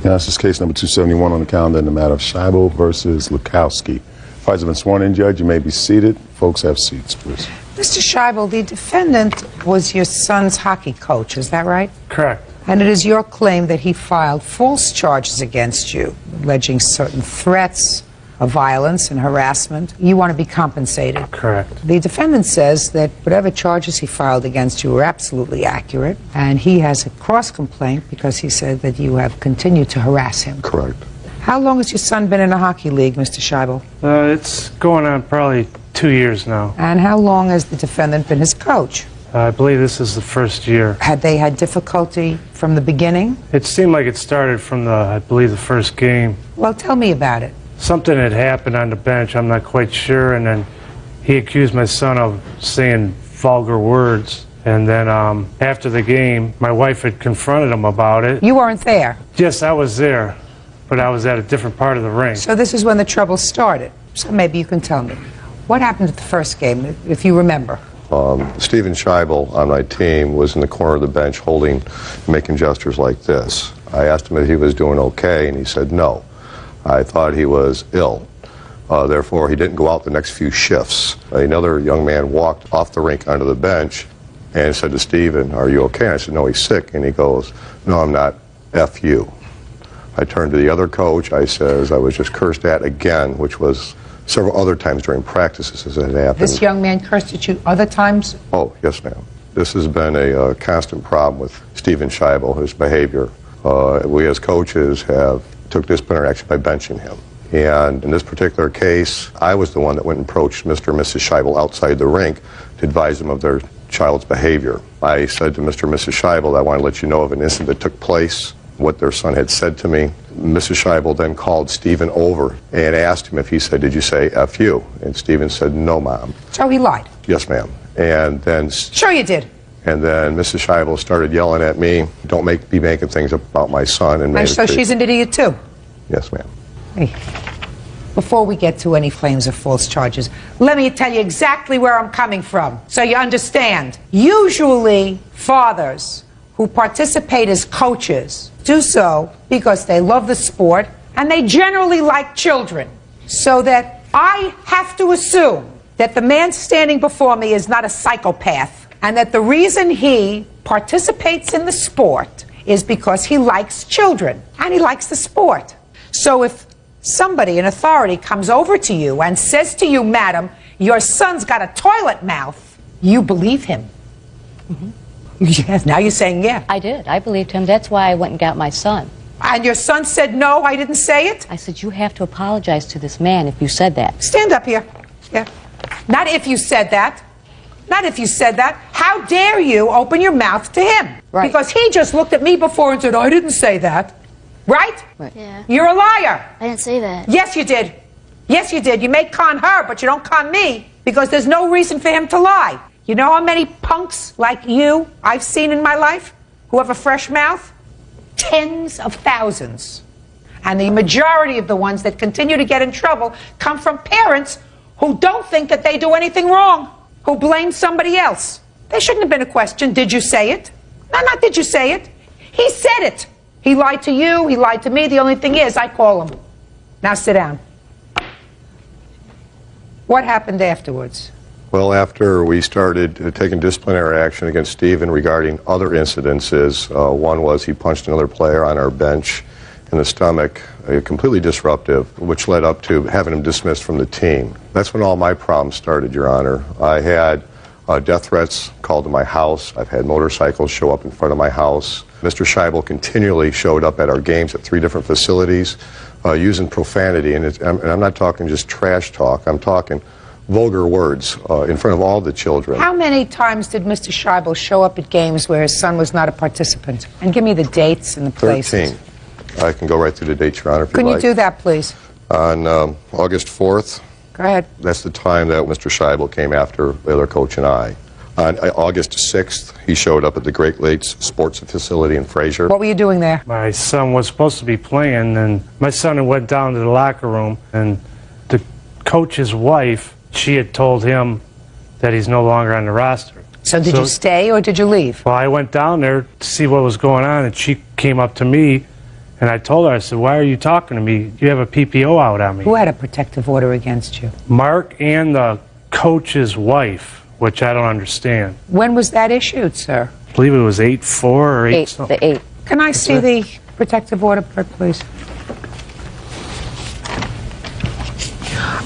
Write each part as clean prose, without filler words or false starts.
Yeah, this is case number 271 on the calendar in the matter of Scheibel versus Lukowski. Fights have been sworn in, Judge. You may be seated. Folks, have seats, please. Mr. Scheibel, the defendant was your son's hockey coach, is that right? Correct. And it is your claim that he filed false charges against you, alleging certain threats of violence and harassment. You want to be compensated. Correct. The defendant says that whatever charges he filed against you were absolutely accurate, and he has a cross-complaint because he said that you have continued to harass him. Correct. How long has your son been in a hockey league, Mr. Scheibel? It's going on probably 2 years now. And how long has the defendant been his coach? I believe this is the first year. Had they had difficulty from the beginning? It seemed like it started from I believe, the first game. Well, tell me about it. Something had happened on the bench, I'm not quite sure, and then he accused my son of saying vulgar words. And then after the game, my wife had confronted him about it. You weren't there? Yes, I was there, but I was at a different part of the ring. So this is when the trouble started. So maybe you can tell me. What happened at the first game, if you remember? Steven Scheibel on my team was in the corner of the bench making gestures like this. I asked him if he was doing okay, and he said no. I thought he was ill. Therefore, he didn't go out the next few shifts. Another young man walked off the rink onto the bench and said to Steven, "Are you okay?" I said, "No, he's sick." And he goes, "No, I'm not. F you." I turned to the other coach. I says, I was just cursed at again, which was several other times during practices as it happened. This young man cursed at you other times? Oh, yes, ma'am. This has been a constant problem with Steven Scheibel, his behavior. We as coaches have took disciplinary action by benching him. And in this particular case, I was the one that went and approached Mr. and Mrs. Scheibel outside the rink to advise them of their child's behavior. I said to Mr. and Mrs. Scheibel, I want to let you know of an incident that took place, what their son had said to me. Mrs. Scheibel then called Steven over and asked him if he said, "Did you say F you?" And Steven said, "No, Mom." So he lied? Yes, ma'am. And then... Sure you did. And then Mrs. Scheibel started yelling at me, "Don't be making things about my son." And so she's an idiot too? Yes, ma'am. Hey, before we get to any claims of false charges, let me tell you exactly where I'm coming from, so you understand. Usually, fathers who participate as coaches do so because they love the sport and they generally like children. So that I have to assume that the man standing before me is not a psychopath, and that the reason he participates in the sport is because he likes children and he likes the sport. So if somebody in authority comes over to you and says to you, "Madam, your son's got a toilet mouth," you believe him. Mm-hmm. Yes, now you're saying yeah. I did. I believed him. That's why I went and got my son. And your son said, "No, I didn't say it"? I said, "You have to apologize to this man if you said that." Stand up here. Yeah. Not if you said that. Not if you said that. How dare you open your mouth to him? Right. Because he just looked at me before and said, "I didn't say that." Right? Right. Yeah. You're a liar. I didn't say that. Yes, you did. Yes, you did. You may con her, but you don't con me, because there's no reason for him to lie. You know how many punks like you I've seen in my life who have a fresh mouth? Tens of thousands. And the majority of the ones that continue to get in trouble come from parents who don't think that they do anything wrong, who blame somebody else. There shouldn't have been a question, "Did you say it?" No, not "Did you say it?" He said it. He lied to you, he lied to me. The only thing is, I call him. Now sit down. What happened afterwards? Well, after we started taking disciplinary action against Steven regarding other incidences, one was he punched another player on our bench in the stomach, completely disruptive, which led up to having him dismissed from the team. That's when all my problems started, Your Honor. I had death threats called to my house. I've had motorcycles show up in front of my house. Mr. Scheibel continually showed up at our games at 3 different facilities using profanity, and I'm not talking just trash talk. I'm talking vulgar words in front of all the children. How many times did Mr. Scheibel show up at games where his son was not a participant? And give me the dates and the places. 13. I can go right through the dates, Your Honor, if you'd Can like. you do that, please? On August 4th. Go ahead. That's the time that Mr. Scheibel came after the other coach and I. On August 6th, he showed up at the Great Lakes Sports Facility in Fraser. What were you doing there? My son was supposed to be playing, and my son went down to the locker room, and the coach's wife, she had told him that he's no longer on the roster. So did you stay or did you leave? Well, I went down there to see what was going on, and she came up to me And I told her, I said, why are you talking to me? You have a PPO out on me. Who had a protective order against you? Mark and the coach's wife, which I don't understand. When was that issued, sir? I believe it was 8-4 or 8 something. The 8. Can I see the protective order, please?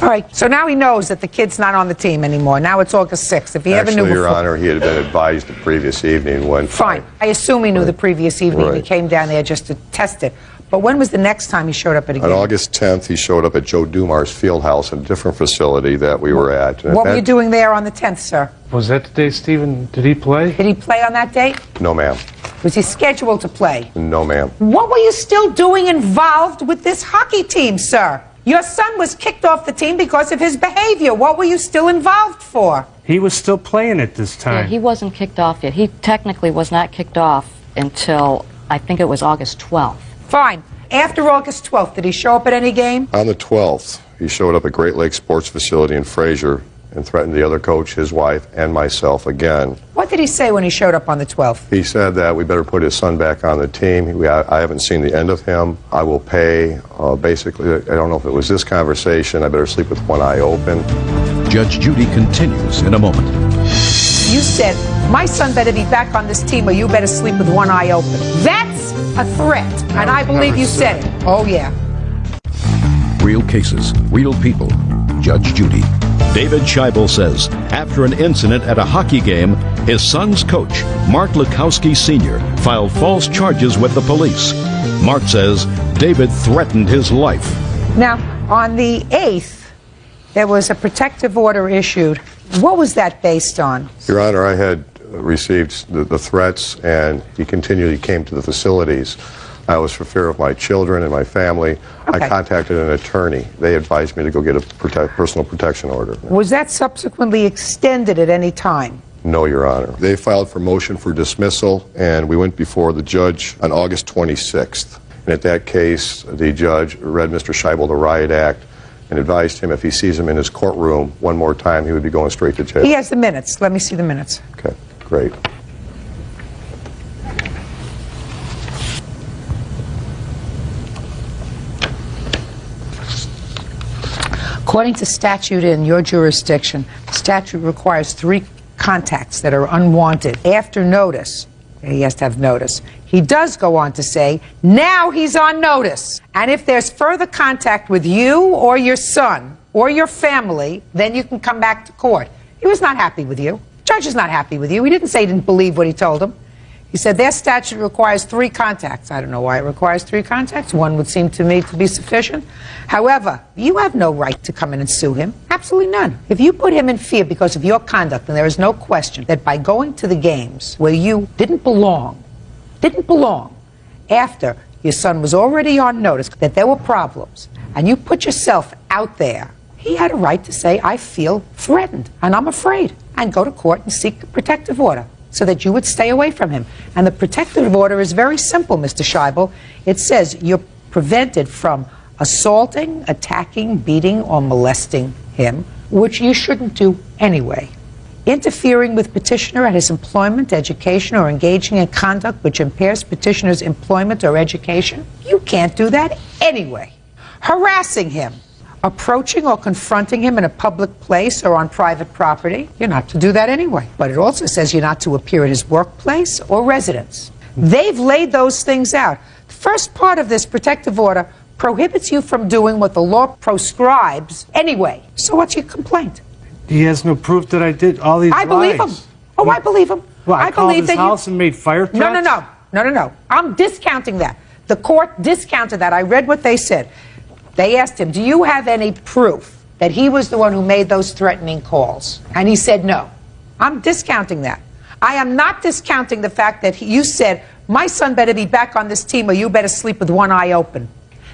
All right, so now he knows that the kid's not on the team anymore. Now it's August 6th. If he ever knew Actually, Your before... Honor, he had been advised the previous evening when... Fine. I assume he knew the previous evening. He Right. came down there just to test it. But when was the next time he showed up at a On game? August 10th, he showed up at Joe Dumar's field house, a different facility that we were at. And What were that- you doing there on the 10th, sir? Was that the day, Stephen? Did he play? Did he play on that date? No, ma'am. Was he scheduled to play? No, ma'am. What were you still doing involved with this hockey team, sir? Your son was kicked off the team because of his behavior. What were you still involved for? He was still playing at this Yeah, time. he wasn't kicked off yet. He technically was not kicked off until, I think it was August 12th. Fine. After August 12th, did he show up at any game? On the 12th, he showed up at Great Lakes Sports Facility in Fraser and threatened the other coach, his wife, and myself again. What did he say when he showed up on the 12th? He said that we better put his son back on the team. I haven't seen the end of him. I will pay. Basically, I don't know if it was this conversation. I better sleep with one eye open. Judge Judy continues in a moment. You said, my son better be back on this team or you better sleep with one eye open. That's a threat, and I believe you said it. Oh, yeah. Real cases, real people. Judge Judy. David Scheibel says after an incident at a hockey game, his son's coach, Mark Lukowski Sr., filed false charges with the police. Mark says David threatened his life. Now, on the 8th, there was a protective order issued. What was that based on? Your Honor, I had received the threats, and he continually came to the facilities. I was for fear of my children and my family. Okay. I contacted an attorney. They advised me to go get a personal protection order. Was that subsequently extended at any time? No, Your Honor. They filed for motion for dismissal, and we went before the judge on August 26th. And at that case, the judge read Mr. Scheibel the Riot Act and advised him if he sees him in his courtroom one more time, he would be going straight to jail. He has the minutes. Let me see the minutes. Okay, great. According to statute in your jurisdiction, statute requires 3 contacts that are unwanted after notice. He has to have notice. He does go on to say, now he's on notice. And if there's further contact with you or your son or your family, then you can come back to court. He was not happy with you. Judge is not happy with you. He didn't say he didn't believe what he told him. He said their statute requires 3 contacts. I don't know why it requires 3 contacts. 1 would seem to me to be sufficient. However, you have no right to come in and sue him. Absolutely none. If you put him in fear because of your conduct, then there is no question that by going to the games where you didn't belong, after your son was already on notice that there were problems, and you put yourself out there, he had a right to say, I feel threatened, and I'm afraid, and go to court and seek a protective order, so that you would stay away from him. And the protective order is very simple, Mr. Scheibel. It says you're prevented from assaulting, attacking, beating, or molesting him, which you shouldn't do anyway. Interfering with petitioner at his employment, education, or engaging in conduct which impairs petitioner's employment or education, you can't do that anyway. Harassing him, approaching or confronting him in a public place or on private property, you're not to do that anyway. But it also says you're not to appear at his workplace or residence. They've laid those things out. The first part of this protective order prohibits you from doing what the law proscribes anyway. So what's your complaint? He has no proof that I did all these I believe him. lies. Oh, I believe him. Well, I called believe his that house and made fire threats? No. I'm discounting that. The court discounted that. I read what they said. They asked him, do you have any proof that he was the one who made those threatening calls? And he said no. I'm discounting that. I am not discounting the fact that you said, my son better be back on this team or you better sleep with one eye open.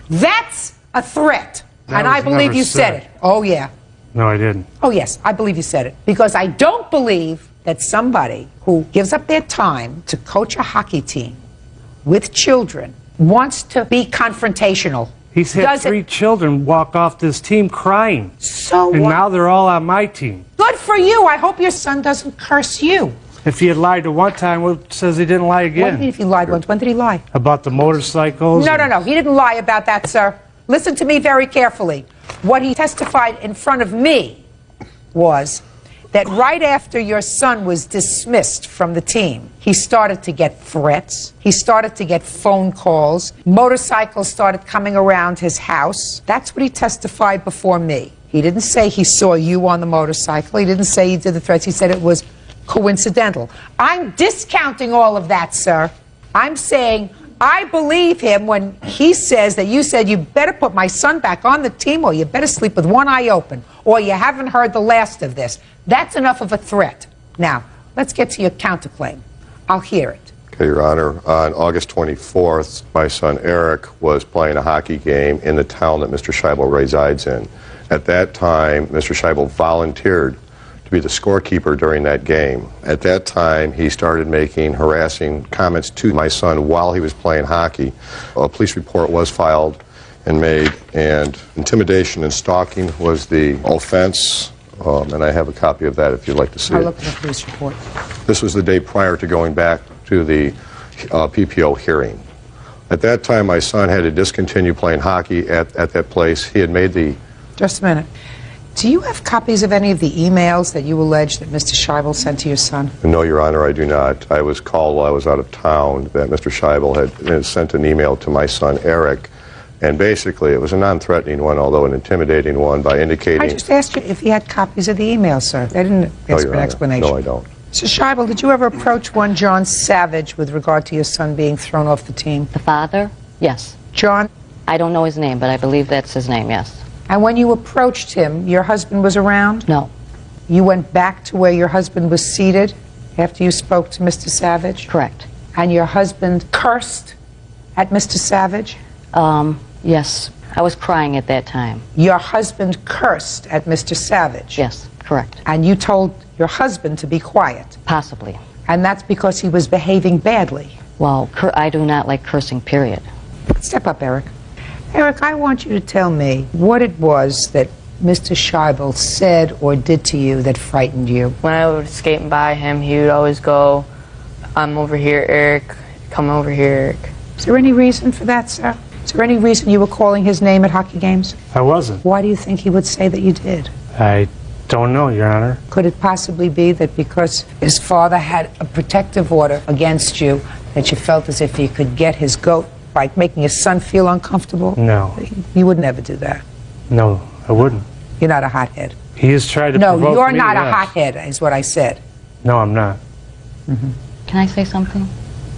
That's a threat. That And I was believe never you said it. Oh, yeah. No, I didn't. Oh, yes, I believe you said it. Because I don't believe that somebody who gives up their time to coach a hockey team with children wants to be confrontational. He's had 3 children walk off this team crying. So And what? now they're all on my team. Good for you. I hope your son doesn't curse you. If he had lied to one time, what says he didn't lie What do you again? mean if he lied once? When did he lie? About the motorcycles? No, no, no. He didn't lie about that, sir. Listen to me very carefully. What he testified in front of me was that right after your son was dismissed from the team, he started to get threats. He started to get phone calls. Motorcycles started coming around his house. That's what he testified before me. He didn't say he saw you on the motorcycle. He didn't say he did the threats. He said it was coincidental. I'm discounting all of that, sir. I'm saying I believe him when he says that you said you better put my son back on the team or you better sleep with one eye open or you haven't heard the last of this. That's enough of a threat. Now, let's get to your counterclaim. I'll hear it. Okay, Your Honor. On August 24th, my son Eric was playing a hockey game in the town that Mr. Scheibel resides in. At that time, Mr. Scheibel volunteered to be the scorekeeper during that game. At that time, he started making harassing comments to my son while he was playing hockey. A police report was filed and made, and intimidation and stalking was the offense, and I have a copy of that if you'd like to see I'll it. look at the police report. This was the day prior to going back to the PPO hearing. At that time, my son had to discontinue playing hockey at that place. He had made the... Just a minute. Do you have copies of any of the emails that you allege that Mr. Scheibel sent to your son? No, Your Honor, I do not. I was called while I was out of town that Mr. Scheibel had sent an email to my son Eric, and basically it was a non-threatening one, although an intimidating one, by indicating... I just asked you if he had copies of the emails, sir. I didn't No, ask Your for an Honor. explanation. No, I don't. Mr. Scheibel, did you ever approach one John Savage with regard to your son being thrown off the team? The father? Yes. John? I don't know his name, but I believe that's his name, yes. And when you approached him, your husband was around? No. You went back to where your husband was seated after you spoke to Mr. Savage? Correct. And your husband cursed at Mr. Savage? Yes. I was crying at that time. Your husband cursed at Mr. Savage? Yes, correct. And you told your husband to be quiet? Possibly. And that's because he was behaving badly? Well, I do not like cursing, period. Step up, Eric. Eric, I want you to tell me what it was that Mr. Scheibel said or did to you that frightened you. When I would skate by him, he would always go, "I'm over here, Eric. Come over here, Eric." Is there any reason for that, sir? Is there any reason you were calling his name at hockey games? I wasn't. Why do you think he would say that you did? I don't know, Your Honor. Could it possibly be that because his father had a protective order against you, that you felt as if you could get his goat by making his son feel uncomfortable? No. You would never do that. No, I wouldn't. You're not a hothead. He has tried to No, provoke you're me, not a yes. hothead, is what I said. No, I'm not. Can I say something?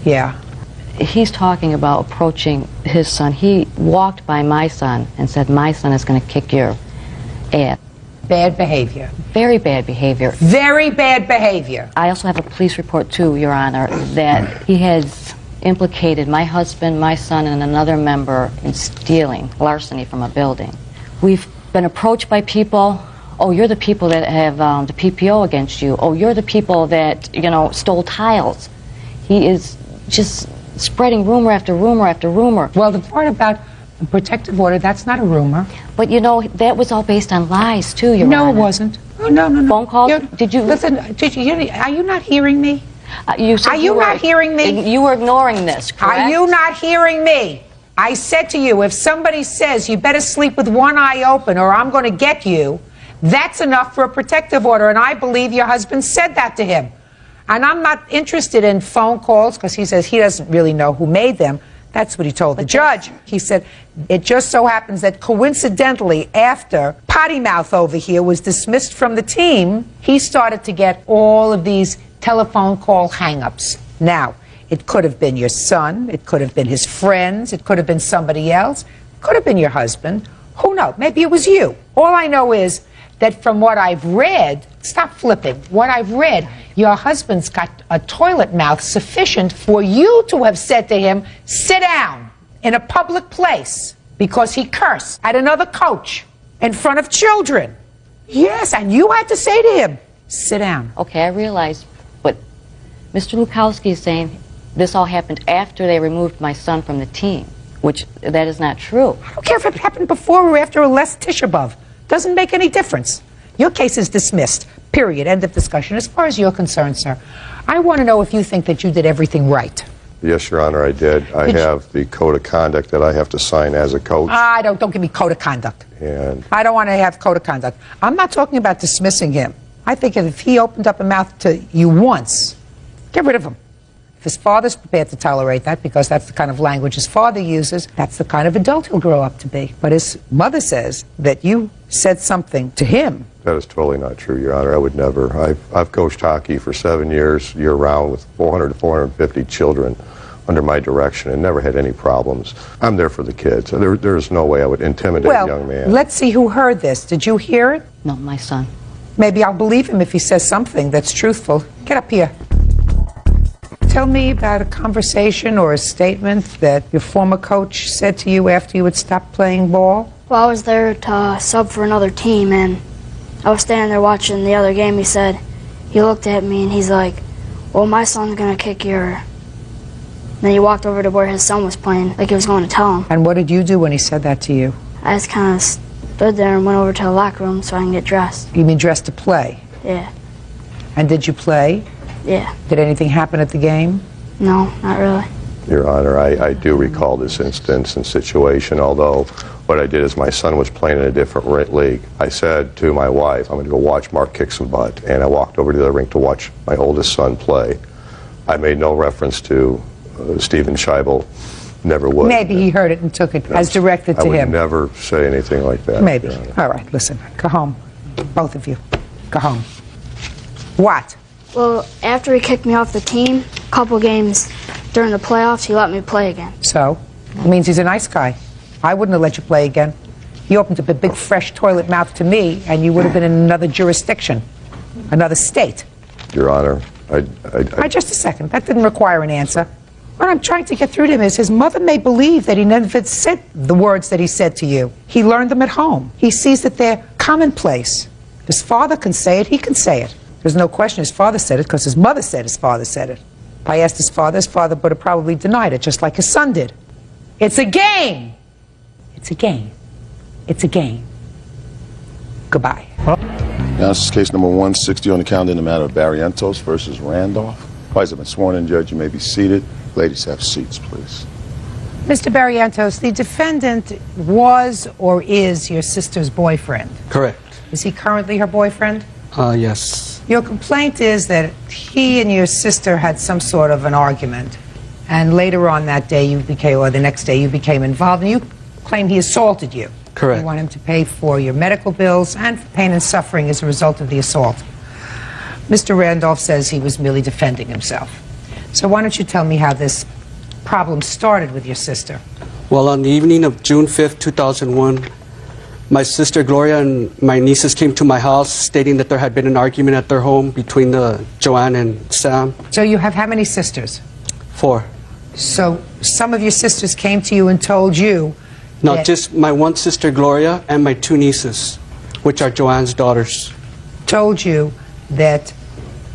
Yeah. He's talking about approaching his son. He walked by my son and said, "My son is going to kick your ass." Bad behavior. Very bad behavior. Very bad behavior. I also have a police report, too, Your Honor, that he has implicated my husband, my son, and another member in stealing, larceny from a building. We've been approached by people. "Oh, you're the people that have the PPO against you. Oh, you're the people that, stole tiles." He is just spreading rumor after rumor after rumor. Well, the part about the protective order, that's not a rumor. But, that was all based on lies, too, Your No, Honor. it wasn't. Oh, no, no, no. Phone calls? Did you listen? Are you not hearing me? You said Are you were- not hearing me? You were ignoring this, correct? Are you not hearing me? I said to you, if somebody says you better sleep with one eye open or I'm going to get you, that's enough for a protective order. And I believe your husband said that to him. And I'm not interested in phone calls because he says he doesn't really know who made them. That's what he told the judge. He said, it just so happens that coincidentally, after Potty Mouth over here was dismissed from the team, he started to get all of these telephone call hang-ups. Now, it could have been your son, it could have been his friends, it could have been somebody else, it could have been your husband. Who knows? Maybe it was you. All I know is that from what I've read, stop flipping, what I've read, your husband's got a toilet mouth sufficient for you to have said to him, sit down in a public place because he cursed at another coach in front of children. Yes, and you had to say to him, sit down. Okay, I realize, but Mr. Lukowski is saying this all happened after they removed my son from the team, which that is not true. I don't care if it happened before or after or less tish above. Doesn't make any difference. Your case is dismissed. Period. End of discussion. As far as you're concerned, sir, I want to know if you think that you did everything right. Yes, Your Honor, I did. I have the code of conduct that I have to sign as a coach. Don't give me code of conduct. And I don't want to have code of conduct. I'm not talking about dismissing him. I think if he opened up a mouth to you once, get rid of him. If his father's prepared to tolerate that, because that's the kind of language his father uses, that's the kind of adult he'll grow up to be. But his mother says that you said something to him. that is totally not true, Your Honor. I would never. I've coached hockey for 7 years, year-round, with 400 to 450 children under my direction and never had any problems. I'm there for the kids. There's no way I would intimidate a young man. Well, let's see who heard this. Did you hear it? No, my son. Maybe I'll believe him if he says something that's truthful. Get up here. Tell me about a conversation or a statement that your former coach said to you after you had stopped playing ball. Well, I was there to sub for another team, and I was standing there watching the other game. He looked at me and he's like, well, my son's going to kick your... Then he walked over to where his son was playing, like he was going to tell him. And what did you do when he said that to you? I just kind of stood there and went over to the locker room so I can get dressed. You mean dressed to play? Yeah. And did you play? Yeah. Did anything happen at the game? No, not really. Your Honor, I do recall this instance and situation, although what I did is my son was playing in a different league. I said to my wife, I'm going to go watch Mark kick some butt, and I walked over to the rink to watch my oldest son play. I made no reference to Stephen Scheibel. Never would. Maybe he heard it and took it as directed to I would him. never say anything like that. Maybe. Your Honor. All right, listen. Go home. Both of you. Go home. What? Well, after he kicked me off the team, a couple games during the playoffs, he let me play again. So? It means he's a nice guy. I wouldn't have let you play again. He opened up a big, fresh toilet mouth to me, and you would have been in another jurisdiction, another state. Your Honor, Just a second. That didn't require an answer. What I'm trying to get through to him is his mother may believe that he never said the words that he said to you. He learned them at home. He sees that they're commonplace. His father can say it, he can say it. There's no question his father said it because his mother said his father said it. If I asked his father would have probably denied it, just like his son did. It's a game. It's a game. It's a game. Goodbye. Now, this is case number 160 on the calendar in the matter of Barrientos versus Randolph. Parties have been sworn in, Judge. You may be seated. Ladies, have seats, please. Mr. Barrientos, the defendant was or is your sister's boyfriend. Correct. Is he currently her boyfriend? Yes. Your complaint is that he and your sister had some sort of an argument, and later on that day or the next day you became involved, and you claim he assaulted you. Correct. You want him to pay for your medical bills and for pain and suffering as a result of the assault. Mr. Randolph says he was merely defending himself. So why don't you tell me how this problem started with your sister? Well, on the evening of June 5th, 2001, my sister Gloria and my nieces came to my house stating that there had been an argument at their home between Joanne and Sam. So you have how many sisters? 4. So some of your sisters came to you and told you No, that just my one sister Gloria and my 2 nieces, which are Joanne's daughters. told you that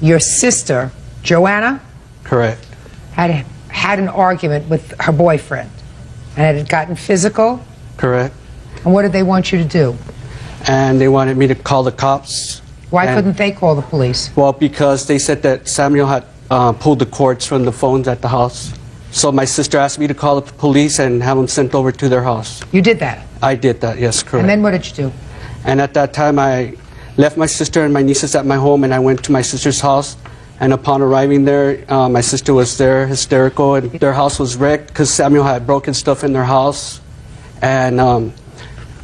your sister, Joanna, Correct. had an argument with her boyfriend, and it had gotten physical. Correct. And what did they want you to do? And they wanted me to call the cops. Why And- couldn't they call the police? Well, because they said that Samuel had pulled the cords from the phones at the house. So my sister asked me to call the police and have them sent over to their house. You did that. I did that, yes, correct. And then what did you do? And at that time, I left my sister and my nieces at my home, and I went to my sister's house. And upon arriving there, my sister was there, hysterical, and their house was wrecked because Samuel had broken stuff in their house. And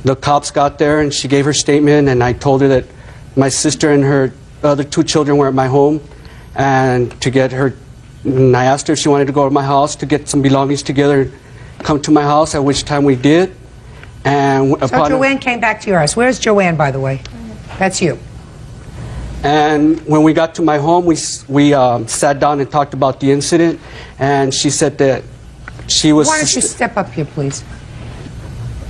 the cops got there, and she gave her statement, and I told her that my sister and her other 2 children were at my home, and to get her, and I asked her if she wanted to go to my house to get some belongings together, come to my house, at which time we did. And So Joanne came back to your house. Where's Joanne, by the way? That's you. And when we got to my home, we sat down and talked about the incident, and she said that she was... Why don't you step up here, please?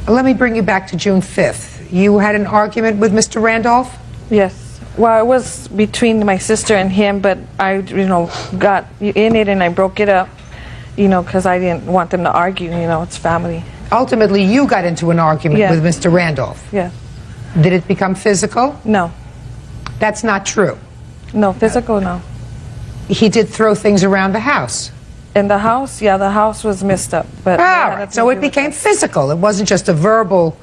Let me bring you back to June 5th. You had an argument with Mr. Randolph? Yes. Well, it was between my sister and him, but I, got in it and I broke it up, because I didn't want them to argue, it's family. Ultimately, you got into an argument Yeah. with Mr. Randolph. Yeah. Did it become physical? No. That's not true. No, physical, no. He did throw things around the house. In the house, yeah, the house was messed up. But All right, so it became physical. It wasn't just a verbal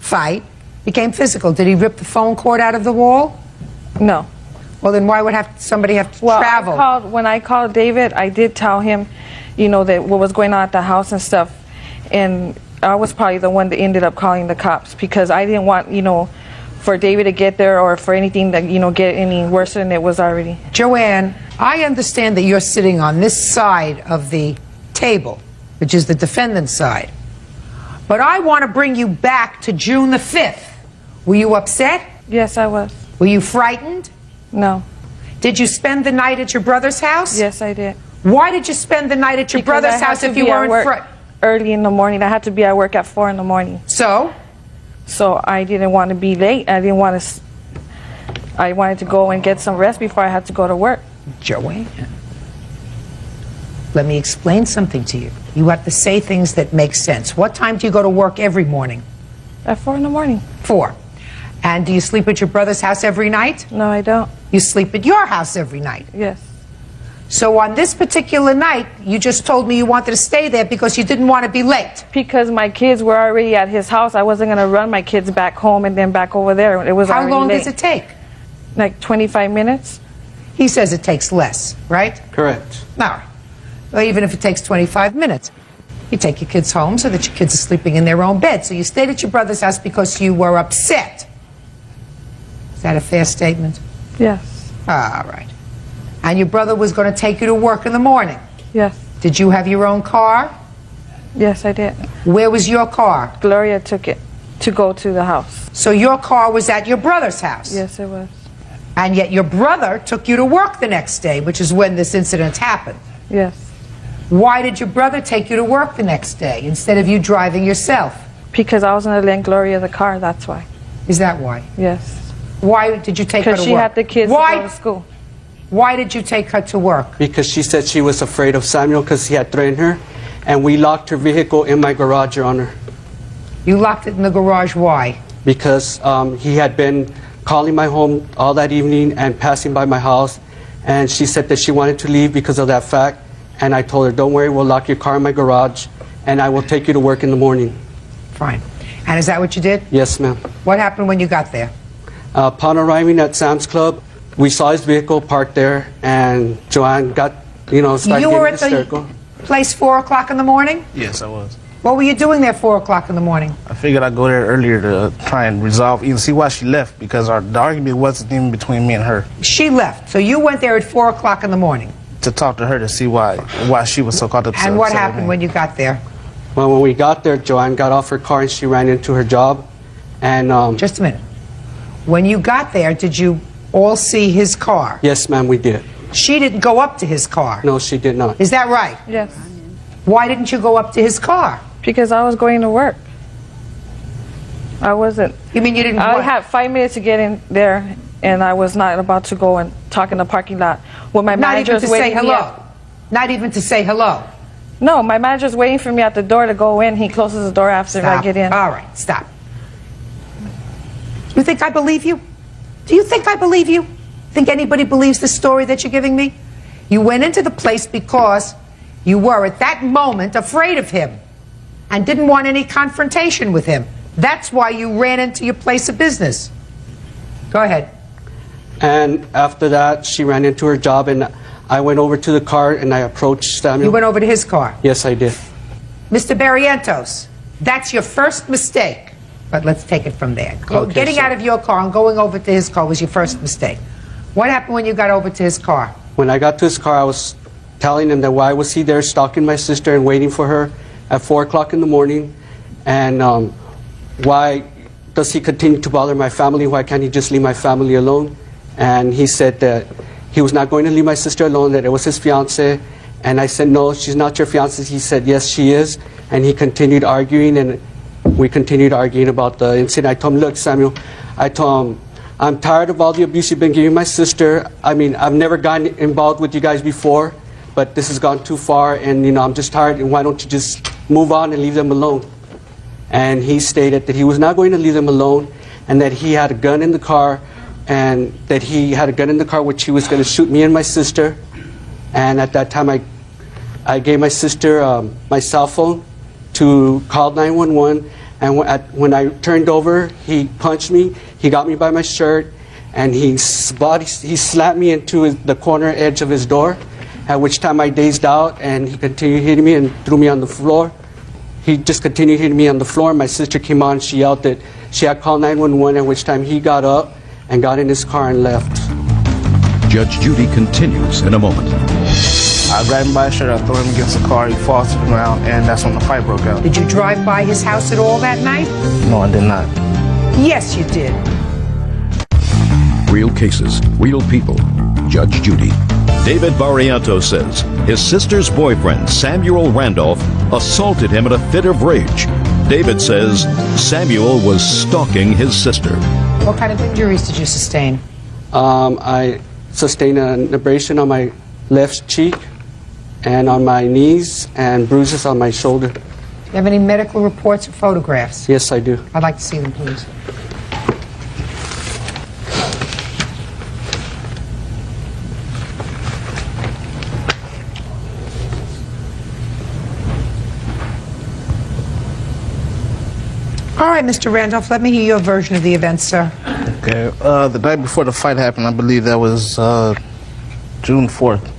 fight. It became physical. Did he rip the phone cord out of the wall? No. Well, then why would somebody have to travel? When I called David, I did tell him, you know, that what was going on at the house and stuff. And I was probably the one that ended up calling the cops because I didn't want, you know, for David to get there or for anything to, you know, get any worse than it was already. Joanne, I understand that you're sitting on this side of the table, which is the defendant's side. But I want to bring you back to June the 5th. Were you upset? Yes, I was. Were you frightened? No. Did you spend the night at your brother's house? Yes, I did. Why did you spend the night at your brother's house if you weren't frightened? Early in the morning. I had to be at work at 4 in the morning. So? So I didn't want to be late. I didn't want to. I wanted to go and get some rest before I had to go to work. Joanne, let me explain something to you. You have to say things that make sense. What time do you go to work every morning? At 4 in the morning. 4. And do you sleep at your brother's house every night? No, I don't. You sleep at your house every night? Yes. So on this particular night, you just told me you wanted to stay there because you didn't want to be late. Because my kids were already at his house. I wasn't going to run my kids back home and then back over there. It was already late. How long does it take? Like 25 minutes. He says it takes less, right? Correct. All right. Well, even if it takes 25 minutes, you take your kids home so that your kids are sleeping in their own bed. So you stayed at your brother's house because you were upset. Is that a fair statement? Yes. All right. And your brother was going to take you to work in the morning? Yes. Did you have your own car? Yes, I did. Where was your car? Gloria took it to go to the house. So your car was at your brother's house? Yes, it was. And yet your brother took you to work the next day, which is when this incident happened. Yes. Why did your brother take you to work the next day instead of you driving yourself? Because I was going to lend Gloria the car, that's why. Is that why? Yes. Why did you take her to work? Because she had the kids to go to school. Why did you take her to work? Because she said she was afraid of Samuel because he had threatened her, and we locked her vehicle in my garage, Your Honor. You locked it in the garage, why? Because he had been calling my home all that evening and passing by my house, and she said that she wanted to leave because of that fact, and I told her, don't worry, we'll lock your car in my garage, and I will take you to work in the morning. Fine. And is that what you did? Yes, ma'am. What happened when you got there? Upon arriving at Sam's Club, we saw his vehicle parked there, and Joanne got, started You were at getting hysterical. the place 4 o'clock in the morning? Yes, I was. What were you doing there 4 o'clock in the morning? I figured I'd go there earlier to try and resolve, even see why she left, because the argument wasn't even between me and her. She left, so you went there at 4 o'clock in the morning. To talk to her to see why she was so caught up. And what happened when you got there? Well, when we got there, Joanne got off her car and she ran into her job, and Just a minute. When you got there, did you all see his car? Yes, ma'am, we did. She didn't go up to his car. No, she did not. Is that right? Yes. Why didn't you go up to his car? Because I was going to work. I wasn't. You mean you didn't? I had 5 minutes to get in there, and I was not about to go and talk in the parking lot when my Not manager even was to say waiting for me hello. Not even to say hello. No, my manager's waiting for me at the door to go in. He closes the door after I get in. All right, stop. You think I believe you? Do you think I believe you? Think anybody believes the story that you're giving me? You went into the place because you were at that moment afraid of him and didn't want any confrontation with him. That's why you ran into your place of business. Go ahead. And after that, she ran into her job, and I went over to the car and I approached Samuel. You went over to his car? Yes, I did. Mr. Barrientos, that's your first mistake. But let's take it from there. Okay, Getting sir. out of your car and going over to his car was your first mistake. What happened when you got over to his car? When I got to his car, I was telling him that why was he there stalking my sister and waiting for her at 4 o'clock in the morning, and why does he continue to bother my family? Why can't he just leave my family alone? And he said that he was not going to leave my sister alone, that it was his fiancée. And I said, no, she's not your fiancée. He said, yes, she is. And he continued arguing, and we continued arguing about the incident. I told him, look, Samuel, I told him, I'm tired of all the abuse you've been giving my sister. I mean, I've never gotten involved with you guys before, but this has gone too far, and I'm just tired, and why don't you just move on and leave them alone? And he stated that he was not going to leave them alone, and that he had a gun in the car, and that he had a gun in the car, which he was going to shoot me and my sister. And at that time, I gave my sister my cell phone to call 911. And when I turned over, he punched me. He got me by my shirt, and he slapped me into the corner edge of his door, at which time I dazed out, and he continued hitting me and threw me on the floor. He just continued hitting me on the floor. My sister came on. She yelled that she had called 911, at which time he got up and got in his car and left. Judge Judy continues in a moment. I grabbed him by his shirt, I threw him against the car, he falls to the ground, and that's when the fight broke out. Did you drive by his house at all that night? No, I did not. Yes, you did. Real cases, real people. Judge Judy. David Barrientos says his sister's boyfriend, Samuel Randolph, assaulted him in a fit of rage. David says Samuel was stalking his sister. What kind of injuries did you sustain? I sustained an abrasion on my left cheek and on my knees and bruises on my shoulder. Do you have any medical reports or photographs? Yes, I do. I'd like to see them, please. All right, Mr. Randolph, let me hear your version of the events, sir. Okay, the night before the fight happened, I believe that was June 4th.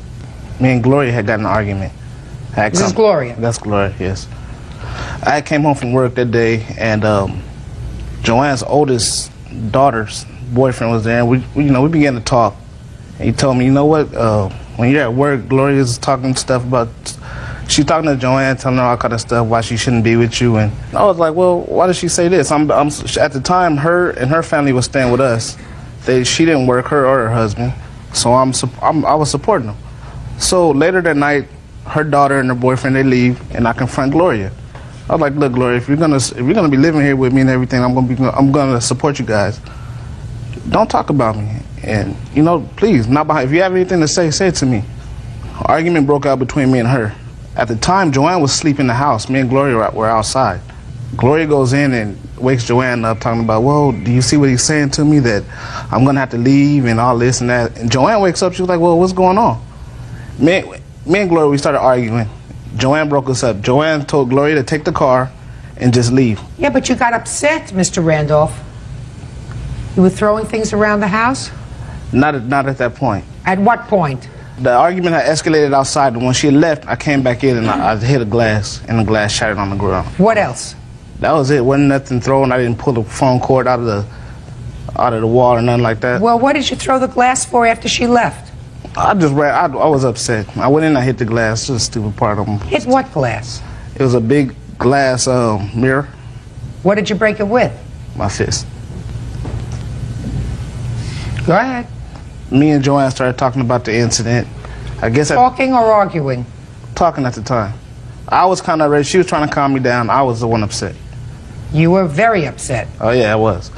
Me and Gloria had gotten an argument. This is Gloria? That's Gloria, yes. I came home from work that day, and Joanne's oldest daughter's boyfriend was there, and we began to talk. And he told me, you know what, when you're at work, Gloria's talking stuff about, she's talking to Joanne, telling her all kind of stuff, why she shouldn't be with you. And I was like, well, why did she say this? At the time, her and her family was staying with us. She didn't work, her or her husband, so I was supporting them. So later that night, her daughter and her boyfriend, they leave, and I confront Gloria. I was like, look, Gloria, if you're gonna be living here with me and everything, I'm gonna support you guys. Don't talk about me, and please, not behind. If you have anything to say it to me. Argument broke out between me and her. At the time, Joanne was asleep in the house. Me and Gloria were outside. Gloria goes in and wakes Joanne up, talking about, well, do you see what he's saying to me, that I'm gonna have to leave and all this and that. And Joanne wakes up. She was like, well, what's going on? Me and Gloria, we started arguing. Joanne broke us up. Joanne told Gloria to take the car and just leave. Yeah, but you got upset, Mr. Randolph. You were throwing things around the house? Not at that point. At what point? The argument had escalated outside, and when she led left, I came back in and I hit a glass, and the glass shattered on the ground. What else? That was it. Wasn't nothing thrown. I didn't pull the phone cord out of the wall or nothing like that. Well, what did you throw the glass for after she left? I just ran. I was upset. I went in and I hit the glass. Just a stupid part of them. Hit what glass? It was a big glass mirror. What did you break it with? My fist. Go ahead. Me and Joanne started talking about the incident. I guess talking or arguing? Talking at the time. I was kind of ready. She was trying to calm me down. I was the one upset. You were very upset. Oh yeah, I was.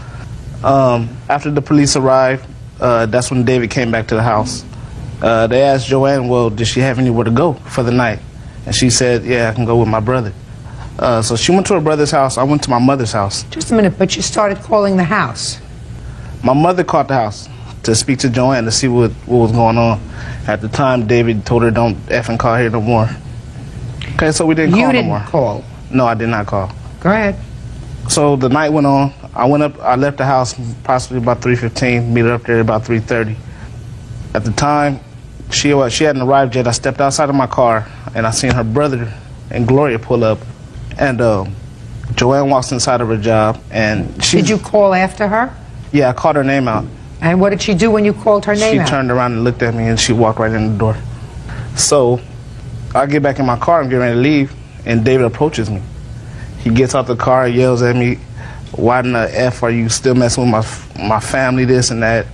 After the police arrived, that's when David came back to the house. They asked Joanne, well, did she have anywhere to go for the night? And she said, yeah, I can go with my brother. So she went to her brother's house. I went to my mother's house. Just a minute, but you started calling the house. My mother called the house to speak to Joanne to see what was going on. At the time, David told her, don't effing call here no more. Okay, so we didn't call no more. You didn't call? No, I did not call. Go ahead. So the night went on. I went up. I left the house possibly about 3:15. Meet her up there about 3:30. At the time, she hadn't arrived yet. I stepped outside of my car and I seen her brother and Gloria pull up, and Joanne walks inside of her job, and she. Did you call after her? Yeah, I called her name out. And what did she do when you called her name out? She turned around and looked at me, and she walked right in the door. So I get back in my car and get ready to leave, and David approaches me. He gets out the car, yells at me, why in the F are you still messing with my family, this and that.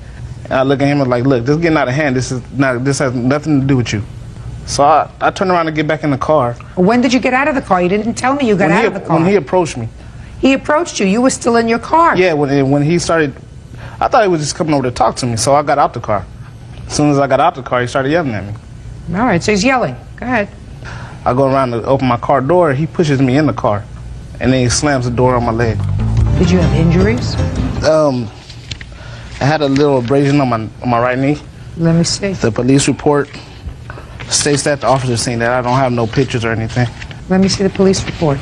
And I look at him and like, look, this is getting out of hand. This has nothing to do with you. So I turned around and get back in the car. When did you get out of the car? You didn't tell me you got out of the car. When he approached me. He approached you. You were still in your car. Yeah, when he started, I thought he was just coming over to talk to me, so I got out the car. As soon as I got out the car, he started yelling at me. All right, so he's yelling. Go ahead. I go around to open my car door. He pushes me in the car, and then he slams the door on my leg. Did you have injuries? I had a little abrasion on my right knee. Let me see. The police report states that the officer seen that. I don't have no pictures or anything. Let me see the police report.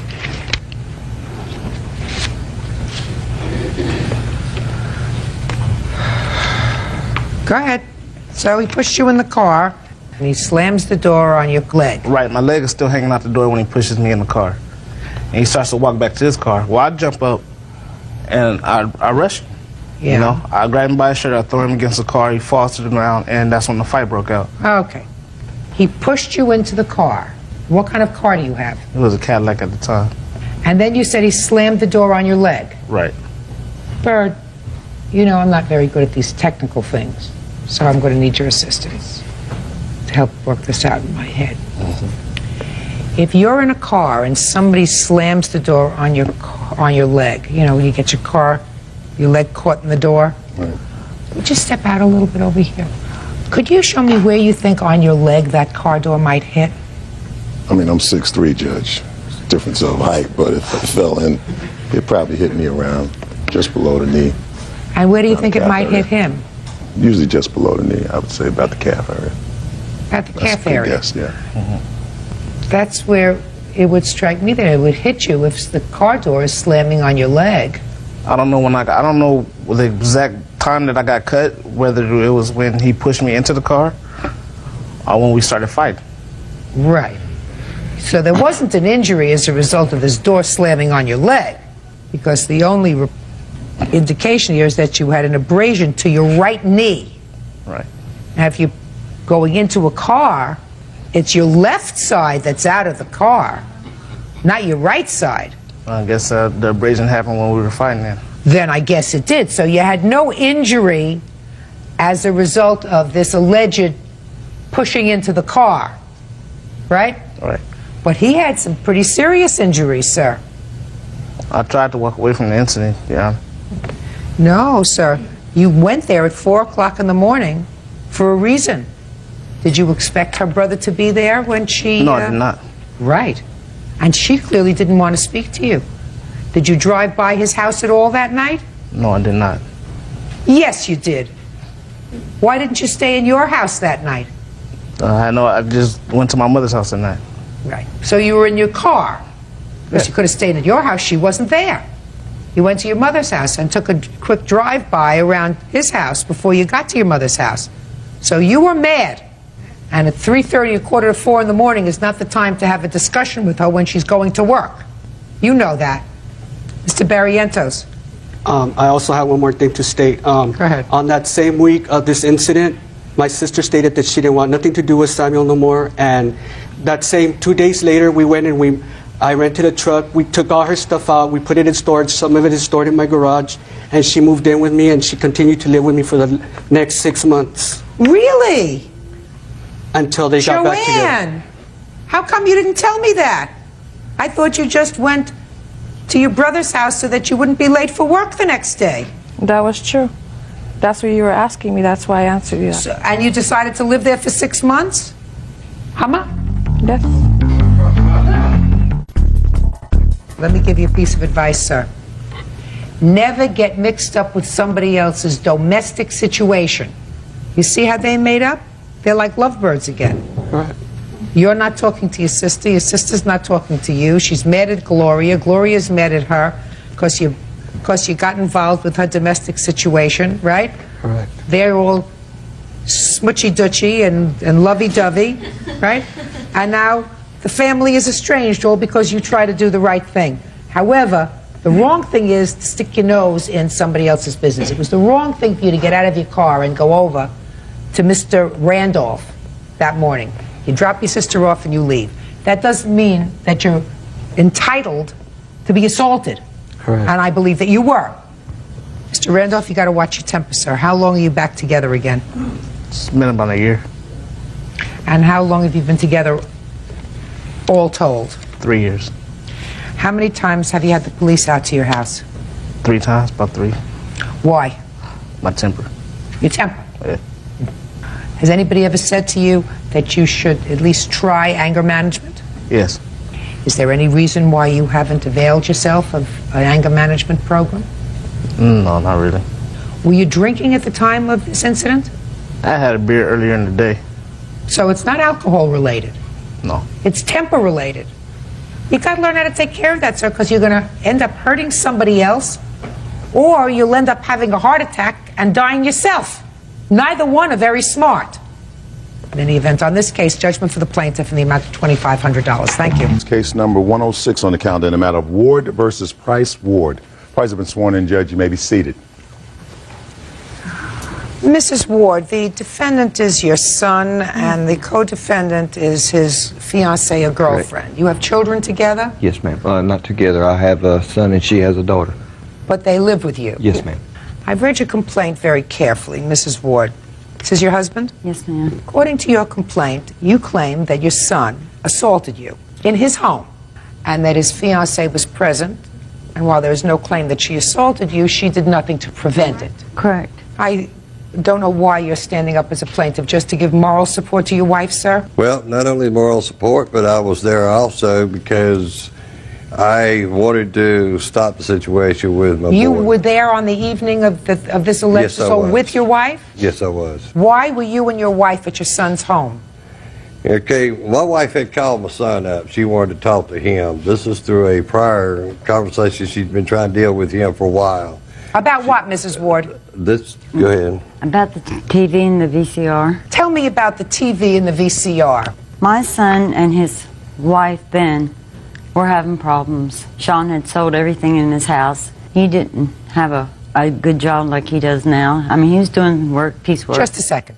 Go ahead. So he pushed you in the car, and he slams the door on your leg. Right, my leg is still hanging out the door when he pushes me in the car. And he starts to walk back to his car. Well, I jump up, and I rush him. Yeah. You know, I grab him by his shirt, I throw him against the car, he falls to the ground, and that's when the fight broke out. Okay. He pushed you into the car. What kind of car do you have? It was a Cadillac at the time. And then you said he slammed the door on your leg. Right. Bird, you know I'm not very good at these technical things, so I'm going to need your assistance to help work this out in my head. If you're in a car and somebody slams the door on your leg, you know, you get your leg caught in the door, Right. would you step out a little bit over here? Could you show me where you think on your leg that car door might hit? I mean, I'm 6'3", Judge. Difference of height, but if I fell in, it probably hit me around just below the knee. And where do you Around think the it calf might area. hit him? Usually just below the knee, I would say about the calf area. At the That's calf a good area. guess, yeah. That's where it would strike me that it would hit you if the car door is slamming on your leg. I don't know I don't know the exact time that I got cut, whether it was when he pushed me into the car or when we started fighting. Right. So there wasn't an injury as a result of this door slamming on your leg, because the only indication here is that you had an abrasion to your right knee. Right. Now, if you're going into a car, it's your left side that's out of the car, not your right side. I guess the abrasion happened when we were fighting then. Then I guess it did. So you had no injury as a result of this alleged pushing into the car, right? Right. But he had some pretty serious injuries, sir. I tried to walk away from the incident, yeah. No, sir. You went there at 4 o'clock in the morning for a reason. Did you expect her brother to be there when she... No, I did not. Right. And she clearly didn't want to speak to you. Did you drive by his house at all that night? No, I did not. Yes, you did. Why didn't you stay in your house that night? I know, I just went to my mother's house that night. Right. So you were in your car. Because you could have stayed at your house. She wasn't there. You went to your mother's house and took a quick drive-by around his house before you got to your mother's house. So you were mad. And at 3:30 or 3:45 in the morning is not the time to have a discussion with her when she's going to work. You know that. Mr. Barrientos. I also have one more thing to state. Go ahead. On that same week of this incident, my sister stated that she didn't want nothing to do with Samuel no more. And that same 2 days later, we went and I rented a truck. We took all her stuff out. We put it in storage. Some of it is stored in my garage. And she moved in with me, and she continued to live with me for the next 6 months. Really? Until they got back together. Joanne, how come you didn't tell me that? I thought you just went to your brother's house so that you wouldn't be late for work the next day. That was true. That's what you were asking me. That's why I answered you that. So, and you decided to live there for 6 months? Hama? Yes. Let me give you a piece of advice, sir. Never get mixed up with somebody else's domestic situation. You see how they made up? They're like lovebirds again. Right. You're not talking to your sister's not talking to you. She's mad at Gloria's mad at her because you got involved with her domestic situation, right? Correct. They're all smoochy-dutchy and lovey-dovey, right? And now the family is estranged all because you try to do the right thing. However, the wrong thing is to stick your nose in somebody else's business. It was the wrong thing for you to get out of your car and go over to Mr. Randolph that morning. You drop your sister off and you leave. That doesn't mean that you're entitled to be assaulted. Correct. And I believe that you were. Mr. Randolph, you got to watch your temper, sir. How long are you back together again? It's been about a year. And how long have you been together, all told? 3 years. How many times have you had the police out to your house? 3 times, about 3. Why? My temper. Your temper. Yeah. Has anybody ever said to you that you should at least try anger management? Yes. Is there any reason why you haven't availed yourself of an anger management program? No, not really. Were you drinking at the time of this incident? I had a beer earlier in the day. So it's not alcohol related. No. It's temper related. You got to learn how to take care of that, sir, because you're going to end up hurting somebody else, or you'll end up having a heart attack and dying yourself. Neither one are very smart. In any event, on this case, judgment for the plaintiff in the amount of $2,500. Thank you. It's case number 106 on the calendar in the matter of Ward versus Price. Ward. Price has been sworn in, Judge. You may be seated. Mrs. Ward, the defendant is your son, and the co-defendant is his fiancée or girlfriend. Correct. You have children together, Yes, ma'am. Not together. I have a son and she has a daughter. but they live with you. Yes, ma'am. I've read your complaint very carefully, Mrs. Ward. This is your husband? Yes, ma'am. According to your complaint, you claim that your son assaulted you in his home and that his fiancée was present, and while there is no claim that she assaulted you, she did nothing to prevent it. Correct. I don't know why you're standing up as a plaintiff, just to give moral support to your wife, sir? Well, not only moral support, but I was there also because I wanted to stop the situation with my You boy. were there on the evening of this alleged Yes, I assault was. with your wife? Yes, I was. Why were you and your wife at your son's home? Okay, my wife had called my son up. She wanted to talk to him. This is through a prior conversation she'd been trying to deal with him for a while. About what, Mrs. Ward? Go ahead. About the TV and the VCR. Tell me about the TV and the VCR. My son and his wife, Ben, were having problems. Sean had sold everything in his house. He didn't have a good job like he does now. I mean, he was doing work, piecework. Just a second.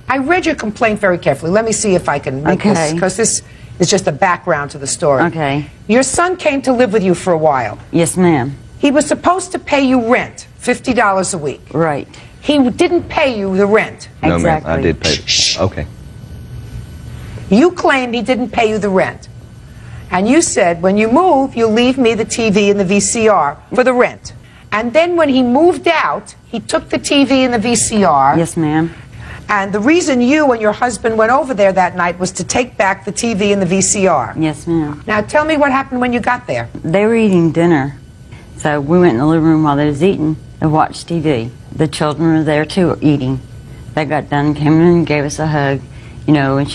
I read your complaint very carefully. Let me see if I can make this, because this is just a background to the story. Okay. Your son came to live with you for a while. Yes, ma'am. He was supposed to pay you rent, $50 a week. Right. He didn't pay you the rent. No, Exactly. ma'am. I did pay. Okay. You claimed he didn't pay you the rent. And you said, when you move, you'll leave me the TV and the VCR for the rent. And then when he moved out, he took the TV and the VCR. Yes, ma'am. And the reason you and your husband went over there that night was to take back the TV and the VCR. Yes, ma'am. Now tell me what happened when you got there. They were eating dinner. So we went in the living room while they was eating and watched TV. The children were there too, eating. They got done, came in and gave us a hug, you know, and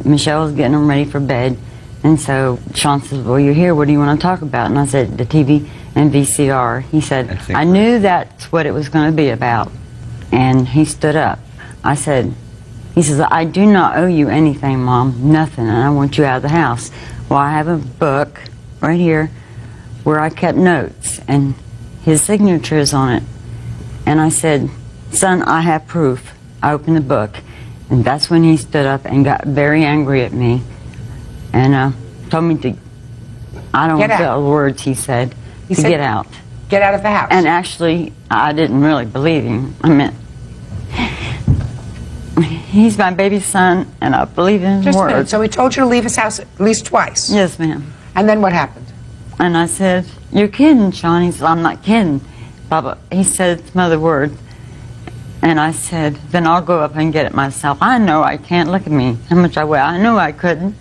Michelle was getting them ready for bed. And so Sean says, well, you're here, what do you want to talk about? And I said, the TV and VCR. He said, I knew that's what it was going to be about. And he stood up. I said, he says, I do not owe you anything, Mom, nothing, and I want you out of the house. Well, I have a book right here where I kept notes, and his signature is on it. And I said, son, I have proof. I opened the book, and that's when he stood up and got very angry at me, and told me to, I don't know the words he said, He to said, get out. Get out of the house. And actually, I didn't really believe him. I meant, he's my baby son, and I believe in his Just a word. minute. So he told you to leave his house at least twice? Yes, ma'am. And then what happened? And I said, you're kidding, Sean. He said, I'm not kidding. Baba. He said some other word. And I said, then I'll go up and get it myself. I know I can't. Look at me, how much I weigh. I knew I couldn't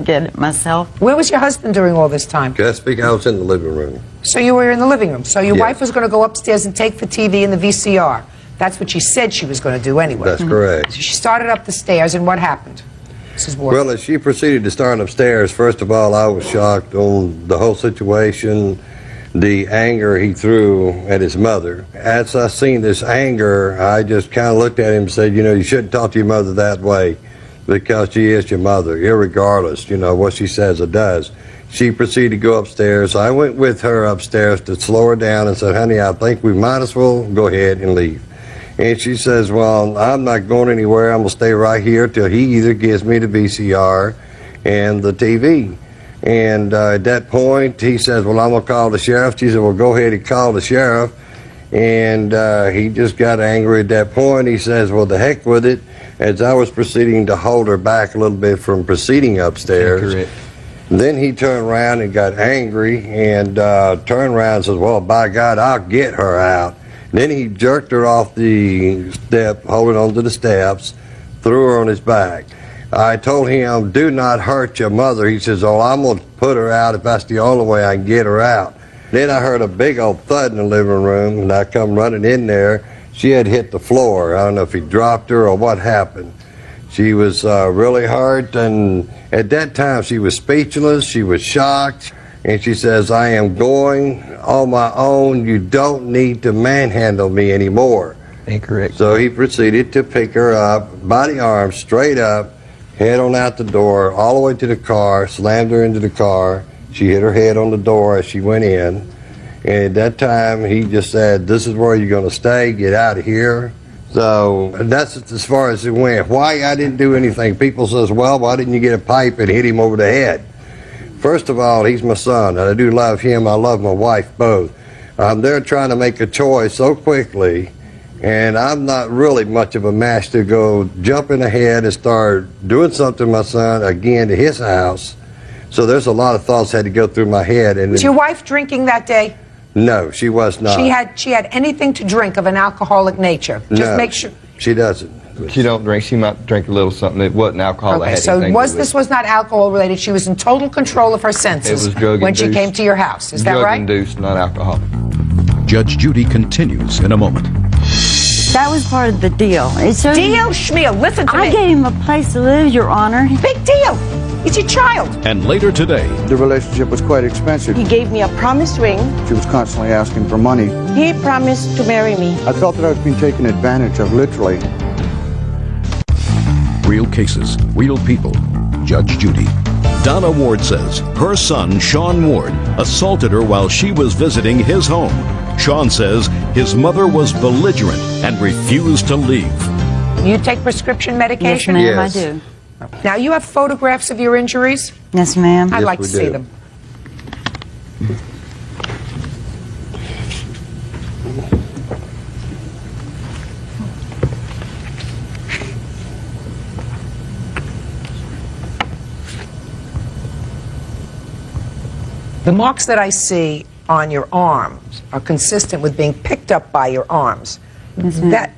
get it myself. Where was your husband during all this time? Can I speak? I was in the living room. So you were in the living room. So your Yes. wife was going to go upstairs and take the TV and the VCR. That's what she said she was going to do anyway. That's correct. So she started up the stairs, and what happened? Mrs. Ward. Well, as she proceeded to start upstairs, first of all, I was shocked on the whole situation, the anger he threw at his mother. As I seen this anger, I just kind of looked at him and said, you know, you shouldn't talk to your mother that way because she is your mother, irregardless, you know, what she says or does. She proceeded to go upstairs. I went with her upstairs to slow her down and said, honey, I think we might as well go ahead and leave. And she says, well, I'm not going anywhere. I'm going to stay right here till he either gives me the VCR and the TV. And at that point, he says, well, I'm going to call the sheriff. She said, well, go ahead and call the sheriff. And he just got angry at that point. He says, well, the heck with it. As I was proceeding to hold her back a little bit from proceeding upstairs, then he turned around and got angry and turned around and says, well, by God, I'll get her out. Then he jerked her off the step, holding onto the steps, threw her on his back. I told him, do not hurt your mother. He says, oh, I'm going to put her out if that's the only way I can get her out. Then I heard a big old thud in the living room, and I come running in there. she had hit the floor. I don't know if he dropped her or what happened. She was really hurt, and at that time she was speechless, she was shocked, and she says, "I am going on my own. You don't need to manhandle me anymore." Incorrect. So he proceeded to pick her up by the arm, straight up, head on out the door, all the way to the car, slammed her into the car. She hit her head on the door as she went in. And at that time, he just said, "This is where you're going to stay. Get out of here." So that's as far as it went. Why I didn't do anything. People says, "Well, why didn't you get a pipe and hit him over the head?" First of all, he's my son, and I do love him. I love my wife both. They're trying to make a choice so quickly, and I'm not really much of a match to go jump in ahead and start doing something to my son again to his house. So there's a lot of thoughts had to go through my head. And Was your wife drinking that day? No, she was not. She had anything to drink of an alcoholic nature? Just No, make sure. She doesn't. She don't drink. She might drink a little something. It wasn't alcohol. that Okay, had so anything to do with this was not alcohol related. She was in total control of her senses It was drug when she induced. came to your house. Is that right? Drug-induced, not alcohol. Judge Judy continues in a moment. That was part of the deal. Deal, Schmiel, listen to me. I gave him a place to live, Your Honor. Big deal. He's your child. And later today, The relationship was quite expensive. He gave me a promise ring. She was constantly asking for money. He promised to marry me. I felt that I was being taken advantage of, literally. real cases, real people. Judge Judy. Donna Ward says her son, Sean Ward, assaulted her while she was visiting his home. Sean says his mother was belligerent and refused to leave. You take prescription medication? Yes, ma'am, I do. Now, you have photographs of your injuries? Yes, ma'am. I'd like to see them. The marks that I see on your arms are consistent with being picked up by your arms. Yes, ma'am.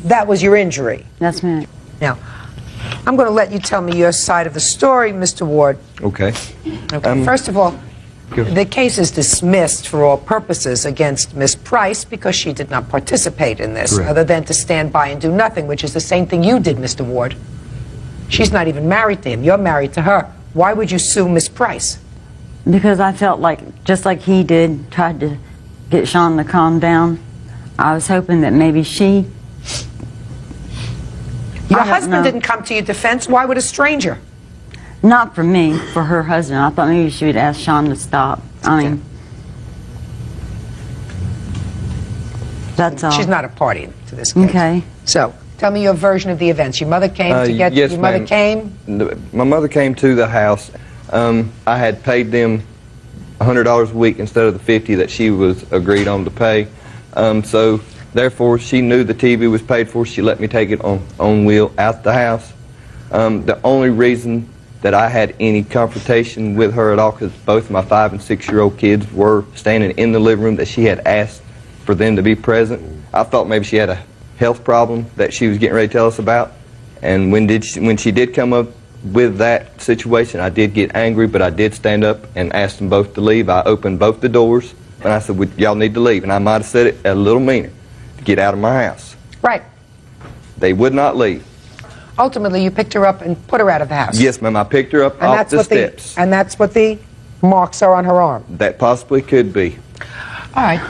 That was your injury. Yes, ma'am. Now, I'm going to let you tell me your side of the story, Mr. Ward. Okay. Okay. First of all, the case is dismissed for all purposes against Miss Price because she did not participate in this, Correct. other than to stand by and do nothing, which is the same thing you did, Mr. Ward. She's not even married to him. You're married to her. Why would you sue Miss Price? Because I felt like, just like he did, tried to get Sean to calm down. I was hoping that maybe she... Your husband didn't come to your defense. Why would a stranger? Not for me, for her husband. I thought maybe she would ask Sean to stop. I mean... That's all. She's not a party to this case. Okay. So, tell me your version of the events. Your mother came to get... Yes, your mother ma'am. came? My mother came to the house. I had paid them $100 a week instead of the $50 that she was agreed on to pay. So therefore, she knew the TV was paid for. She let me take it on wheel out the house. The only reason that I had any confrontation with her at all, because both my 5- and 6-year-old kids were standing in the living room, that she had asked for them to be present. I thought maybe she had a health problem that she was getting ready to tell us about. And when she did come up with that situation, I did get angry, but I did stand up and ask them both to leave. I opened both the doors, and I said, y'all need to leave. And I might have said it a little meaner, to get out of my house. Right. They would not leave. Ultimately, you picked her up and put her out of the house. Yes, ma'am, I picked her up off the steps. And that's what the marks are on her arm. That possibly could be. All right.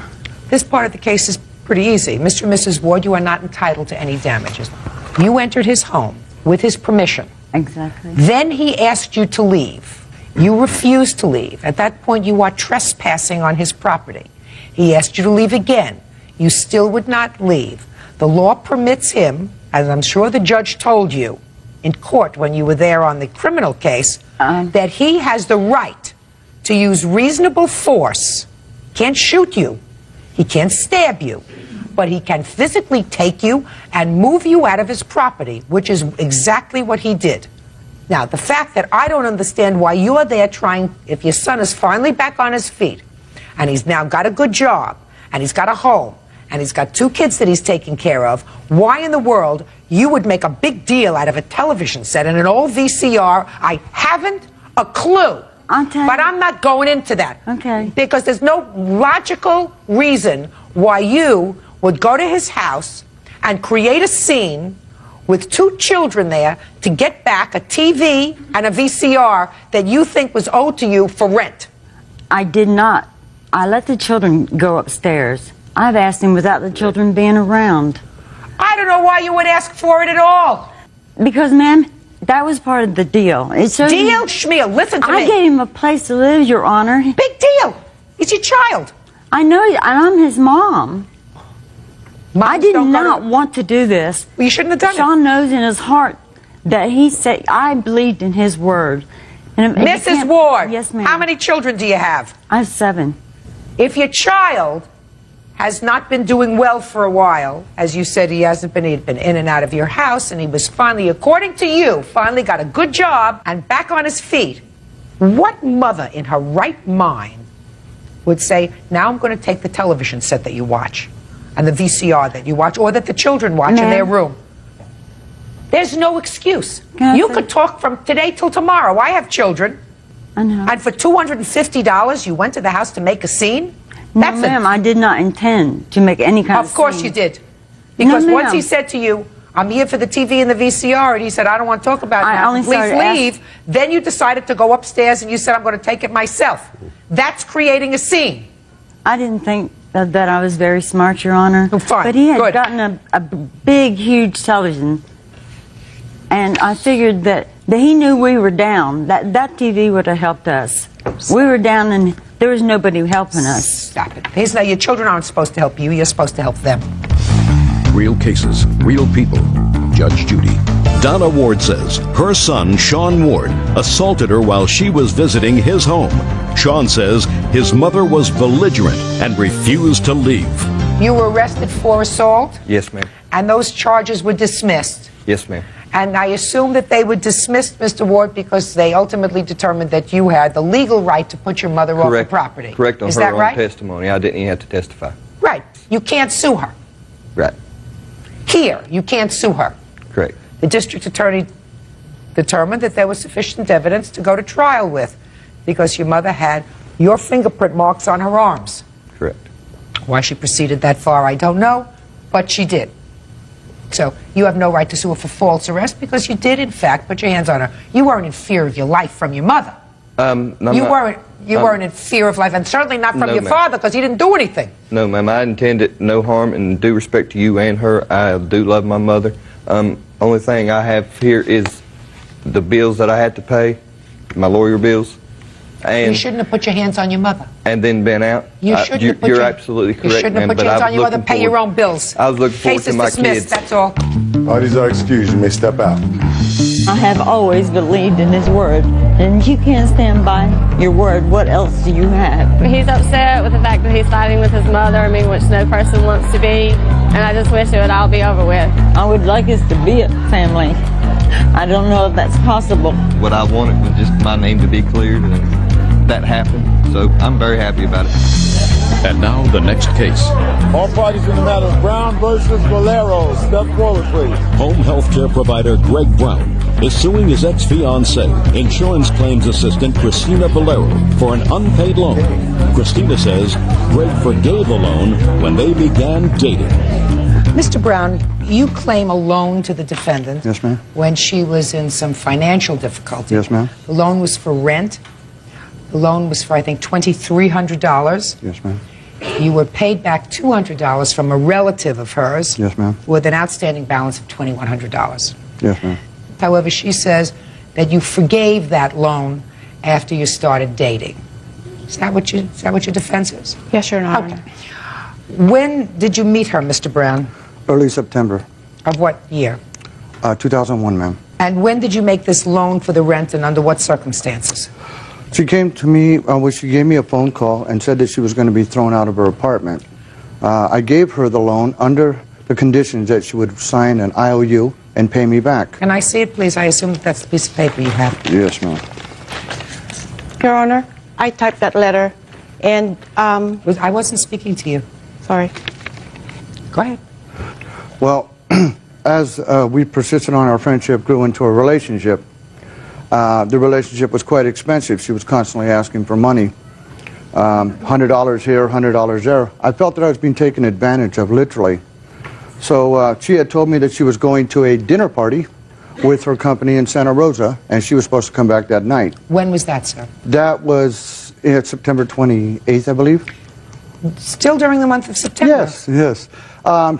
This part of the case is pretty easy. Mr. and Mrs. Ward, you are not entitled to any damages. You entered his home with his permission. Exactly. Then he asked you to leave. You refused to leave. At that point, you are trespassing on his property. He asked you to leave again. You still would not leave. The law permits him, as I'm sure the judge told you in court when you were there on the criminal case, that he has the right to use reasonable force. Can't shoot you. He can't stab you. But he can physically take you and move you out of his property, which is exactly what he did. Now, the fact that I don't understand why you are there trying, if your son is finally back on his feet, and he's now got a good job, and he's got a home, and he's got 2 kids that he's taking care of, why in the world you would make a big deal out of a television set and an old VCR, I haven't a clue. But I'm not going into that. Okay. Because there's no logical reason why you would go to his house, and create a scene with 2 children there to get back a TV and a VCR that you think was owed to you for rent? I did not. I let the children go upstairs. I've asked him without the children being around. I don't know why you would ask for it at all. Because, ma'am, that was part of the deal. Deal? Schmeal, listen to me. I gave him a place to live, Your Honor. Big deal. He's your child. I know, and I'm his mom. I did not want to do this. Well, you shouldn't have done it. Sean knows in his heart that he said, I believed in his word. And Mrs. Ward. Yes, ma'am. How many children do you have? I have 7. If your child has not been doing well for a while, as you said he hasn't been, he'd been in and out of your house, and he was finally, according to you, finally got a good job and back on his feet, what mother in her right mind would say, now I'm going to take the television set that you watch and the VCR that you watch or that the children watch in their room? There's no excuse. You could talk from today till tomorrow. I have children. I know. And for $250, you went to the house to make a scene? No, ma'am, I did not intend to make any kind of Of course scene. you did. Because No, once he ma'am. said to you, I'm here for the TV and the VCR, and he said, I don't want to talk about it now, only please started leave. Then you decided to go upstairs and you said, I'm going to take it myself. That's creating a scene. I didn't think that I was very smart, Your Honor. Oh, fine. But he had Good. gotten a big, huge television, and I figured that he knew we were down. That TV would have helped us. We were down, and there was nobody helping us. Stop it. Your children aren't supposed to help you. You're supposed to help them. Real cases, real people. Judge Judy. Donna Ward says her son, Sean Ward, assaulted her while she was visiting his home. Sean says his mother was belligerent and refused to leave. You were arrested for assault, Yes, ma'am. and those charges were dismissed. Yes, ma'am. And I assume that they were dismissed, Mr. Ward, because they ultimately determined that you had the legal right to put your mother off the property. Correct on Is her that own right? testimony. I didn't even have to testify. Right. You can't sue her. Right. Here, you can't sue her. Correct. The district attorney determined that there was sufficient evidence to go to trial with because your mother had your fingerprint marks on her arms. Correct. Why she proceeded that far, I don't know, but she did. So you have no right to sue her for false arrest because you did, in fact, put your hands on her. You weren't in fear of your life from your mother. No, You weren't in fear of life, and certainly not from No, your ma'am. father because he didn't do anything. No, ma'am. I intended no harm, and due respect to you and her, I do love my mother. Only thing I have here is the bills that I had to pay, my lawyer bills, You and shouldn't have put your hands on your mother. and then been out. You shouldn't have put You're your- absolutely You correct, shouldn't ma'am. have put But your hands I on was your mother. looking Pay your forward- own bills. I was looking forward Case to is my dismissed. kids. That's all. Parties are excused. You may step out. I have always believed in his word, and if you can't stand by your word, what else do you have? He's upset with the fact that he's fighting with his mother, which no person wants to be, and I just wish it would all be over with. I would like us to be a family. I don't know if that's possible. What I wanted was just my name to be cleared, and that happened. So I'm very happy about it. And now the next case. All parties in the matter of Brown versus Valero. Step forward, please. Home health care provider Greg Brown is suing his ex-fiancée, insurance claims assistant Christina Valero, for an unpaid loan. Christina says Greg forgave the loan when they began dating. Mr. Brown, you claim a loan to the defendant. Yes, ma'am. When she was in some financial difficulty. Yes, ma'am. The loan was for rent. The loan was for, I think, $2,300. Yes, ma'am. You were paid back $200 from a relative of hers. Yes, ma'am. With an outstanding balance of $2,100. Yes, ma'am. However, she says that you forgave that loan after you started dating. Is that what your defense is? Yes, Your Honor. Okay. When did you meet her, Mr. Brown? Early September. Of what year? 2001, ma'am. And when did you make this loan for the rent, and under what circumstances? She came to me, she gave me a phone call and said that she was going to be thrown out of her apartment. I gave her the loan under the conditions that she would sign an IOU and pay me back. Can I see it, please? I assume that's the piece of paper you have. Yes, ma'am. Your Honor, I typed that letter, and I wasn't speaking to you. Sorry. Go ahead. Well, as we persisted on our friendship, grew into a relationship, the relationship was quite expensive. She was constantly asking for money. $100 here, $100 there. I felt that I was being taken advantage of, literally. So she had told me that she was going to a dinner party with her company in Santa Rosa, and she was supposed to come back that night. When was that, sir? That was September 28th, I believe. Still during the month of September? Yes, yes.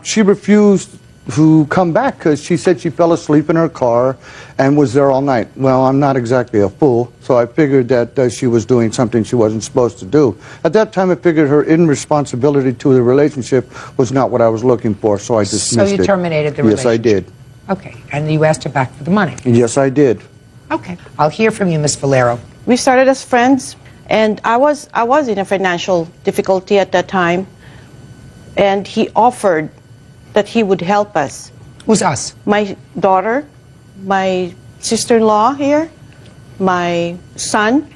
She refused to come back because she said she fell asleep in her car and was there all night. Well, I'm not exactly a fool, so I figured that she was doing something she wasn't supposed to do. At that time, I figured her irresponsibility to the relationship was not what I was looking for, so I dismissed it. So you terminated the relationship? Yes, I did. Okay, and you asked her back for the money? Yes, I did. Okay, I'll hear from you, Miss Valero. We started as friends, and I was in a financial difficulty at that time, and he offered that he would help us. Who's us? My daughter, my sister-in-law here, my son.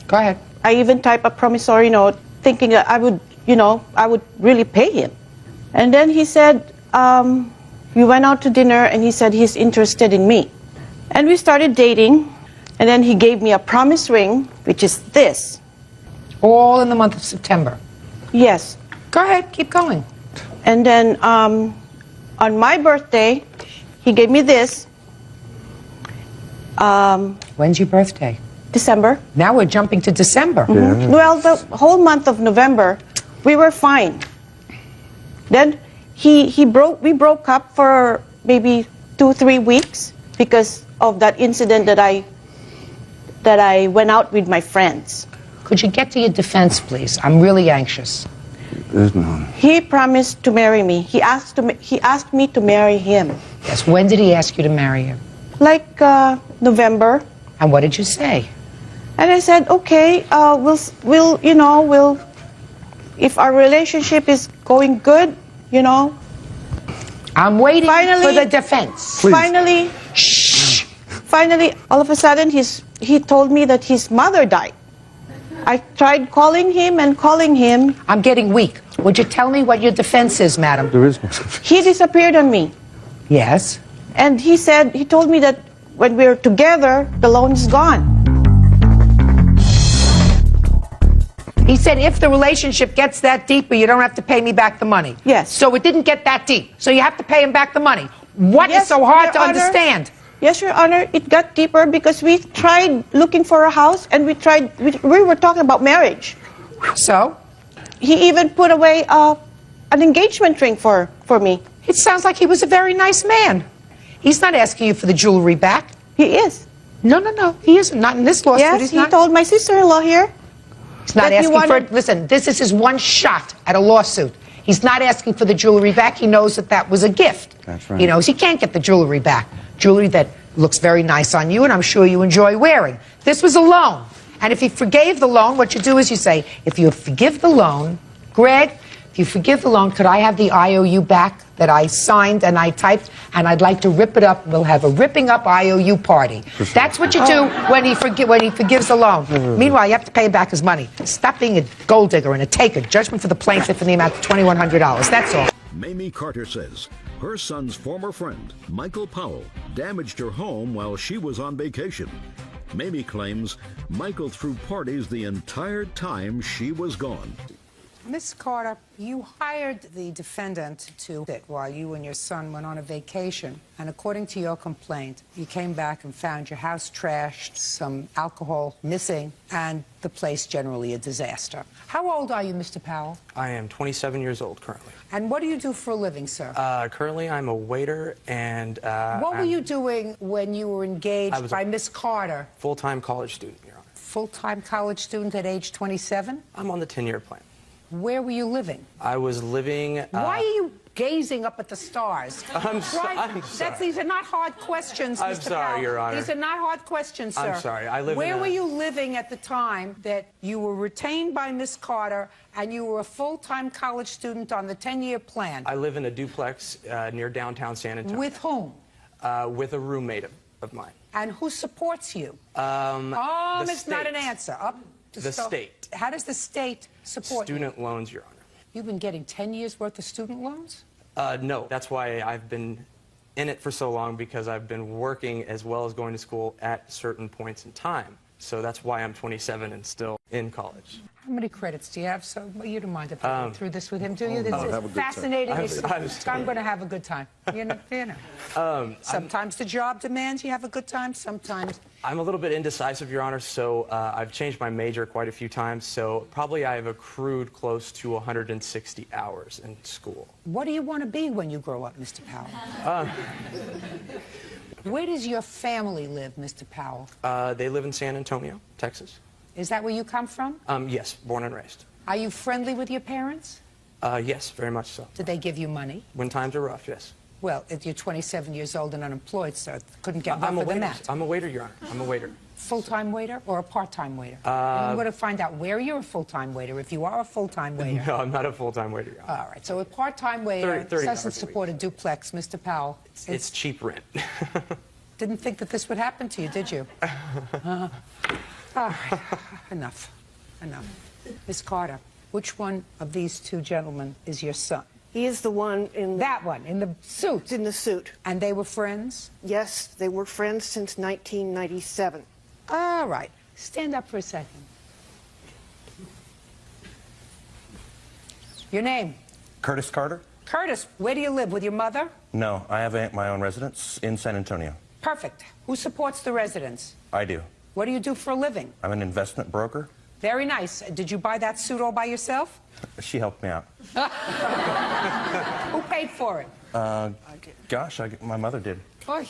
Go ahead. I even typed a promissory note thinking that I would, I would really pay him. And then he said, we went out to dinner and he said he's interested in me. And we started dating, and then he gave me a promise ring, which is this. All in the month of September? Yes. Go ahead, keep going. And then on my birthday, he gave me this. When's your birthday? December. Now we're jumping to December. Mm-hmm. Well, the whole month of November, we were fine. Then we broke up for maybe 2-3 weeks because of that incident that I went out with my friends. Could you get to your defense, please? I'm really anxious. He promised to marry me. He asked me to marry him. Yes. When did he ask you to marry him? Like November. And what did you say? And I said, okay, we'll, if our relationship is going good, I'm waiting for the defense. Please. Finally, all of a sudden, he told me that his mother died. I tried calling him and calling him. I'm getting weak. Would you tell me what your defense is, madam? There is no defense. He disappeared on me. Yes. And he told me that when we're together, the loan is gone. He said if the relationship gets that deeper, you don't have to pay me back the money. Yes. So it didn't get that deep. So you have to pay him back the money. What is so hard to understand? Yes, Your Honor, it got deeper because we tried looking for a house and we were talking about marriage. So? He even put away an engagement ring for me. It sounds like he was a very nice man. He's not asking you for the jewelry back. He is. No, he isn't. Not in this lawsuit. Yes, he told my sister-in-law here. He's not asking for it. Listen, this is his one shot at a lawsuit. He's not asking for the jewelry back. He knows that was a gift. That's right. He knows he can't get the jewelry back. Jewelry that looks very nice on you and I'm sure you enjoy wearing. This was a loan. And if he forgave the loan, what you do is you say, if you forgive the loan, Greg, if you forgive the loan, could I have the IOU back that I signed and I typed, and I'd like to rip it up. We'll have a ripping up IOU party. That's what you do when he forgives the loan. Meanwhile, you have to pay him back his money. Stop being a gold digger and a taker. Judgment for the plaintiff in the amount of $2,100. That's all. Mamie Carter says her son's former friend, Michael Powell, damaged her home while she was on vacation. Mamie claims Michael threw parties the entire time she was gone. Miss Carter, you hired the defendant to sit while you and your son went on a vacation. And according to your complaint, you came back and found your house trashed, some alcohol missing, and the place generally a disaster. How old are you, Mr. Powell? I am 27 years old currently. And what do you do for a living, sir? Currently, I'm a waiter, and what were you doing when you were engaged by Miss Carter? Full-time college student, Your Honor. Full-time college student at age 27? I'm on the 10-year plan. Where were you living? I was living... Why are you gazing up at the stars? I'm sorry. These are not hard questions, Mr. I'm sorry, Powell. Your Honor. These are not hard questions, sir. I'm sorry. I live Where were you living at the time that you were retained by Miss Carter and you were a full-time college student on the 10-year plan? I live in a duplex near downtown San Antonio. With whom? With a roommate of mine. And who supports you? It's not an answer. The state. How does the state support you? Student loans, Your Honor. You've been getting 10 years worth of student loans? No. That's why I've been in it for so long, because I've been working as well as going to school at certain points in time. So that's why I'm 27 and still in college. How many credits do you have? So well, you don't mind if I go through this with him, do you? This no. is Have a good time. fascinating. I'm going to have a good time. You know. Sometimes the job demands you have a good time. Sometimes. I'm a little bit indecisive, Your Honor, so I've changed my major quite a few times, so probably I've accrued close to 160 hours in school. What do you want to be when you grow up, Mr. Powell? Where does your family live, Mr. Powell? They live in San Antonio, Texas. Is that where you come from? Yes, born and raised. Are you friendly with your parents? Yes, very much so. Did they give you money? When times are rough, yes. Well, if you're 27 years old and unemployed, so couldn't get rougher than that. I'm a waiter, Your Honor. I'm a waiter. Full-time waiter or a part-time waiter? I'm going to find out where you're a full-time waiter, if you are a full-time waiter. No, I'm not a full-time waiter, Your Honor. All right, so a part-time waiter 30 doesn't hours a support a duplex, Mr. Powell. It's cheap rent. Didn't think that this would happen to you, did you? All right, enough. Miss Carter, which one of these two gentlemen is your son? He is the one in that one, in the suit. In the suit. And they were friends? Yes, they were friends since 1997. All right. Stand up for a second. Your name? Curtis Carter? Curtis, where do you live? With your mother? No, I have my own residence in San Antonio. Perfect. Who supports the residence? I do. What do you do for a living? I'm an investment broker. Very nice. Did you buy that suit all by yourself? She helped me out. Who paid for it? Gosh, my mother did. Oy.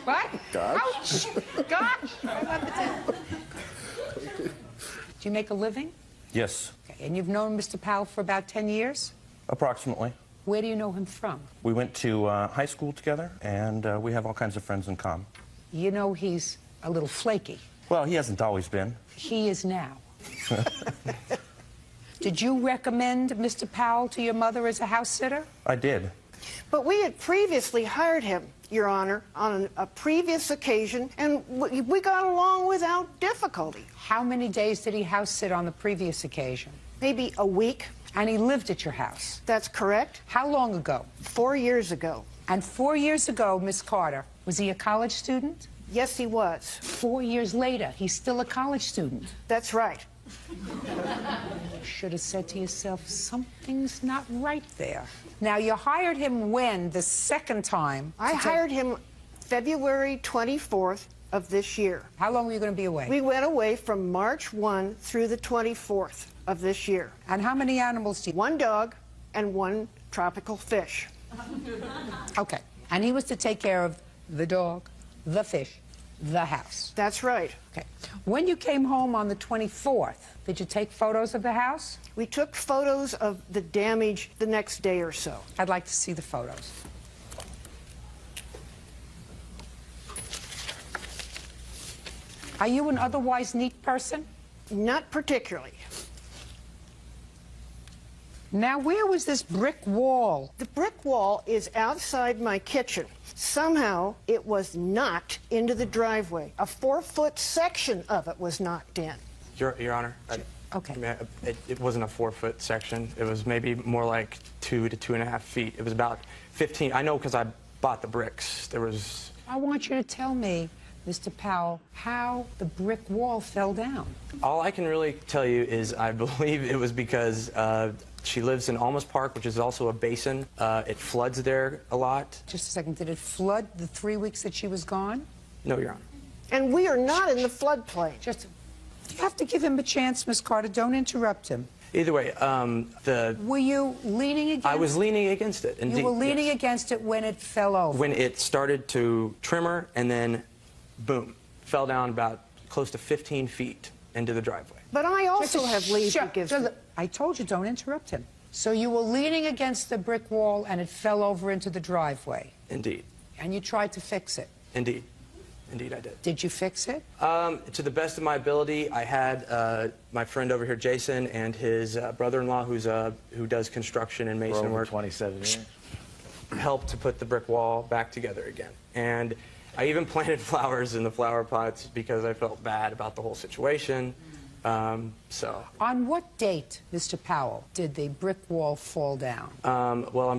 What? Gosh. Ouch. Gosh. My mother did. Do you make a living? Yes. Okay. And you've known Mr. Powell for about 10 years? Approximately. Where do you know him from? We went to high school together, and we have all kinds of friends in common. You know he's a little flaky. Well, he hasn't always been. He is now. Did you recommend Mr. Powell to your mother as a house sitter? I did. But we had previously hired him, Your Honor, on a previous occasion, and we got along without difficulty. How many days did he house sit on the previous occasion? Maybe a week. And he lived at your house? That's correct. How long ago? 4 years ago. And 4 years ago, Miss Carter, was he a college student? Yes, he was. 4 years later, he's still a college student. That's right. You should have said to yourself, something's not right there. Now, you hired him when, the second time? I hired him February 24th of this year. How long were you going to be away? We went away from March 1 through the 24th of this year. And how many animals do you... 1 dog and 1 tropical fish. Okay. And he was to take care of the dog, the fish, the house. That's right. Okay. When you came home on the 24th, did you take photos of the house? We took photos of the damage the next day or so. I'd like to see the photos. Are you an otherwise neat person? Not particularly. Now, where was this brick wall? The brick wall is outside my kitchen. Somehow, it was knocked into the driveway. A 4-foot section of it was knocked in. Your Honor. Okay. It wasn't a 4-foot section. It was maybe more like 2 to 2.5 feet. It was about 15. I know because I bought the bricks. There was... I want you to tell me, Mr. Powell, how the brick wall fell down. All I can really tell you is I believe it was because she lives in Almas Park, which is also a basin. It floods there a lot. Just a second. Did it flood the 3 weeks that she was gone? No, Your Honor. And we are not in the floodplain. You have to give him a chance, Miss Carter. Don't interrupt him. Either way, Were you leaning against it? I was leaning against it, indeed. You were leaning yes. against it when it fell over? When it started to tremor, and then, boom, fell down about close to 15 feet into the driveway. But I also have leaned against it. I told you, don't interrupt him. So you were leaning against the brick wall and it fell over into the driveway? Indeed. And you tried to fix it? Indeed. Indeed, I did. Did you fix it? To the best of my ability, I had my friend over here, Jason, and his brother-in-law, who does construction and mason work. 27 years. Helped to put the brick wall back together again. And I even planted flowers in the flower pots because I felt bad about the whole situation. So. On what date, Mr. Powell, did the brick wall fall down? Well,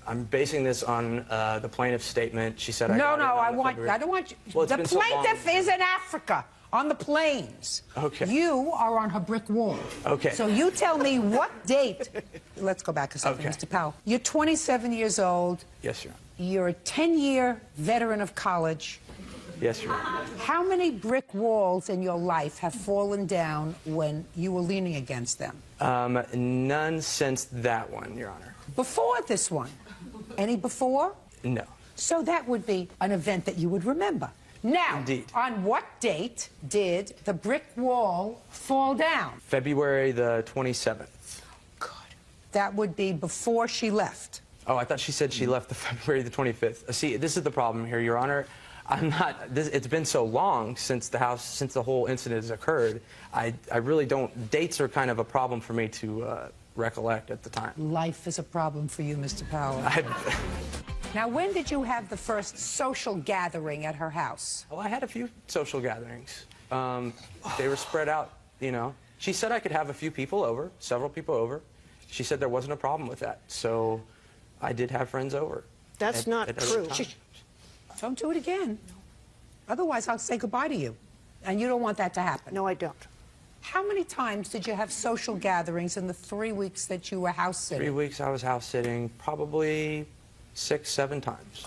I'm basing this on the plaintiff's statement. She said, I don't want you. Well, the plaintiff is in Africa, on the plains. Okay. You are on her brick wall. Okay. So you tell me what date. Let's go back a second, Okay. Mr. Powell. You're 27 years old. Yes, Your Honor. You're a 10-year veteran of college. Yes, Your Honor. How many brick walls in your life have fallen down when you were leaning against them? None since that one, Your Honor. Before this one? Any before? No. So that would be an event that you would remember. Now, Indeed. on what date did the brick wall fall down? February the 27th. That would be before she left. Oh, I thought she said she left the February the 25th. See, this is the problem here, Your Honor. It's been so long since the whole incident has occurred. I really don't, dates are kind of a problem for me to recollect at the time. Life is a problem for you, Mr. Powell. Now, when did you have the first social gathering at her house? Well, I had a few social gatherings. They were spread out, you know. She said I could have a few people over, several people over. She said there wasn't a problem with that. So I did have friends over. That's not true. Don't do it again. Otherwise, I'll say goodbye to you. And you don't want that to happen. No, I don't. How many times did you have social gatherings in the 3 weeks that you were house sitting? 3 weeks I was house sitting, probably 6, 7 times.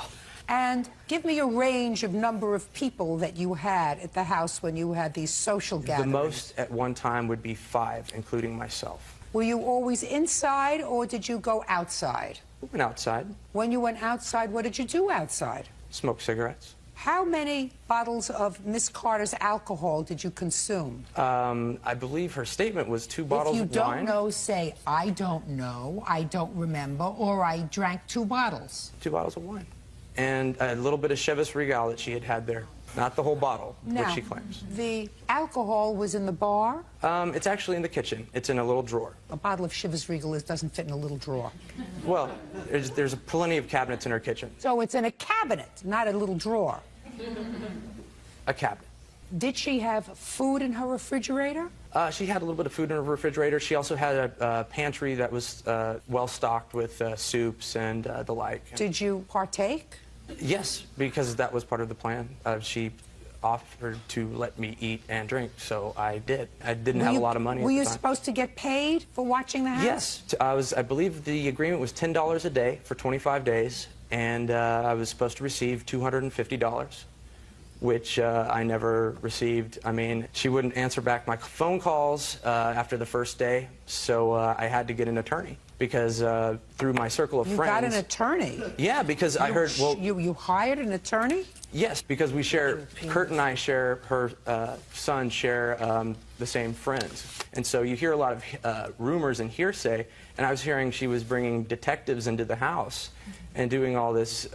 And give me a range of number of people that you had at the house when you had these social gatherings. The most at one time would be 5, including myself. Were you always inside or did you go outside? We went outside. When you went outside, what did you do outside? Smoke cigarettes. How many bottles of Miss Carter's alcohol did you consume? I believe her statement was 2 bottles of wine. If you don't know, say, I don't know, I don't remember, or I drank 2 bottles. 2 bottles of wine. And a little bit of Chivas Regal that she had there. Not the whole bottle, Now, which she claims. The alcohol was in the bar? It's actually in the kitchen. It's in a little drawer. A bottle of Chivas Regal doesn't fit in a little drawer. Well, there's plenty of cabinets in her kitchen. So it's in a cabinet, not a little drawer. A cabinet. Did she have food in her refrigerator? She had a little bit of food in her refrigerator. She also had a pantry that was well stocked with soups and the like. Did you partake? Yes, because that was part of the plan. She offered to let me eat and drink, so I did. I didn't have a lot of money at the time. Were you supposed to get paid for watching the house? Yes. I believe the agreement was $10 a day for 25 days, and I was supposed to receive $250, which I never received. I mean, she wouldn't answer back my phone calls after the first day, so I had to get an attorney. Because through my circle of friends... You got an attorney? Yeah, because I heard... Well, you hired an attorney? Yes, because we share... Kurt and I share... Her son share the same friends. And so you hear a lot of rumors and hearsay, and I was hearing she was bringing detectives into the house and doing all this,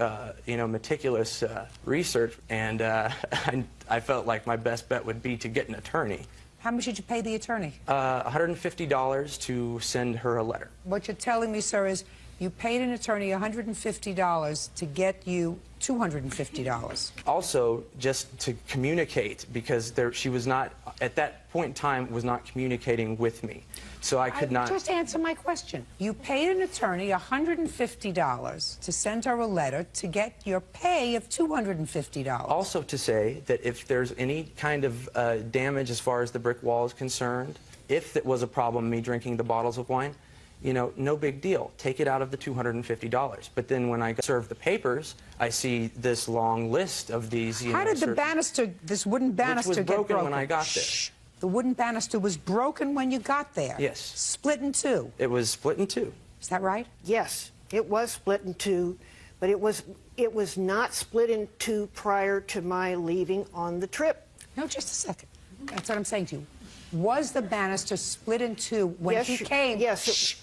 meticulous research, and I felt like my best bet would be to get an attorney. How much did you pay the attorney? $150 to send her a letter. What you're telling me, sir, is you paid an attorney $150 to get you $250. Also, just to communicate, because she was not, at that point in time, was not communicating with me. So I could not... Just answer my question. You paid an attorney $150 to send her a letter to get your pay of $250. Also to say that if there's any kind of damage as far as the brick wall is concerned, if it was a problem, me drinking the bottles of wine, no big deal. Take it out of the $250. But then when I serve the papers, I see this long list of these. How did the banister, this wooden banister, get broken? Which was broken when I got there. Shh. The wooden banister was broken when you got there? Yes. Split in 2? It was split in 2. Is that right? Yes, it was split in 2, but it was not split in 2 prior to my leaving on the trip. No, just a second. That's what I'm saying to you. Was the banister split in 2 when he came? Yes. Shh.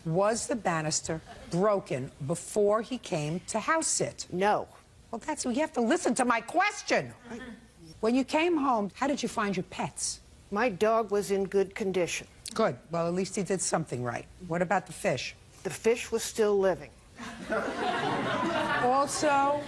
Was the banister broken before he came to house sit? No. Well, you have to listen to my question. When you came home, how did you find your pets? My dog was in good condition. Good. Well, at least he did something right. What about the fish? The fish was still living. Also,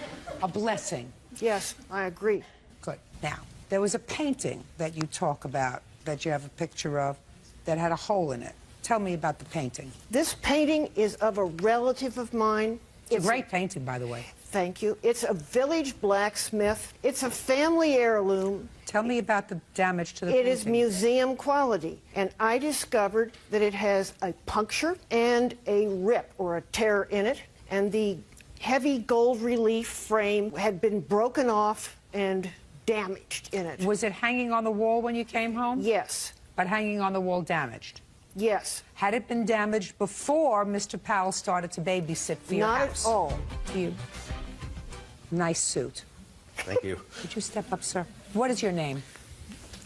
a blessing. Yes, I agree. Good. Now, There was a painting that you talk about, that you have a picture of, that had a hole in it. Tell me about the painting. This painting is of a relative of mine. It's a great painting, by the way. Thank you. It's a village blacksmith. It's a family heirloom. Tell me about the damage to the It painting. is museum quality, and I discovered that it has a puncture and a rip or a tear in it, and the heavy gold relief frame had been broken off and damaged in it. Was it hanging on the wall when you came home? Yes. But hanging on the wall damaged? Yes. Had it been damaged before Mr. Powell started to babysit for your house? Not at all. You. Nice suit. Thank you. Could you step up, sir? What is your name?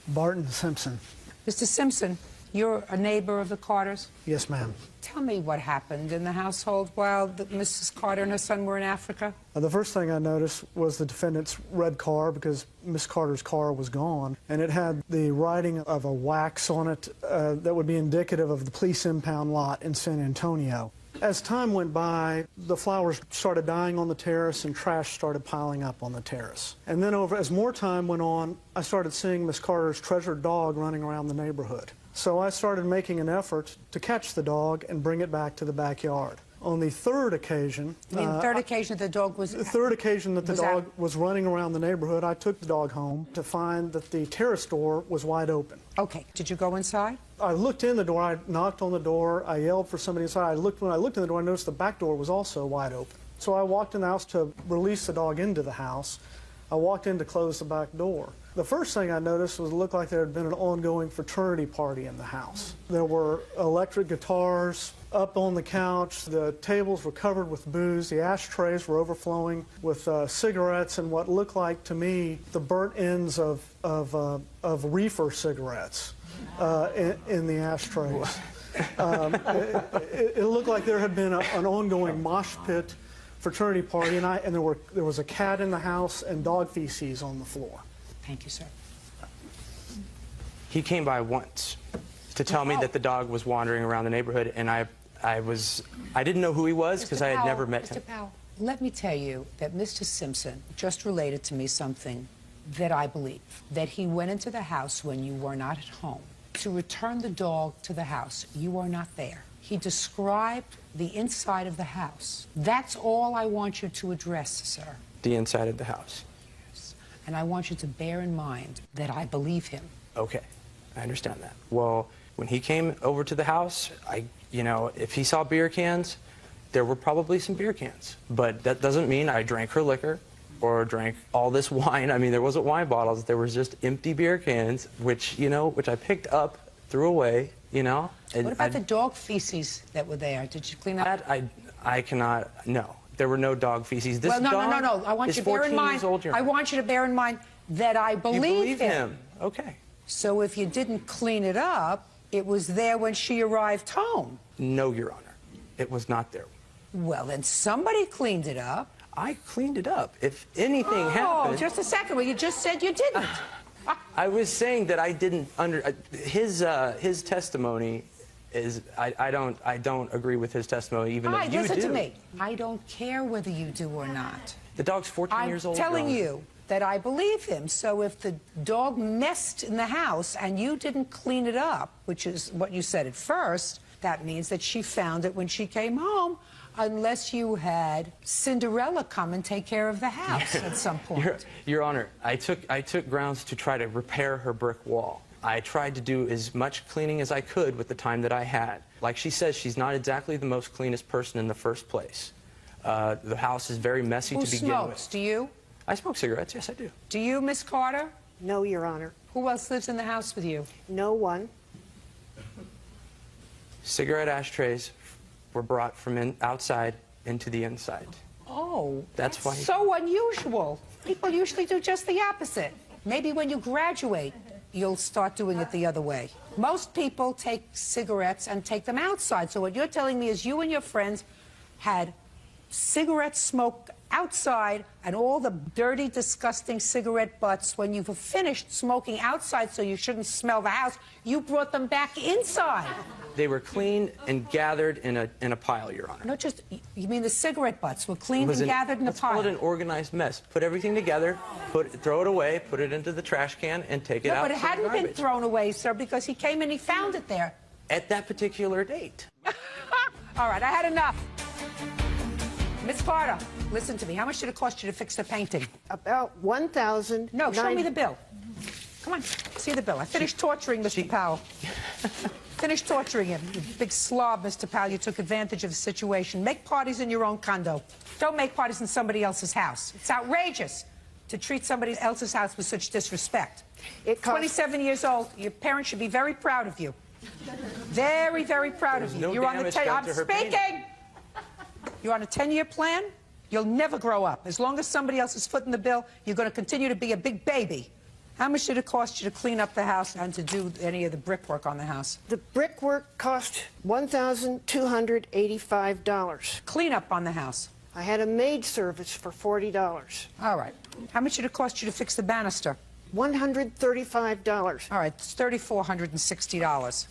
Barton Simpson. Mr. Simpson, you're a neighbor of the Carters? Yes, ma'am. Tell me what happened in the household while Mrs. Carter and her son were in Africa. The first thing I noticed was the defendant's red car, because Miss Carter's car was gone, and it had the writing of a wax on it that would be indicative of the police impound lot in San Antonio. As time went by, the flowers started dying on the terrace and trash started piling up on the terrace. And then as more time went on, I started seeing Miss Carter's treasured dog running around the neighborhood. So I started making an effort to catch the dog and bring it back to the backyard. On the third occasion... You mean the third occasion that the dog was... The third occasion that the dog was running around the neighborhood, I took the dog home to find that the terrace door was wide open. Okay. Did you go inside? I looked in the door, I knocked on the door, I yelled for somebody inside. When I looked in the door, I noticed the back door was also wide open. So I walked in the house to release the dog into the house. I walked in to close the back door. The first thing I noticed was it looked like there had been an ongoing fraternity party in the house. There were electric guitars up on the couch, the tables were covered with booze, the ashtrays were overflowing with cigarettes and what looked like to me the burnt ends of reefer cigarettes in the ashtrays. It looked like there had been an ongoing mosh pit fraternity party, and there was a cat in the house and dog feces on the floor. Thank you, sir. He came by once to tell me that the dog was wandering around the neighborhood, and I didn't know who he was because I had never met him. Mr. Powell, let me tell you that Mr. Simpson just related to me something that I believe, that he went into the house when you were not at home to return the dog to the house. You were not there. He described the inside of the house. That's all I want you to address, sir. The inside of the house. Yes. And I want you to bear in mind that I believe him. Okay, I understand that. Well, when he came over to the house, if he saw beer cans, there were probably some beer cans. But that doesn't mean I drank her liquor or drank all this wine. I mean, there wasn't wine bottles. There was just empty beer cans, which I picked up, threw away, And what about the dog feces that were there? Did you clean up? That I cannot, no. There were no dog feces. This no. I want you to bear in mind. I want you to bear in mind that I believe him. Okay. So if you didn't clean it up, it was there when she arrived home. No, Your Honor. It was not there. Well, then somebody cleaned it up. I cleaned it up. If anything happened... Oh, just a second. Well, you just said you didn't. I was saying that I didn't his testimony is I don't agree with his testimony, even though you do. Listen to me. I don't care whether you do or not. The dog's 14 years old. I'm telling you that I believe him. So if the dog messed in the house and you didn't clean it up, which is what you said at first, that means that she found it when she came home, unless you had Cinderella come and take care of the house at some point. Your Honor, I took grounds to try to repair her brick wall. I tried to do as much cleaning as I could with the time that I had. Like she says, she's not exactly the most cleanest person in the first place. The house is very messy to begin with. Who smokes? Do you? I smoke cigarettes, yes I do. Do you, Miss Carter? No, Your Honor. Who else lives in the house with you? No one. Cigarette ashtrays were brought from outside into the inside. Oh, that's why. So unusual. People usually do just the opposite. Maybe when you graduate, you'll start doing it the other way. Most people take cigarettes and take them outside. So what you're telling me is you and your friends had cigarette smoke outside, and all the dirty, disgusting cigarette butts, when you've finished smoking outside so you shouldn't smell the house, you brought them back inside. They were cleaned and gathered in a pile, Your Honor. No, just, you mean the cigarette butts were cleaned and gathered in a let's call pile? it an organized mess. Put everything together, throw it away, put it into the trash can, and take it out. No, but it for the hadn't been garbage. thrown away, sir, because he came and he found it there. At that particular date. All right, I had enough. Miss Carter, listen to me. How much did it cost you to fix the painting? About $1,000. No, show me the bill. Come on, see the bill. I finished torturing Mr. Powell. Finished torturing him. You big slob, Mr. Powell. You took advantage of the situation. Make parties in your own condo. Don't make parties in somebody else's house. It's outrageous to treat somebody else's house with such disrespect. 27 years old. Your parents should be very proud of you. Very, very proud of you. No You're on the damage done I'm to her speaking. painting. You're on a 10-year plan. You'll never grow up. As long as somebody else is footing the bill, you're going to continue to be a big baby. How much did it cost you to clean up the house and to do any of the brickwork on the house? The brickwork cost $1,285. Clean up on the house. I had a maid service for $40. All right. How much did it cost you to fix the banister? $135. All right, it's $3,460.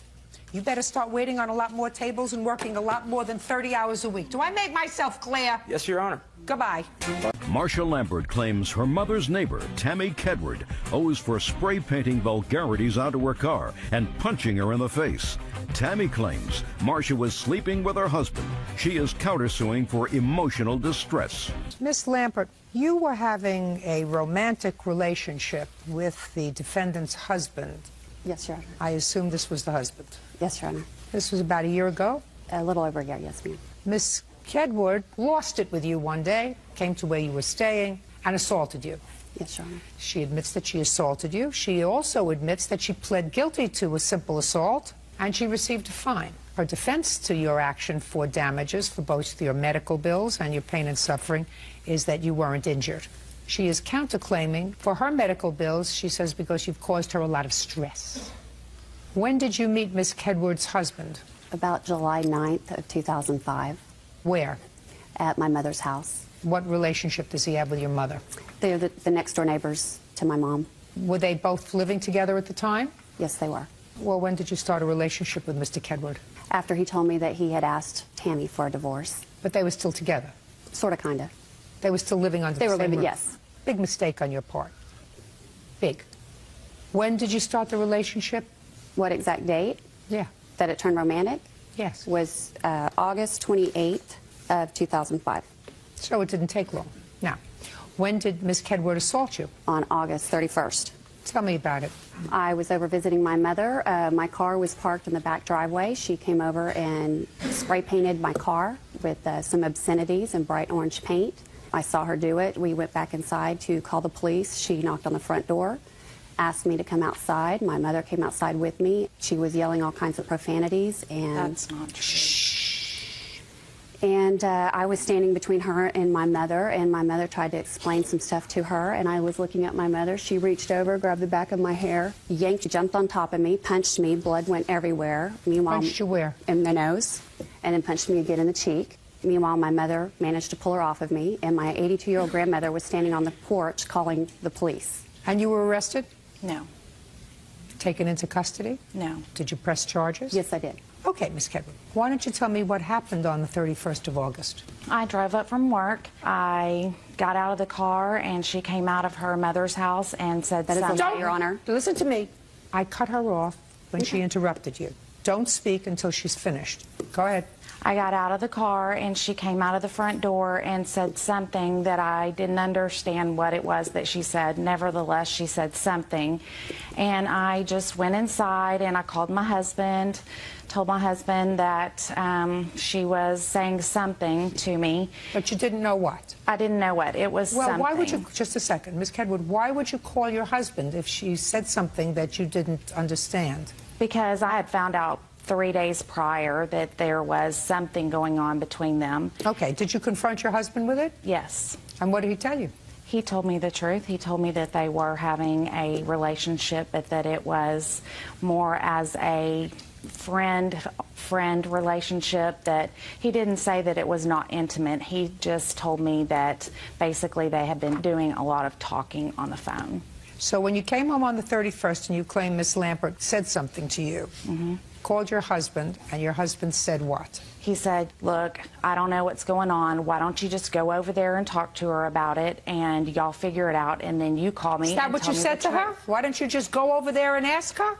You better start waiting on a lot more tables and working a lot more than 30 hours a week. Do I make myself clear? Yes, Your Honor. Goodbye. Marcia Lambert claims her mother's neighbor, Tammy Kedward, owes for spray painting vulgarities onto her car and punching her in the face. Tammy claims Marcia was sleeping with her husband. She is countersuing for emotional distress. Miss Lambert, you were having a romantic relationship with the defendant's husband. Yes, Your Honor. I assume this was the husband. Yes, Your Honor. This was about a year ago? A little over a year, yes, ma'am. Miss Kedward lost it with you one day, came to where you were staying, and assaulted you. Yes, Your Honor. She admits that she assaulted you. She also admits that she pled guilty to a simple assault, and she received a fine. Her defense to your action for damages for both your medical bills and your pain and suffering is that you weren't injured. She is counterclaiming for her medical bills, she says, because you've caused her a lot of stress. When did you meet Miss Kedward's husband? About July 9th of 2005. Where? At my mother's house. What relationship does he have with your mother? They're the next-door neighbors to my mom. Were they both living together at the time? Yes, they were. Well, when did you start a relationship with Mr. Kedward? After he told me that he had asked Tammy for a divorce. But they were still together? Sort of, kind of. They were still living under They the were same living, roof? yes. Big mistake on your part. Big. When did you start the relationship? What exact date? Yeah. That it turned romantic? Yes. Was August 28th of 2005. So it didn't take long. Now, when did Miss Kedward assault you? On August 31st. Tell me about it. I was over visiting my mother. My car was parked in the back driveway. She came over and spray painted my car with some obscenities and bright orange paint. I saw her do it. We went back inside to call the police. She knocked on the front door, asked me to come outside. My mother came outside with me. She was yelling all kinds of profanities. And That's not true. And I was standing between her and my mother tried to explain some stuff to her, and I was looking at my mother. She reached over, grabbed the back of my hair, yanked, jumped on top of me, punched me, blood went everywhere. Meanwhile, Punched you where? In the nose, and then punched me again in the cheek. Meanwhile, my mother managed to pull her off of me, and my 82-year-old grandmother was standing on the porch calling the police. And you were arrested? No. Taken into custody? No. Did you press charges? Yes, I did. Okay, Miss Kedward. Why don't you tell me what happened on the 31st of August? I drove up from work. I got out of the car, and she came out of her mother's house and said That is a something. lie, Your Honor. Listen to me. I cut her off when she interrupted you. Don't speak until she's finished. Go ahead. I got out of the car, and she came out of the front door and said something that I didn't understand what it was that she said. Nevertheless, she said something. And I just went inside, and I called my husband, told my husband that she was saying something to me. But you didn't know what? I didn't know what. It was Well, something. why would you, just a second, Miss Kedward, why would you call your husband if she said something that you didn't understand? Because I had found out 3 days prior that there was something going on between them. Okay, did you confront your husband with it? Yes. And what did he tell you? He told me the truth. He told me that they were having a relationship, but that it was more as a friend relationship, that he didn't say that it was not intimate. He just told me that basically they had been doing a lot of talking on the phone. So when you came home on the 31st and you claimed Miss Lampert said something to you, called your husband, and your husband said what? He said, look, I don't know what's going on. Why don't you just go over there and talk to her about it, and y'all figure it out, and then you call me. Is that and what tell you me said the to her? truth." Why don't you just go over there and ask her?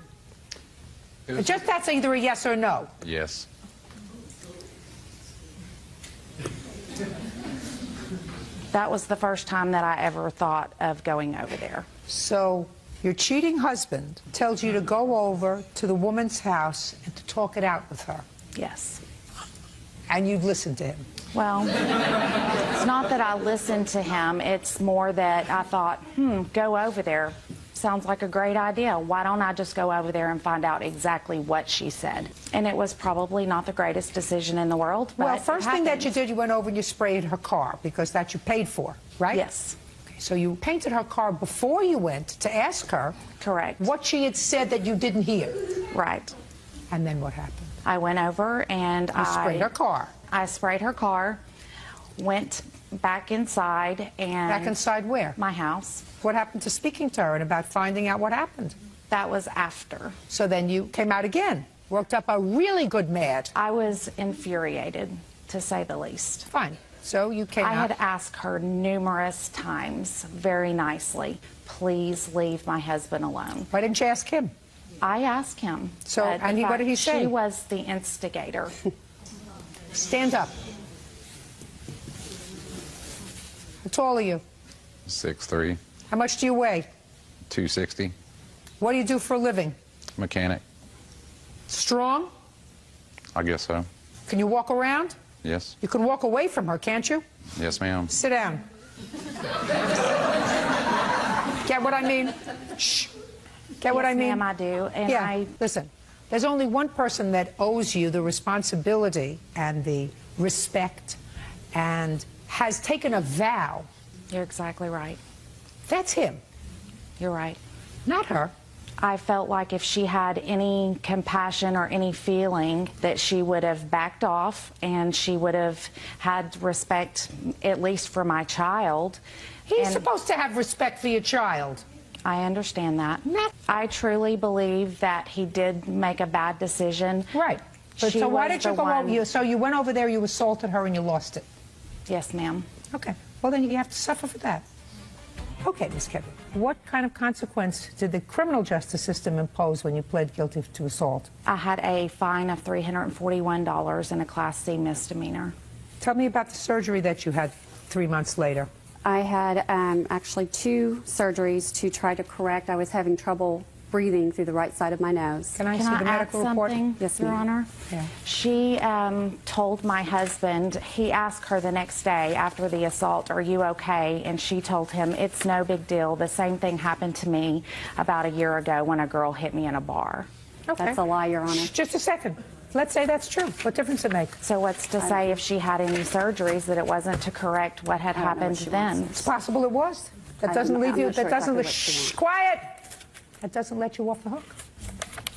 Just that's either a yes or no. Yes. That was the first time that I ever thought of going over there. So your cheating husband tells you to go over to the woman's house and to talk it out with her. Yes. And you'd listen to him. Well, it's not that I listened to him. It's more that I thought, go over there. Sounds like a great idea. Why don't I just go over there and find out exactly what she said? And it was probably not the greatest decision in the world. But Well, first thing that you happened. did, you went over and you sprayed her car, because that you paid for, right? Yes. Okay, so you painted her car before you went to ask her. Correct. What she had said that you didn't hear. Right. And then what happened? I went over and You sprayed her car. I sprayed her car, went back inside, and... Back inside where? My house. What happened to speaking to her and about finding out what happened? That was after. So then you came out again, worked up a really good mad. I was infuriated, to say the least. Fine. So you came I out. had asked her numerous times, very nicely, please leave my husband alone. Why didn't you ask him? I asked him. So, but and in what did he fact, say? She was the instigator. Stand up. How tall are you? 6'3", How much do you weigh? 260, What do you do for a living? mechanic. Strong? I guess so. Can you walk around? Yes. You can walk away from her, can't you? Yes, ma'am. Sit down. Get what I mean? Shh. Get what I mean? Ma'am, I do. And yeah. Listen, there's only one person that owes you the responsibility and the respect and has taken a vow. You're exactly right. That's him. You're right. Not her. I felt like if she had any compassion or any feeling, that she would have backed off and she would have had respect, at least for my child. He's supposed to have respect for your child. I understand that. I truly believe that he did make a bad decision. Right. But She so why was did you the go one- over? So you went over there, you assaulted her, and you lost it. Yes, ma'am. Okay. Well, then you have to suffer for that. Okay, Ms. Kevin. What kind of consequence did the criminal justice system impose when you pled guilty to assault? I had a fine of $341 and a Class C misdemeanor. Tell me about the surgery that you had 3 months later. I had actually 2 surgeries to try to correct. I was having trouble breathing through the right side of my nose. Can I see the add medical report? something, Yes, Your ma'am. Honor? Yeah. She told my husband, he asked her the next day after the assault, are you okay? And she told him, it's no big deal. The same thing happened to me about a year ago when a girl hit me in a bar. Okay. That's a lie, Your Honor. Just a second. Let's say that's true. What difference does it make? So what's to say if she had any surgeries that it wasn't to correct what had I don't know happened what she then? wants. It's possible it was. That doesn't leave you. That doesn't. Shh, quiet. That doesn't let you off the hook.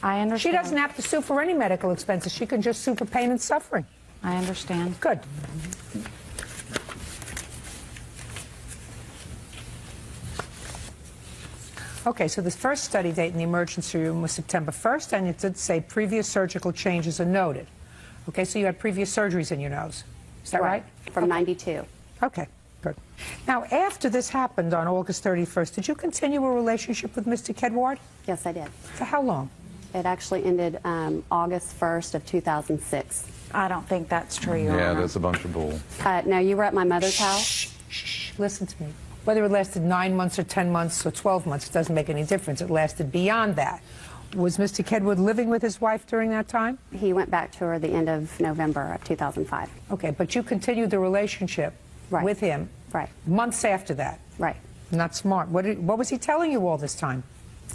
I understand. She doesn't have to sue for any medical expenses. She can just sue for pain and suffering. I understand. Good. Okay, so the first study date in the emergency room was September 1st, and it did say previous surgical changes are noted. Okay, so you had previous surgeries in your nose. Is that right? From 92. Okay, good. Now, after this happened on August 31st, did you continue a relationship with Mr. Kedward? Yes, I did. For how long? It actually ended August 1st of 2006. I don't think that's true, Your Yeah, Honor. that's a bunch of bull. Now, you were at my mother's house. Listen to me. Whether it lasted 9 months or 10 months or 12 months, it doesn't make any difference. It lasted beyond that. Was Mr. Kedward living with his wife during that time? He went back to her the end of November of 2005. Okay, but you continued the relationship with him months after that. Right. Not smart. What was he telling you all this time?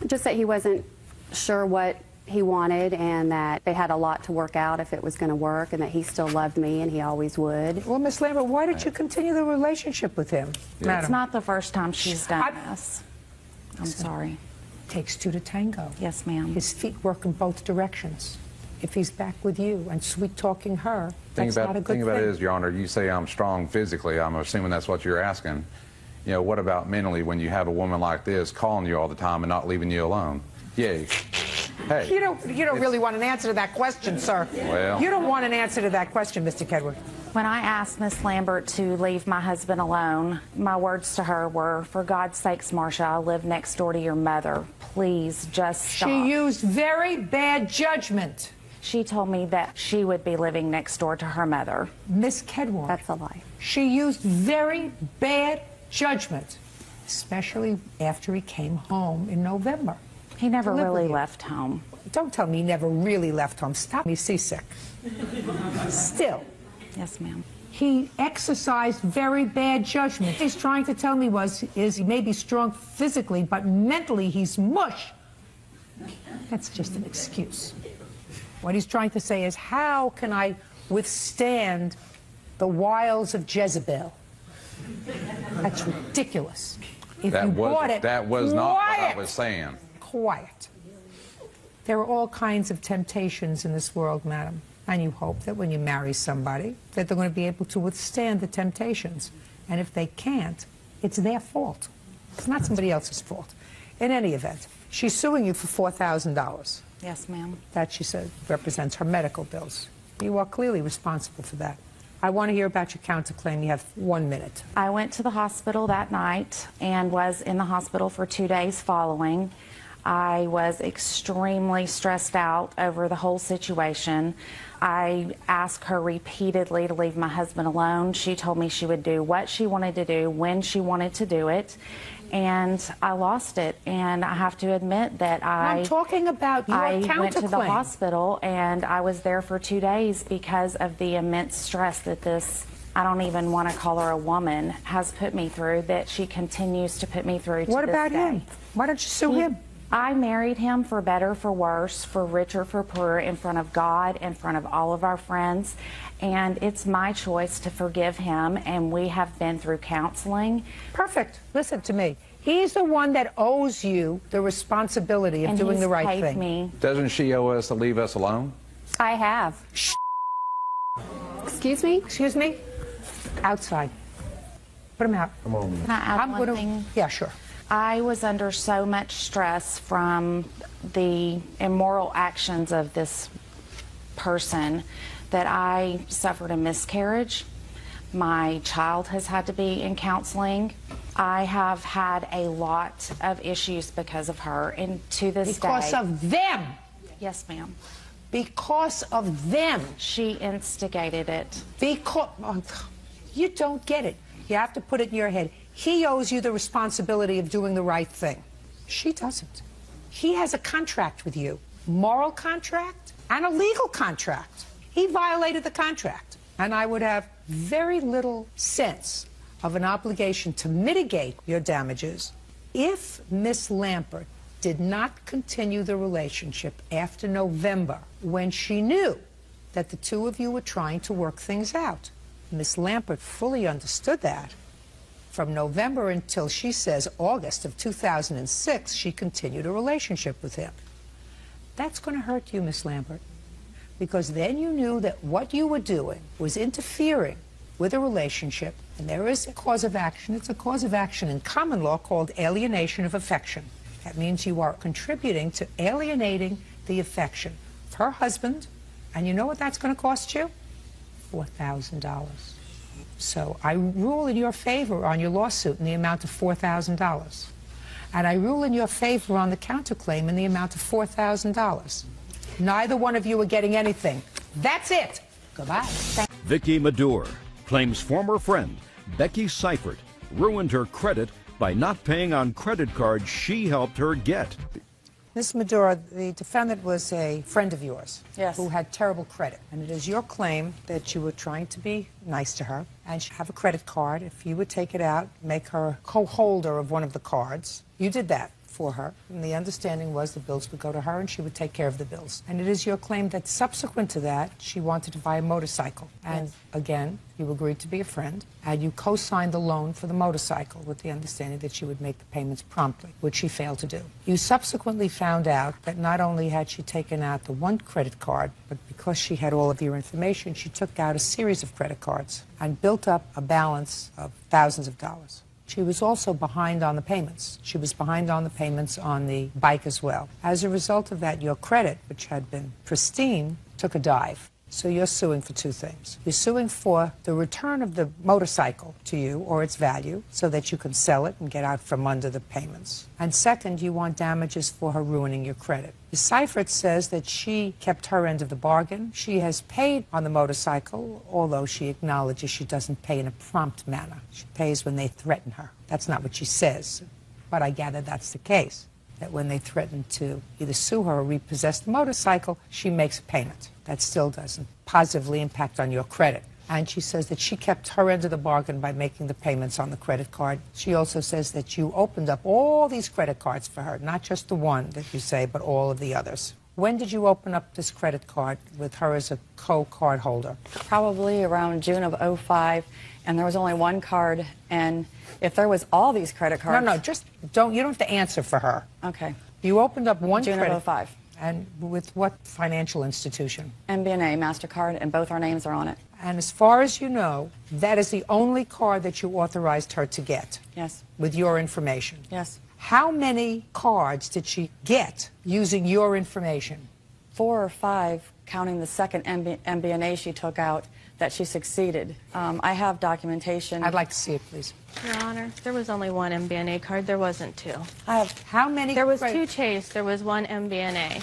Just that he wasn't sure what he wanted, and that they had a lot to work out if it was going to work, and that he still loved me and he always would. Well, Miss Lambert, why did you continue the relationship with him, madam? It's not the first time she's done this. I'm sorry. Takes two to tango. Yes, ma'am. His feet work in both directions. If he's back with you and sweet-talking her, that's not a good thing thing. about it is, Your Honor, you say I'm strong physically. I'm assuming that's what you're asking. You know, what about mentally when you have a woman like this calling you all the time and not leaving you alone? Yeah. Hey. You don't really want an answer to that question, sir. Well. You don't want an answer to that question, Mr. Kedward. When I asked Miss Lambert to leave my husband alone, my words to her were, "For God's sakes, Marcia, I live next door to your mother. Please just stop." She used very bad judgment. She told me that she would be living next door to her mother. Miss Kedward. That's a lie. She used very bad judgment, especially after he came home in November. He never live really with you. left home. Don't tell me he never really left home. Stop me seasick. Still. Yes, ma'am. He exercised very bad judgment. He's trying to tell me is he may be strong physically, but mentally he's mush. That's just an excuse. What he's trying to say is, how can I withstand the wiles of Jezebel? That's ridiculous. If That you was, bought it, that was not what I quiet. was saying. Quiet. There are all kinds of temptations in this world, madam. And you hope that when you marry somebody, that they're going to be able to withstand the temptations. And if they can't, it's their fault. It's not somebody else's fault. In any event, she's suing you for $4,000. Yes, ma'am. That, she said, represents her medical bills. You are clearly responsible for that. I want to hear about your counterclaim. You have 1 minute. I went to the hospital that night and was in the hospital for 2 days following. I was extremely stressed out over the whole situation. I asked her repeatedly to leave my husband alone. She told me she would do what she wanted to do when she wanted to do it. And I lost it. And I have to admit that I'm talking about your counterclaim. I went to the hospital and I was there for 2 days because of the immense stress that this, I don't even want to call her a woman, has put me through, that she continues to put me through to this day. What about him? Why don't you sue him? I married him for better, for worse, for richer, for poorer, in front of God, in front of all of our friends. And it's my choice to forgive him, and we have been through counseling. Perfect. Listen to me. He's the one that owes you the responsibility of doing the right thing. Me. Doesn't she owe us to leave us alone? I have. Excuse me? Excuse me? Outside. Put him out. Come on. Can I add one thing? Yeah, sure. I was under so much stress from the immoral actions of this person that I suffered a miscarriage. My child has had to be in counseling. I have had a lot of issues because of her, and to this day. Because of them. Yes, ma'am. Because of them. She instigated it. Because you don't get it. You have to put it in your head. He owes you the responsibility of doing the right thing. She doesn't. He has a contract with you, moral contract and a legal contract. He violated the contract. And I would have very little sense of an obligation to mitigate your damages if Miss Lambert did not continue the relationship after November, when she knew that the two of you were trying to work things out. Miss Lambert fully understood that. From November until, she says, August of 2006, she continued a relationship with him. That's going to hurt you, Miss Lambert, because then you knew that what you were doing was interfering with a relationship, and there is a cause of action. It's a cause of action in common law called alienation of affection. That means you are contributing to alienating the affection of her husband, and you know what that's going to cost you? $4,000. So I rule in your favor on your lawsuit in the amount of $4,000. And I rule in your favor on the counterclaim in the amount of $4,000. Neither one of you are getting anything. That's it. Goodbye. Vicky Madure claims former friend Becky Seifert ruined her credit by not paying on credit cards she helped her get. Ms. Madura, the defendant was a friend of yours. Yes. Who had terrible credit. And it is your claim that you were trying to be nice to her and she have a credit card. If you would take it out, make her co-holder of one of the cards. You did that. for her, and the understanding was the bills would go to her and she would take care of the bills. And it is your claim that subsequent to that, she wanted to buy a motorcycle. And again, you agreed to be a friend, and you co-signed the loan for the motorcycle with the understanding that she would make the payments promptly, which she failed to do. You subsequently found out that not only had she taken out the one credit card, but because she had all of your information, she took out a series of credit cards and built up a balance of thousands of dollars. She was also behind on the payments. She was behind on the payments on the bike as well. As a result of that, your credit, which had been pristine, took a dive. So you're suing for two things. You're suing for the return of the motorcycle to you, or its value, so that you can sell it and get out from under the payments. And second, you want damages for her ruining your credit. Ms. Seifert says that she kept her end of the bargain. She has paid on the motorcycle, although she acknowledges she doesn't pay in a prompt manner. She pays when they threaten her. That's not what she says, but I gather that's the case, that when they threaten to either sue her or repossess the motorcycle, she makes a payment. That still doesn't positively impact on your credit. And she says that she kept her end of the bargain by making the payments on the credit card. She also says that you opened up all these credit cards for her, not just the one that you say, but all of the others. When did you open up this credit card with her as a co-card holder? Probably around June of '05, and there was only one card, and if there was all these credit cards... No, just don't, you don't have to answer for her. Okay. You opened up one June credit... of '05. And with what financial institution? MBNA, MasterCard, and both our names are on it. And as far as you know, that is the only card that you authorized her to get? Yes. With your information? Yes. How many cards did she get using your information? 4 or 5, counting the second MBNA she took out, that she succeeded. I have documentation. I'd like to see it, please. Your Honor, there was only one MBNA card. There wasn't two. I have how many? There was two Chase. There was one MBNA.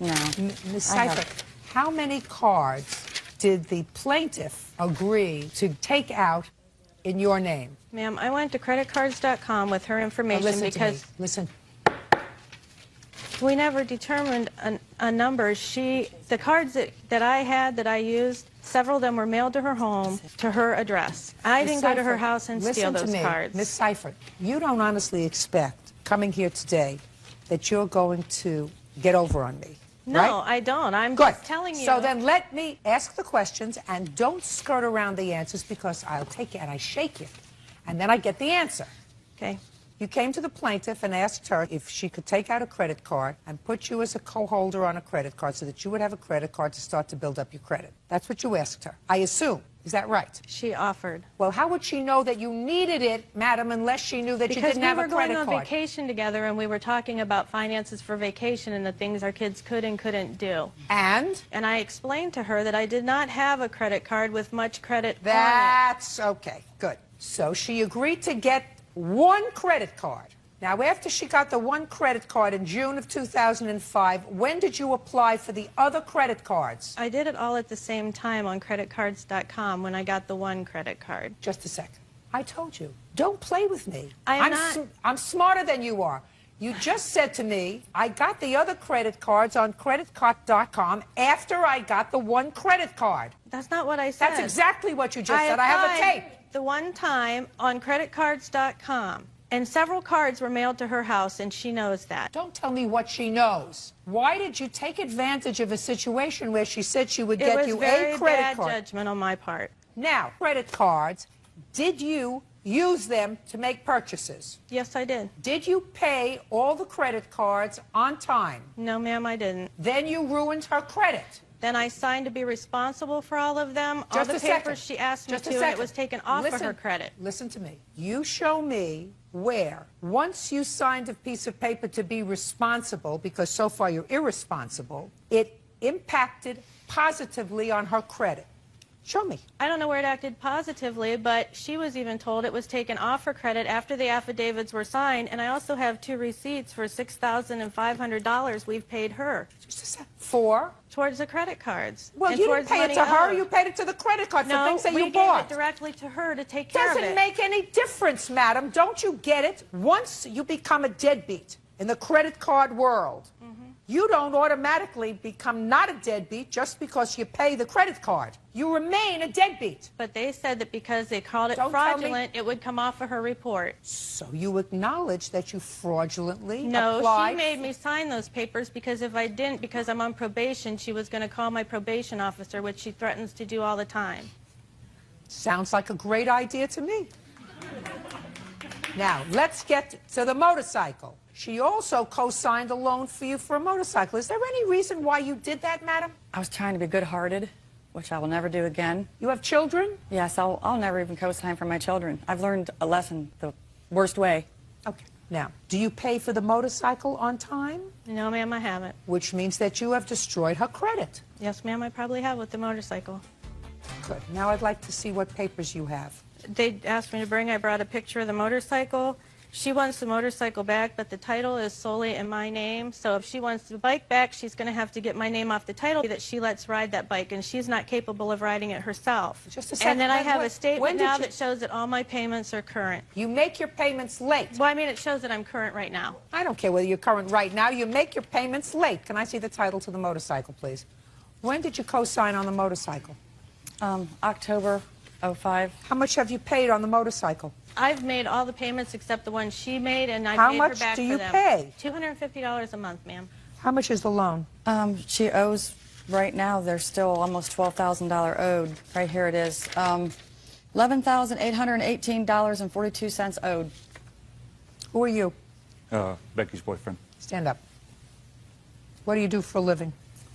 No. Ms. Seifert, how many cards did the plaintiff agree to take out in your name? Ma'am, I went to creditcards.com with her information because... Listen. We never determined a number. The cards that I had, that I used, several of them were mailed to her home, to her address. I didn't go to her house and steal those cards. Ms. Seifert, you don't honestly expect, coming here today, that you're going to get over on me, No, right? I don't. I'm Good. just telling you. So then let me ask the questions and don't skirt around the answers, because I'll take you and I shake you, and then I get the answer. Okay. You came to the plaintiff and asked her if she could take out a credit card and put you as a co-holder on a credit card so that you would have a credit card to start to build up your credit. That's what you asked her, I assume. Is that right? She offered. Well, how would she know that you needed it, madam, unless she knew that you didn't have a credit card? Because we were going on vacation together, and we were talking about finances for vacation and the things our kids could and couldn't do. And? And I explained to her that I did not have a credit card with much credit on it. That's okay. Good. So she agreed to get one credit card. Now, after she got the one credit card in June of 2005, when did you apply for the other credit cards? I did it all at the same time on creditcards.com when I got the one credit card. Just a second. I told you, don't play with me. I'm smarter than you are. You just said to me, I got the other credit cards on creditcard.com after I got the one credit card. That's not what I said. That's exactly what you just said. I have a tape. The one time on creditcards.com, and several cards were mailed to her house, and she knows that. Don't tell me what she knows. Why did you take advantage of a situation where she said she would get you a credit card? It was very bad judgment on my part. Now, credit cards, did you use them to make purchases? Yes, I did. Did you pay all the credit cards on time? No, ma'am, I didn't. Then you ruined her credit. Then I signed to be responsible for all of them. Just all the a second. papers she asked me Just a to, and second. it was taken off of her credit. Listen to me. You show me where, once you signed a piece of paper to be responsible, because so far you're irresponsible, it impacted positively on her credit. Show me. I don't know where it acted positively, but she was even told it was taken off her credit after the affidavits were signed, and I also have 2 receipts for $6,500 we've paid her. Just a sec. For? Towards the credit cards. Well, and you didn't pay it to her, you paid it to the credit card for things that you bought. No, we gave it directly to her to take care of it. Doesn't make any difference, madam. Don't you get it? Once you become a deadbeat in the credit card world, You don't automatically become not a deadbeat just because you pay the credit card. You remain a deadbeat. But they said that because they called it Don't tell me- fraudulent, it would come off of her report. So you acknowledge that you fraudulently No, applied... she made me sign those papers because if I didn't, because I'm on probation, she was going to call my probation officer, which she threatens to do all the time. Sounds like a great idea to me. Now, let's get to the motorcycle. She also co-signed a loan for you for a motorcycle. Is there any reason why you did that, madam? I was trying to be good-hearted, which I will never do again. You have children? Yes, I'll never even co-sign for my children. I've learned a lesson the worst way. Okay. Now, do you pay for the motorcycle on time? No, ma'am, I haven't. Which means that you have destroyed her credit. Yes, ma'am, I probably have with the motorcycle. Good. Now I'd like to see what papers you have. They asked me to bring, I brought a picture of the motorcycle. She wants the motorcycle back, but the title is solely in my name. So if she wants the bike back, she's going to have to get my name off the title that she lets ride that bike, and she's not capable of riding it herself. Just a second. And then I have a When statement did now you- that shows that all my payments are current. You make your payments late. Well, I mean, it shows that I'm current right now. I don't care whether you're current right now. You make your payments late. Can I see the title to the motorcycle, please? When did you co-sign on the motorcycle? October 05. How much have you paid on the motorcycle? I've made all the payments except the one she made, and I How paid much her back do for you them. pay? $250 a month, ma'am. How much is the loan? She owes, right now, there's still almost $12,000 owed. Right here it is. $11,818.42 owed. Who are you? Becky's boyfriend. Stand up. What do you do for a living?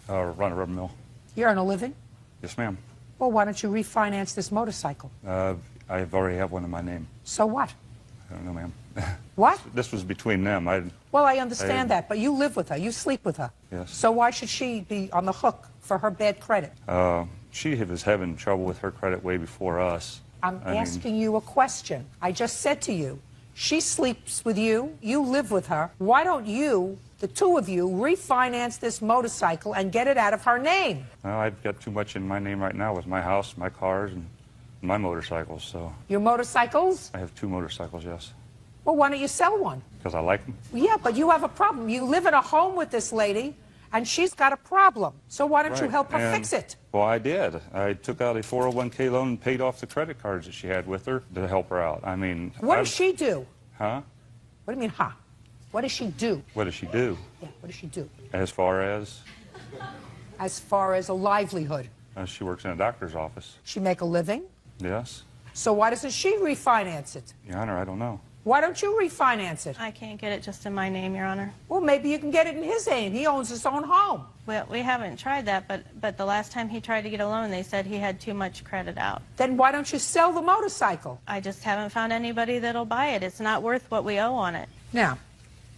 Run a rubber mill. You earn a living? Yes, ma'am. Well, why don't you refinance this motorcycle? I already have one in my name. So what? I don't know, ma'am. What? This was between them. Well, I understand that, but you live with her. You sleep with her. Yes. So why should she be on the hook for her bad credit? She was having trouble with her credit way before us. I'm asking you a question. I just said to you, she sleeps with you, you live with her. Why don't you, the two of you, refinance this motorcycle and get it out of her name? Well, I've got too much in my name right now with my house, my cars, and my motorcycles, so... Your motorcycles? I have 2 motorcycles, yes. Well, why don't you sell one? Because I like them. Yeah, but you have a problem. You live in a home with this lady, and she's got a problem. So why don't you Right, help her and- fix it? Well, I did. I took out a 401k loan and paid off the credit cards that she had with her to help her out. I mean... What does she do? Huh? What do you mean, huh? What does she do? What does she do? Yeah, what does she do? As far as... As far as a livelihood. She works in a doctor's office. She make a living? Yes. So why doesn't she refinance it? Your Honor, I don't know. Why don't you refinance it? I can't get it just in my name, Your Honor. Well, maybe you can get it in his name. He owns his own home. Well, we haven't tried that, but the last time he tried to get a loan, they said he had too much credit out. Then why don't you sell the motorcycle? I just haven't found anybody that'll buy it. It's not worth what we owe on it. Now,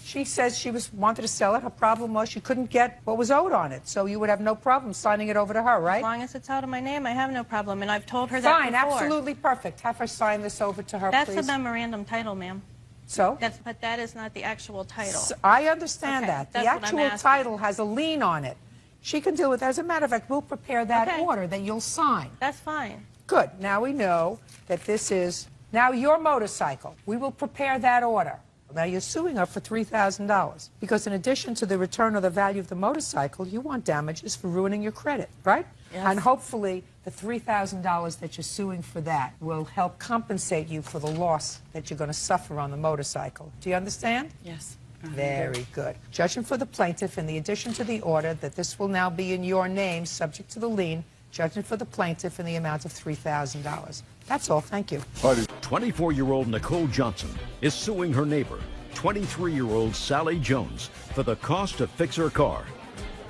she says she wanted to sell it. Her problem was she couldn't get what was owed on it. So you would have no problem signing it over to her, right? As long as it's out of my name, I have no problem, and I've told her Fine, that before. absolutely perfect. Have her sign this over to her, That's please. a memorandum title, ma'am. So? But that is not the actual title. I understand Okay, that. that's The what I'm actual asking. title has a lien on it. She can do it. As a matter of fact, we'll prepare that order that you'll sign. That's fine. Good. Now we know that this is now your motorcycle. We will prepare that order. Now you're suing her for $3,000 because in addition to the return of the value of the motorcycle, you want damages for ruining your credit, right? Yes. And hopefully the $3,000 that you're suing for that will help compensate you for the loss that you're going to suffer on the motorcycle. Do you understand? Yes. Very good. Judging for the plaintiff, in the addition to the order that this will now be in your name, subject to the lien, judging for the plaintiff in the amount of $3,000. That's all. Thank you. 24-year-old Nicole Johnson is suing her neighbor, 23-year-old Sally Jones, for the cost to fix her car.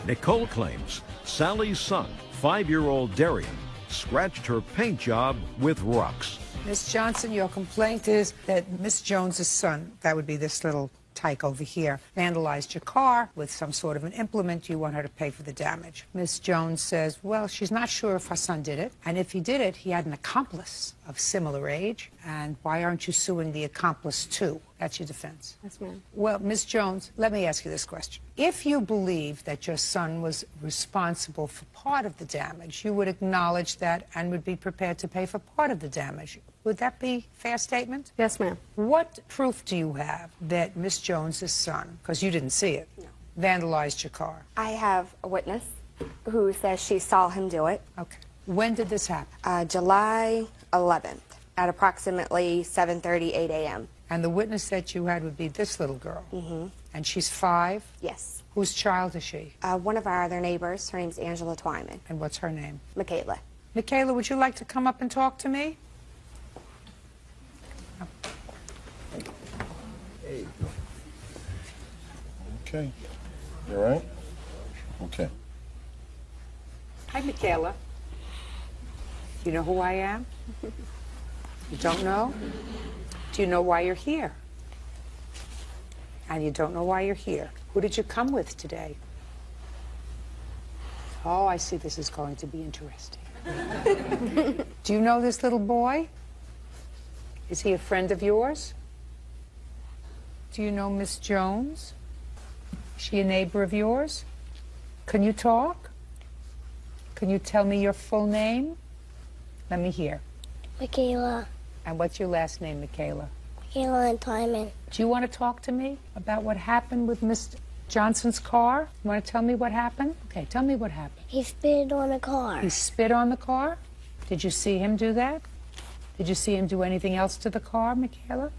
Nicole claims Sally's son, 5-year-old Darian, scratched her paint job with rocks. Miss Johnson, your complaint is that Miss Jones's son, that would be this little tyke over here, vandalized your car with some sort of an implement. You want her to pay for the damage. Miss Jones says, well, she's not sure if her son did it, and if he did it, he had an accomplice of similar age, and why aren't you suing the accomplice too? That's your defense. Yes, ma'am. Well, Miss Jones, let me ask you this question. If you believe that your son was responsible for part of the damage, you would acknowledge that and would be prepared to pay for part of the damage. Would that be a fair statement? Yes, ma'am. What proof do you have that Miss Jones's son, because you didn't see it, vandalized your car? I have a witness who says she saw him do it. Okay. When did this happen? July 11th at approximately 7:30, 8 a.m. And the witness that you had would be this little girl? Mm-hmm. And she's 5? Yes. Whose child is she? One of our other neighbors. Her name's Angela Twyman. And what's her name? Michaela. Michaela, would you like to come up and talk to me? Okay. You all right? Okay. Hi, Michaela. You know who I am? You don't know? Do you know why you're here? And you don't know why you're here. Who did you come with today? Oh, I see this is going to be interesting. Do you know this little boy? Is he a friend of yours? Do you know Miss Jones? Is she a neighbor of yours? Can you talk? Can you tell me your full name? Let me hear. Michaela. And what's your last name, Michaela? Michaela and Twyman. Do you want to talk to me about what happened with Miss Johnson's car? You want to tell me what happened? Okay, tell me what happened. He spit on the car. He spit on the car? Did you see him do that? Did you see him do anything else to the car, Michaela?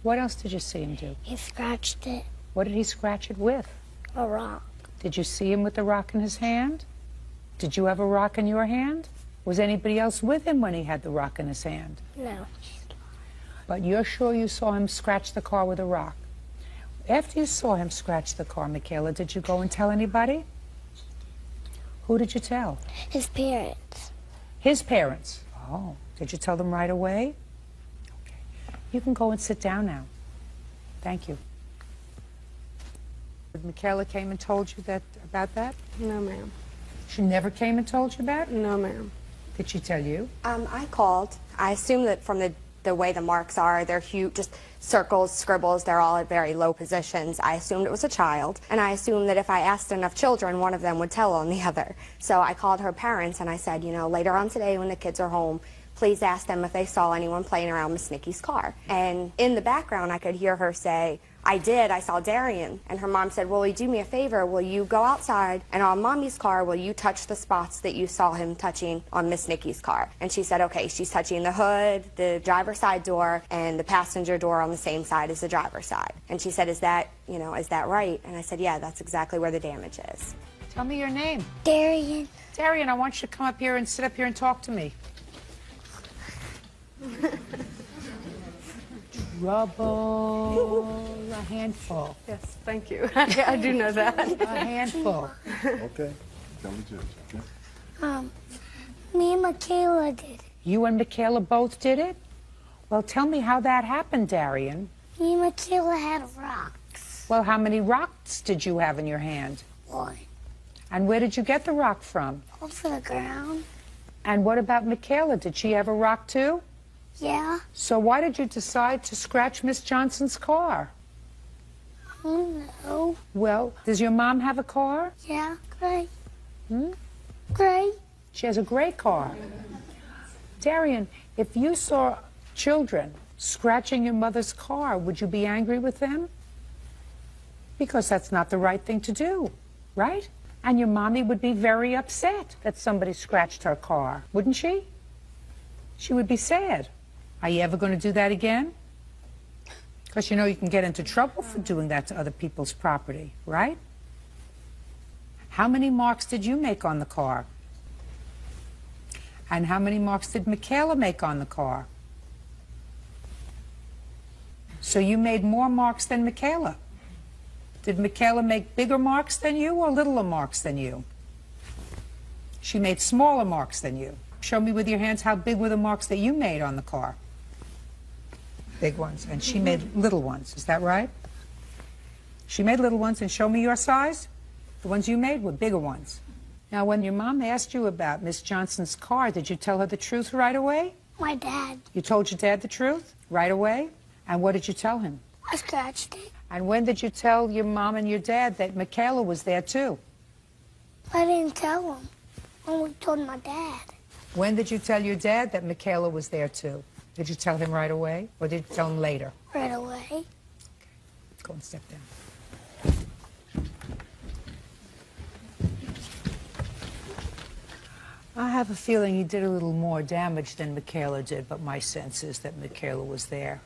What else did you see him do? He scratched it. What did he scratch it with? A rock. Did you see him with the rock in his hand? Did you have a rock in your hand? Was anybody else with him when he had the rock in his hand? No. But you're sure you saw him scratch the car with a rock? After you saw him scratch the car, Michaela, did you go and tell anybody? Who did you tell? His parents. His parents? Oh, did you tell them right away? Okay. You can go and sit down now. Thank you. Michaela came and told you that about that? No, ma'am. She never came and told you that? No, ma'am. Did she tell you? I called. I assume that from the way the marks are, they're huge, just circles, scribbles, they're all at very low positions. I assumed it was a child, and I assumed that if I asked enough children, one of them would tell on the other. So I called her parents and I said, you know, later on today when the kids are home, please ask them if they saw anyone playing around Miss Nikki's car. And in the background, I could hear her say, I did, I saw Darian. And her mom said, well, will you do me a favor? Will you go outside and on Mommy's car, will you touch the spots that you saw him touching on Miss Nikki's car? And she said, okay, she's touching the hood, the driver's side door, and the passenger door on the same side as the driver's side. And she said, is that right? And I said, yeah, that's exactly where the damage is. Tell me your name. Darian. Darian, I want you to come up here and sit up here and talk to me. Trouble, a handful. Yes, thank you. I do know that. A handful. Okay. Tell me too. Okay. Me and Michaela did it. You and Michaela both did it? Well, tell me how that happened, Darian. Me and Michaela had rocks. Well, how many rocks did you have in your hand? One. And where did you get the rock from? Off the ground. And what about Michaela? Did she have a rock too? Yeah. So why did you decide to scratch Miss Johnson's car? I don't know. Well, does your mom have a car? Yeah, gray. Hmm? Gray. She has a gray car. Darian, if you saw children scratching your mother's car, would you be angry with them? Because that's not the right thing to do, right? And your mommy would be very upset that somebody scratched her car, wouldn't she? She would be sad. Are you ever going to do that again? Because you know you can get into trouble for doing that to other people's property, right? How many marks did you make on the car? And how many marks did Michaela make on the car? So you made more marks than Michaela. Did Michaela make bigger marks than you or littler marks than you? She made smaller marks than you. Show me with your hands how big were the marks that you made on the car. Big ones. And she made little ones. Is that right? She made little ones, and show me your size. The ones you made were bigger ones. Now, when your mom asked you about Miss Johnson's car, did you tell her the truth right away? My dad. You told your dad the truth right away? And what did you tell him? I scratched it. And when did you tell your mom and your dad that Michaela was there too? I didn't tell him. I only told my dad. When did you tell your dad that Michaela was there too? Did you tell him right away, or did you tell him later? Right away. Go and step down. I have a feeling he did a little more damage than Michaela did, but my sense is that Michaela was there,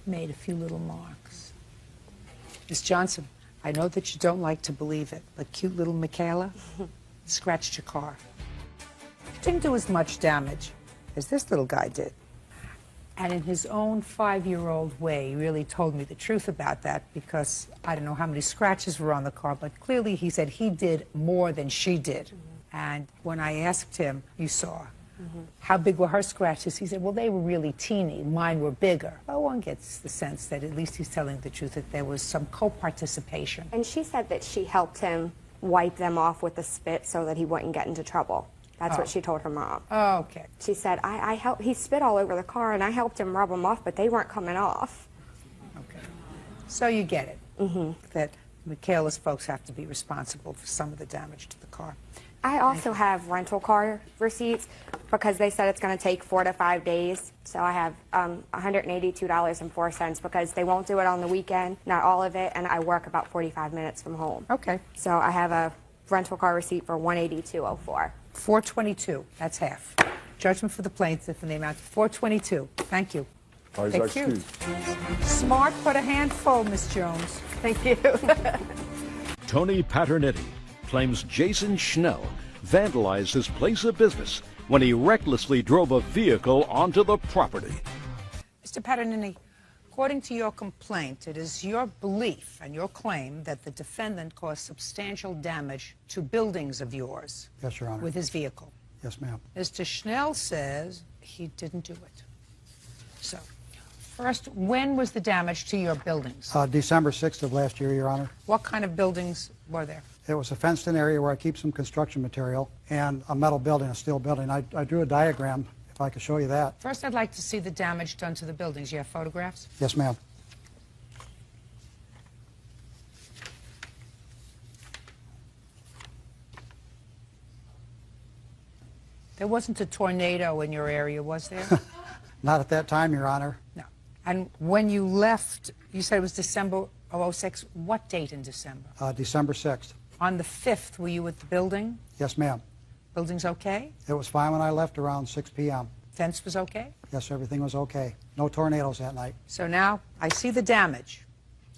made a few little marks. Miss Johnson, I know that you don't like to believe it, but cute little Michaela scratched your car. Didn't do as much damage as this little guy did. And in his own 5-year-old way, he really told me the truth about that, because I don't know how many scratches were on the car, but clearly he said he did more than she did. And when I asked him, you saw, how big were her scratches? He said, well, they were really teeny. Mine were bigger. Well, one gets the sense that at least he's telling the truth, that there was some co-participation. And she said that she helped him wipe them off with the spit so that he wouldn't get into trouble. That's what she told her mom. Oh, okay. She said, I helped, he spit all over the car, and I helped him rub them off, but they weren't coming off. Okay. So you get it, that Michaela's folks have to be responsible for some of the damage to the car. I also have rental car receipts because they said it's going to take 4 to 5 days. So I have $182.04 because they won't do it on the weekend, not all of it, and I work about 45 minutes from home. Okay. So I have a rental car receipt for $182.04. $422, that's half. Judgment for the plaintiff in the amount of $422. Thank you. Thank you. Smart but a handful, Miss Jones. Thank you. Tony Paternetti claims Jason Schnell vandalized his place of business when he recklessly drove a vehicle onto the property. Mr. Paternetti, according to your complaint, it is your belief and your claim that the defendant caused substantial damage to buildings of yours. Yes, Your Honor. With his vehicle. Yes, ma'am. Mr. Schnell says he didn't do it. So, first, when was the damage to your buildings? December 6th of last year, Your Honor. What kind of buildings were there? It was a fenced-in area where I keep some construction material and a metal building, a steel building. I drew a diagram, if I could show you that. First, I'd like to see the damage done to the buildings. You have photographs? Yes, ma'am. There wasn't a tornado in your area, was there? Not at that time, Your Honor. No. And when you left, you said it was December of '06. What date in December? December 6th. On the 5th, were you at the building? Yes, ma'am. Building's okay? It was fine when I left around 6 p.m. Fence was okay? Yes, everything was okay. No tornadoes that night. So now I see the damage.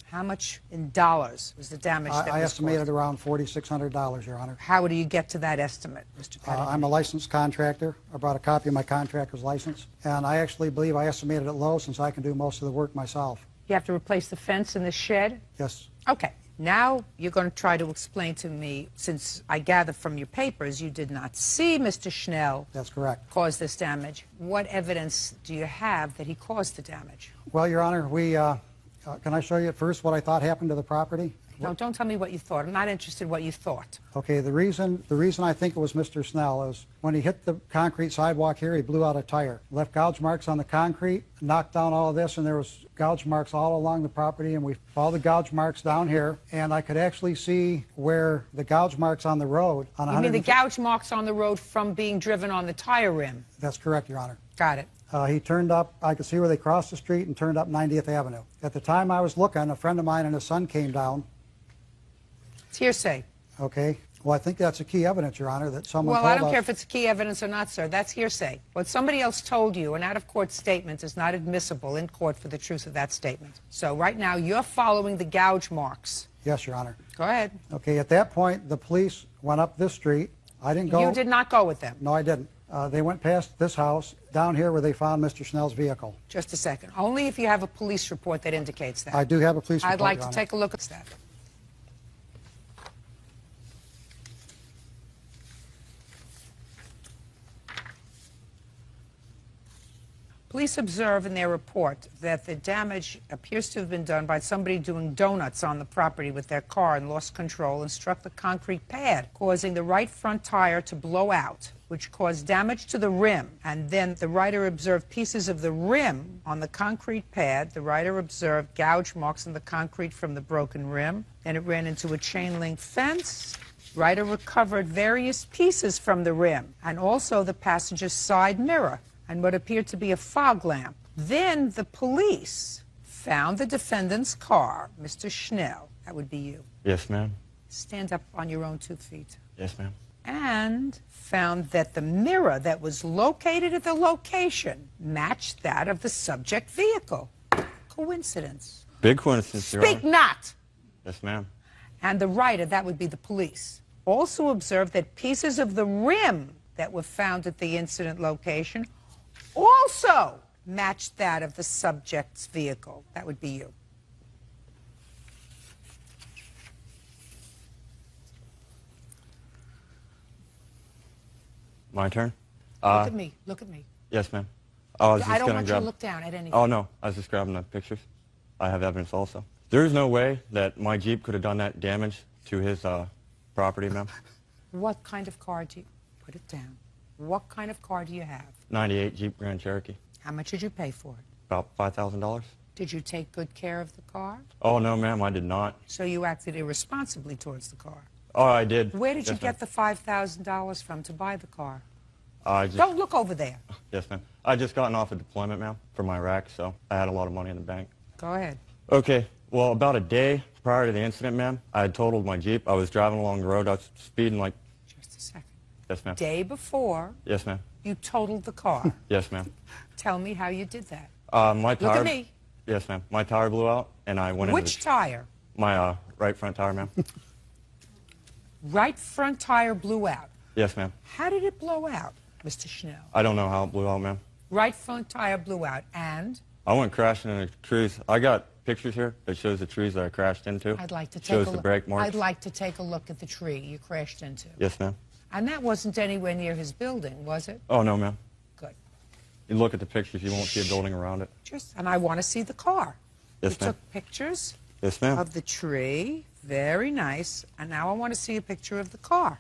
How much in dollars was the damage that was I estimated caused? around $4,600, Your Honor. How do you get to that estimate, Mr. Paternetti? I'm a licensed contractor. I brought a copy of my contractor's license, and I actually believe I estimated it low since I can do most of the work myself. You have to replace the fence in the shed? Yes. Okay. Now you're going to try to explain to me, since I gather from your papers you did not see Mr. Schnell. That's correct. Cause this damage. What evidence do you have that he caused the damage? Well, Your Honor, can I show you first what I thought happened to the property? No, don't tell me what you thought. I'm not interested in what you thought. Okay, the reason I think it was Mr. Snell is when he hit the concrete sidewalk here, he blew out a tire. Left gouge marks on the concrete, knocked down all of this, and there was gouge marks all along the property, and we followed the gouge marks down here, and I could actually see where the gouge marks on the road. You mean the gouge marks on the road from being driven on the tire rim? That's correct, Your Honor. Got it. He turned up, I could see where they crossed the street and turned up 90th Avenue. At the time I was looking, a friend of mine and his son came down. It's hearsay. Okay. Well, I think that's a key evidence, Your Honor, that someone told us. Well, I don't care if it's key evidence or not, sir. That's hearsay. What somebody else told you, an out-of-court statement, is not admissible in court for the truth of that statement. So right now, you're following the gouge marks. Yes, Your Honor. Go ahead. Okay, at that point, the police went up this street. I didn't go. You did not go with them? No, I didn't. They went past this house, down here where they found Mr. Schnell's vehicle. Just a second. Only if you have a police report that indicates that. I do have a police report, I'd like Your to Honor. take a look at that. Police observe in their report that the damage appears to have been done by somebody doing donuts on the property with their car and lost control and struck the concrete pad, causing the right front tire to blow out, which caused damage to the rim. And then the writer observed pieces of the rim on the concrete pad. The writer observed gouge marks on the concrete from the broken rim. Then it ran into a chain link fence. Writer recovered various pieces from the rim and also the passenger's side mirror and what appeared to be a fog lamp. Then the police found the defendant's car, Mr. Schnell. That would be you. Yes, ma'am. Stand up on your own 2 feet. Yes, ma'am. and found that the mirror that was located at the location matched that of the subject vehicle. Coincidence. Big coincidence, Your Speak Honor. not! Yes, ma'am. And the writer, that would be the police, also observed that pieces of the rim that were found at the incident location also matched that of the subject's vehicle. That would be you. My turn? Look at me. Look at me. Yes, ma'am. I I don't want you to look down at anything. Oh, no. I was just grabbing the pictures. I have evidence also. There is no way that my Jeep could have done that damage to his property, ma'am. What kind of car do you... Put it down. What kind of car do you have? 98 Jeep Grand Cherokee. How much did you pay for it? About $5,000. Did you take good care of the car? Oh, no, ma'am, I did not. So you acted irresponsibly towards the car. Oh, I did. Where did you Yes, get the $5,000 from to buy the car? I just... Don't look over there. Yes, ma'am. I just gotten off a deployment, ma'am, from Iraq, so I had a lot of money in the bank. Go ahead. Okay. Well, about a day prior to the incident, ma'am, I had totaled my Jeep. I was driving along the road. I was speeding like... Just a second. Yes, ma'am. Day before, Yes, ma'am. you totaled the car. Yes, ma'am. Tell me how you did that. My tire... Look at me. Yes, ma'am. My tire blew out, and I went Which tire? My right front tire, ma'am. Right front tire blew out. Yes, ma'am. How did it blow out, Mr. Schnell? I don't know how it blew out, ma'am. Right front tire blew out, and? I went crashing into trees. I got pictures here that shows the trees that I crashed into. I'd like to take shows a the look. brake marks. I'd like to take a look at the tree you crashed into. Yes, ma'am. And that wasn't anywhere near his building, was it? Oh, no, ma'am. Good. You look at the pictures, you won't see a building around it. And I want to see the car. Yes, You ma'am. took pictures Yes, ma'am. of the tree. Very nice. And now I want to see a picture of the car.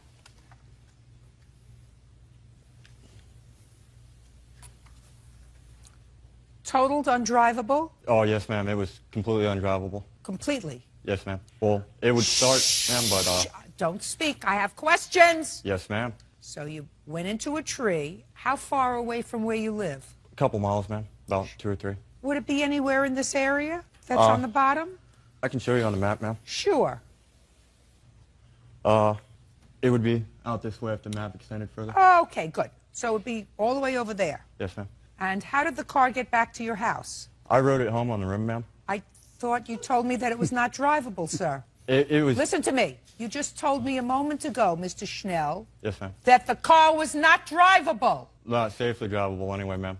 Totaled undrivable? Oh, yes, ma'am. It was completely undrivable. Completely. Yes, ma'am. Well, it would start, ma'am, but... Don't speak. I have questions. Yes, ma'am. So you went into a tree. How far away from where you live? A couple miles, ma'am. About 2 or 3. Would it be anywhere in this area that's on the bottom? I can show you on the map, ma'am. Sure. It would be out this way if the map extended further. Okay, good. So it would be all the way over there. Yes, ma'am. And how did the car get back to your house? I rode it home on the rim, ma'am. I thought you told me that it was not drivable, sir. It was... Listen to me. You just told me a moment ago, Mr. Schnell, Yes, ma'am. that the car was not drivable. Not safely drivable anyway, ma'am.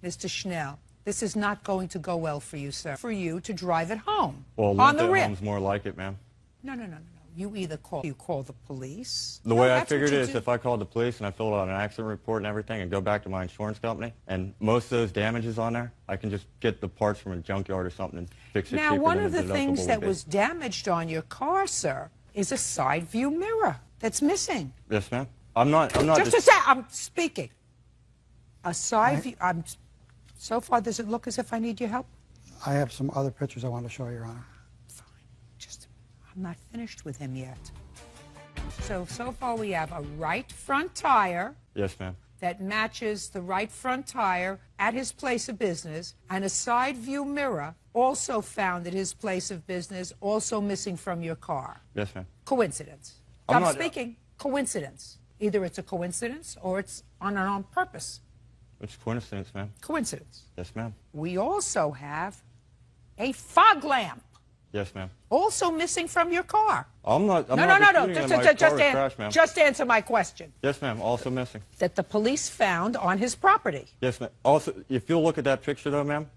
Mr. Schnell, this is not going to go well for you, sir. For you to drive it home. Well, on the limped at rim. home's more like it, ma'am. No. You either call the police. The No, way I that's what figured you it is do. if I called the police and I filled out an accident report and everything and go back to my insurance company, and most of those damages on there, I can just get the parts from a junkyard or something and fix it Now, cheaper one than of the deductible things would that be. was damaged on your car, sir, is a side view mirror that's missing. Yes, ma'am. I'm not Just a sec. I'm speaking. A side view. So far, does it look as if I need your help? I have some other pictures I want to show you, Your Honor. I'm not finished with him yet. So far we have a right front tire Yes, ma'am. that matches the right front tire at his place of business, and a side view mirror also found at his place of business, also missing from your car. Yes, ma'am. Coincidence. I'm I'm not- speaking. Coincidence. Either it's a coincidence or it's on purpose. It's coincidence, ma'am. Coincidence. Yes, ma'am. We also have a fog lamp Yes, ma'am. also missing from your car. I'm not No. disputing that my car was crashed, ma'am. Just answer my question. Yes, ma'am. Also missing. That the police found on his property. Yes, ma'am. Also, if you look at that picture, though, ma'am,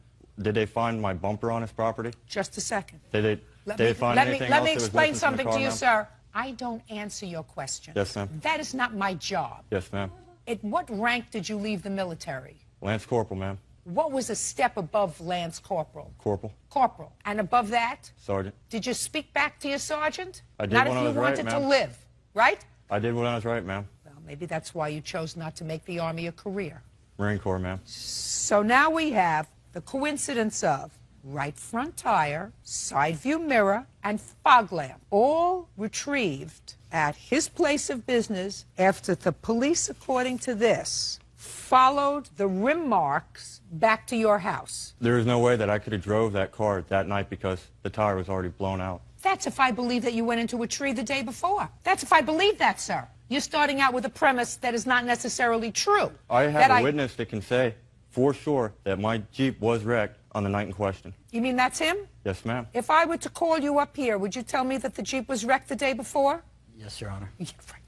did they find my bumper on his property? Just a second. Did Let they me, find let me, anything let else me that was explain missing from the something car, to you, ma'am? sir. I don't answer your question. Yes, ma'am. That is not my job. Yes, ma'am. At what rank did you leave the military? Lance Corporal, ma'am. What was a step above Lance Corporal? Corporal. Corporal. And above that? Sergeant. Did you speak back to your sergeant? I did Not when if I you was right, wanted to ma'am. live, right? I did when I was right, ma'am. Well, maybe that's why you chose not to make the Army a career. Marine Corps, ma'am. So now we have the coincidence of right front tire, side view mirror, and fog lamp, all retrieved at his place of business after the police, according to this, followed the rim marks back to your house. There is no way that I could have drove that car that night because the tire was already blown out. That's if I believe that you went into a tree the day before. That's if I believe that, sir. You're starting out with a premise that is not necessarily true. I have a witness that can say for sure that my Jeep was wrecked on the night in question. You mean that's him? Yes, ma'am. If I were to call you up here, would you tell me that the Jeep was wrecked the day before? Yes, Your Honor. Yeah, right.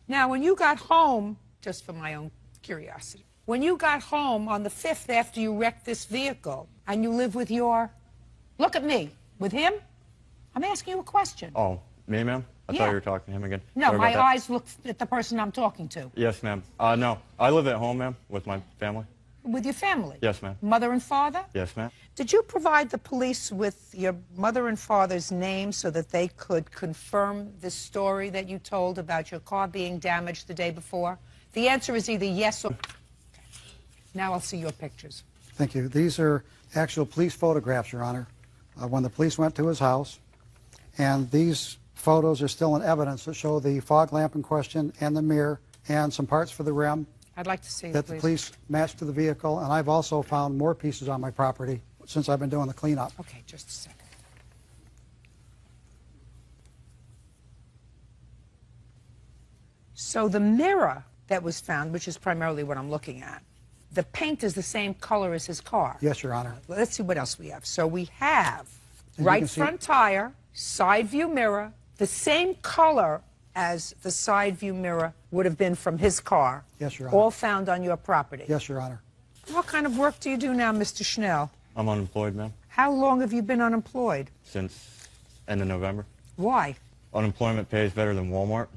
Now, when you got home, just for my own curiosity, when you got home on the 5th after you wrecked this vehicle, and you live with your... Look at me. With him? I'm asking you a question. Oh, me, ma'am? I Yeah. thought you were talking to him again. No, Sorry my about that. eyes look at the person I'm talking to. Yes, ma'am. No, I live at home, ma'am, with my family. With your family? Yes, ma'am. Mother and father? Yes, ma'am. Did you provide the police with your mother and father's names so that they could confirm this story that you told about your car being damaged the day before? The answer is either yes or... Now I'll see your pictures. Thank you. These are actual police photographs, Your Honor, when the police went to his house. And these photos are still in evidence that show the fog lamp in question and the mirror and some parts for the rim. I'd like to see that the police matched to the vehicle. And I've also found more pieces on my property since I've been doing the cleanup. Okay, just a second. So the mirror that was found, which is primarily what I'm looking at, the paint is the same color as his car. Yes, Your Honor. Let's see what else we have. So we have And you right can see- front tire, side view mirror, the same color as the side view mirror would have been from his car. Yes, Your Honor. All found on your property. Yes, Your Honor. What kind of work do you do now, Mr. Schnell? I'm unemployed, ma'am, How long have you been unemployed? since end of November. Why? Unemployment pays better than Walmart.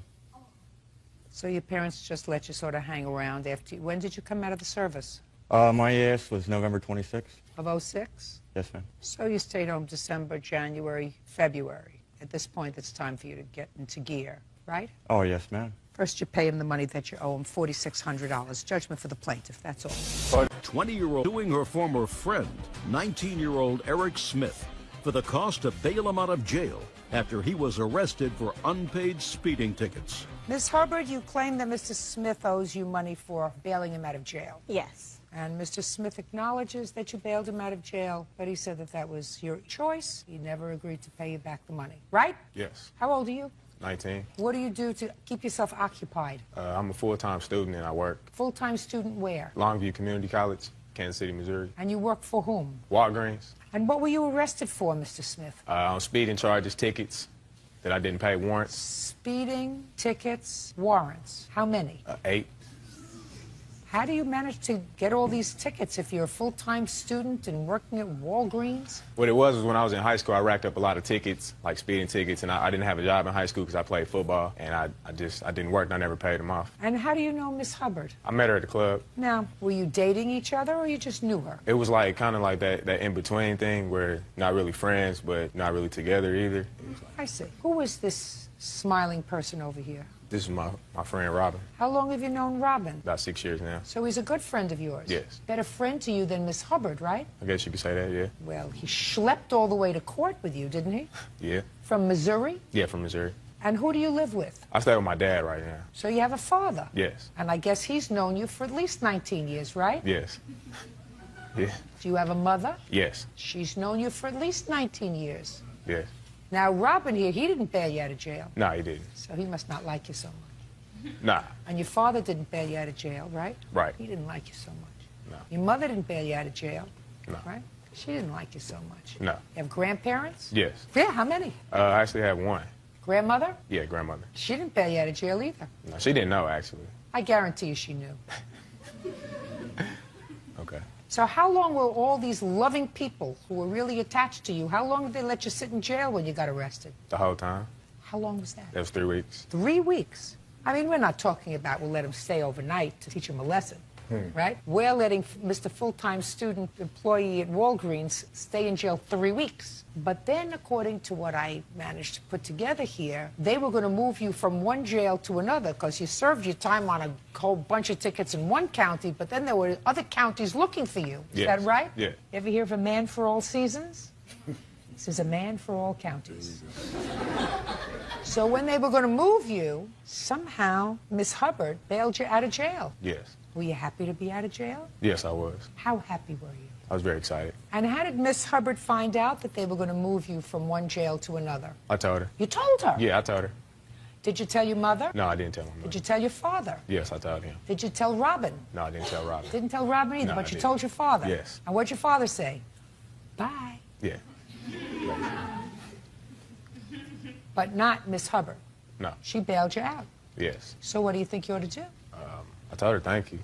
So your parents just let you sort of hang around after you... When did you come out of the service? My EAS was November 26th. Of 06? Yes, ma'am. So you stayed home December, January, February. At this point, it's time for you to get into gear, right? Oh, yes, ma'am. First, you pay him the money that you owe him, $4,600. Judgment for the plaintiff, that's all. 20-year-old suing her former friend, 19-year-old Eric Smith, for the cost to bail him out of jail after he was arrested for unpaid speeding tickets. Ms. Hubbard, you claim that Mr. Smith owes you money for bailing him out of jail. Yes. And Mr. Smith acknowledges that you bailed him out of jail, but he said that that was your choice. He never agreed to pay you back the money, right? Yes, How old are you? 19. What do you do to keep yourself occupied? I'm a full-time student and I work Full-time student where? Longview Community College, Kansas City, Missouri. And you work for whom? Walgreens. And what were you arrested for, Mr. Smith? On speeding charges, tickets that I didn't pay, warrants. Speeding, tickets, warrants. How many? 8. How do you manage to get all these tickets if you're a full-time student and working at Walgreens? What it was when I was in high school, I racked up a lot of tickets, like speeding tickets, and I didn't have a job in high school because I played football, and I didn't work and I never paid them off. And how do you know Miss Hubbard? I met her at the club. Now, were you dating each other or you just knew her? It was like kind of like that in-between thing where not really friends, but not really together either. I see. Who is this smiling person over here? This is my friend Robin, How long have you known Robin? about 6 years now. So he's a good friend of yours? Yes. Better friend to you than Miss Hubbard, right? I guess you could say that, yeah. Well, he schlepped all the way to court with you, didn't he? Yeah. From Missouri? Yeah, from Missouri. And who do you live with? I stay with my dad right now. So you have a father? Yes. And I guess he's known you for at least 19 years, right? Yes. Yeah. Do you have a mother? Yes. She's known you for at least 19 years. Yes. Now, Robin here, he didn't bail you out of jail. No, he didn't. So he must not like you so much. Nah. And your father didn't bail you out of jail, right? Right. He didn't like you so much. No. Your mother didn't bail you out of jail, No. right? She didn't like you so much. No. You have grandparents? Yes. Yeah, how many? I actually have one. Grandmother? Yeah, grandmother. She didn't bail you out of jail either. No, she didn't know, actually. I guarantee you she knew. Okay. So how long were all these loving people who were really attached to you, how long did they let you sit in jail when you got arrested? The whole time. How long was that? That was 3 weeks. 3 weeks. I mean, we're not talking about we'll let him stay overnight to teach him a lesson, right? We're letting Mr. Full-Time Student Employee at Walgreens stay in jail 3 weeks. But then, according to what I managed to put together here, they were going to move you from one jail to another because you served your time on a whole bunch of tickets in one county, but then there were other counties looking for you. Is that right? Yeah. You ever hear of a man for all seasons? This is a man for all counties. So when they were going to move you, somehow Miss Hubbard bailed you out of jail. Yes. Were you happy to be out of jail? Yes, I was. How happy were you? I was very excited. And how did Miss Hubbard find out that they were going to move you from one jail to another? I told her. You told her? Yeah, I told her. Did you tell your mother? No, I didn't tell my mother. Did you tell your father? Yes, I told him. Did you tell Robin? No, I didn't tell Robin. Didn't tell Robin either, No, but I you didn't. told your father? Yes. And what'd your father say? Bye. Yeah. But not Miss Hubbard. No. She bailed you out. Yes. So what do you think you ought to do? I told her thank you.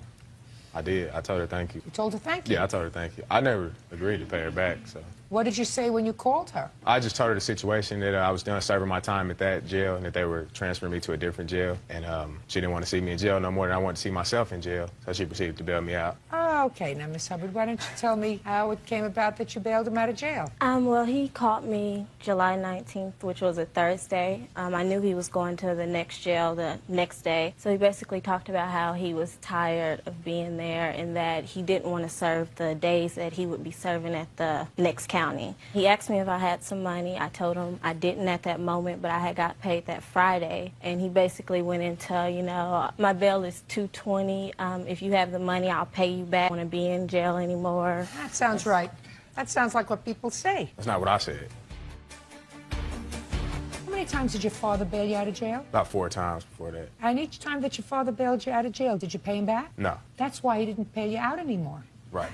I did. I told her thank you. You told her thank you? Yeah, I told her thank you. I never agreed to pay her back, so. What did you say when you called her? I just told her the situation, that I was done serving my time at that jail and that they were transferring me to a different jail. And she didn't want to see me in jail no more than I wanted to see myself in jail. So she proceeded to bail me out. Oh, okay. Now, Miss Hubbard, why don't you tell me how it came about that you bailed him out of jail? Well, he caught me July 19th, which was a Thursday. I knew he was going to the next jail the next day. So he basically talked about how he was tired of being there and that he didn't want to serve the days that he would be serving at the next county. He asked me if I had some money. I told him I didn't at that moment, but I had got paid that Friday. And he basically went into, you know, my bail is $220. If you have the money, I'll pay you back. I don't want to be in jail anymore. That sounds right. That sounds like what people say. That's not what I said. How many times did your father bail you out of jail? About 4 times before that. And each time that your father bailed you out of jail, did you pay him back? No. That's why he didn't pay you out anymore. Right.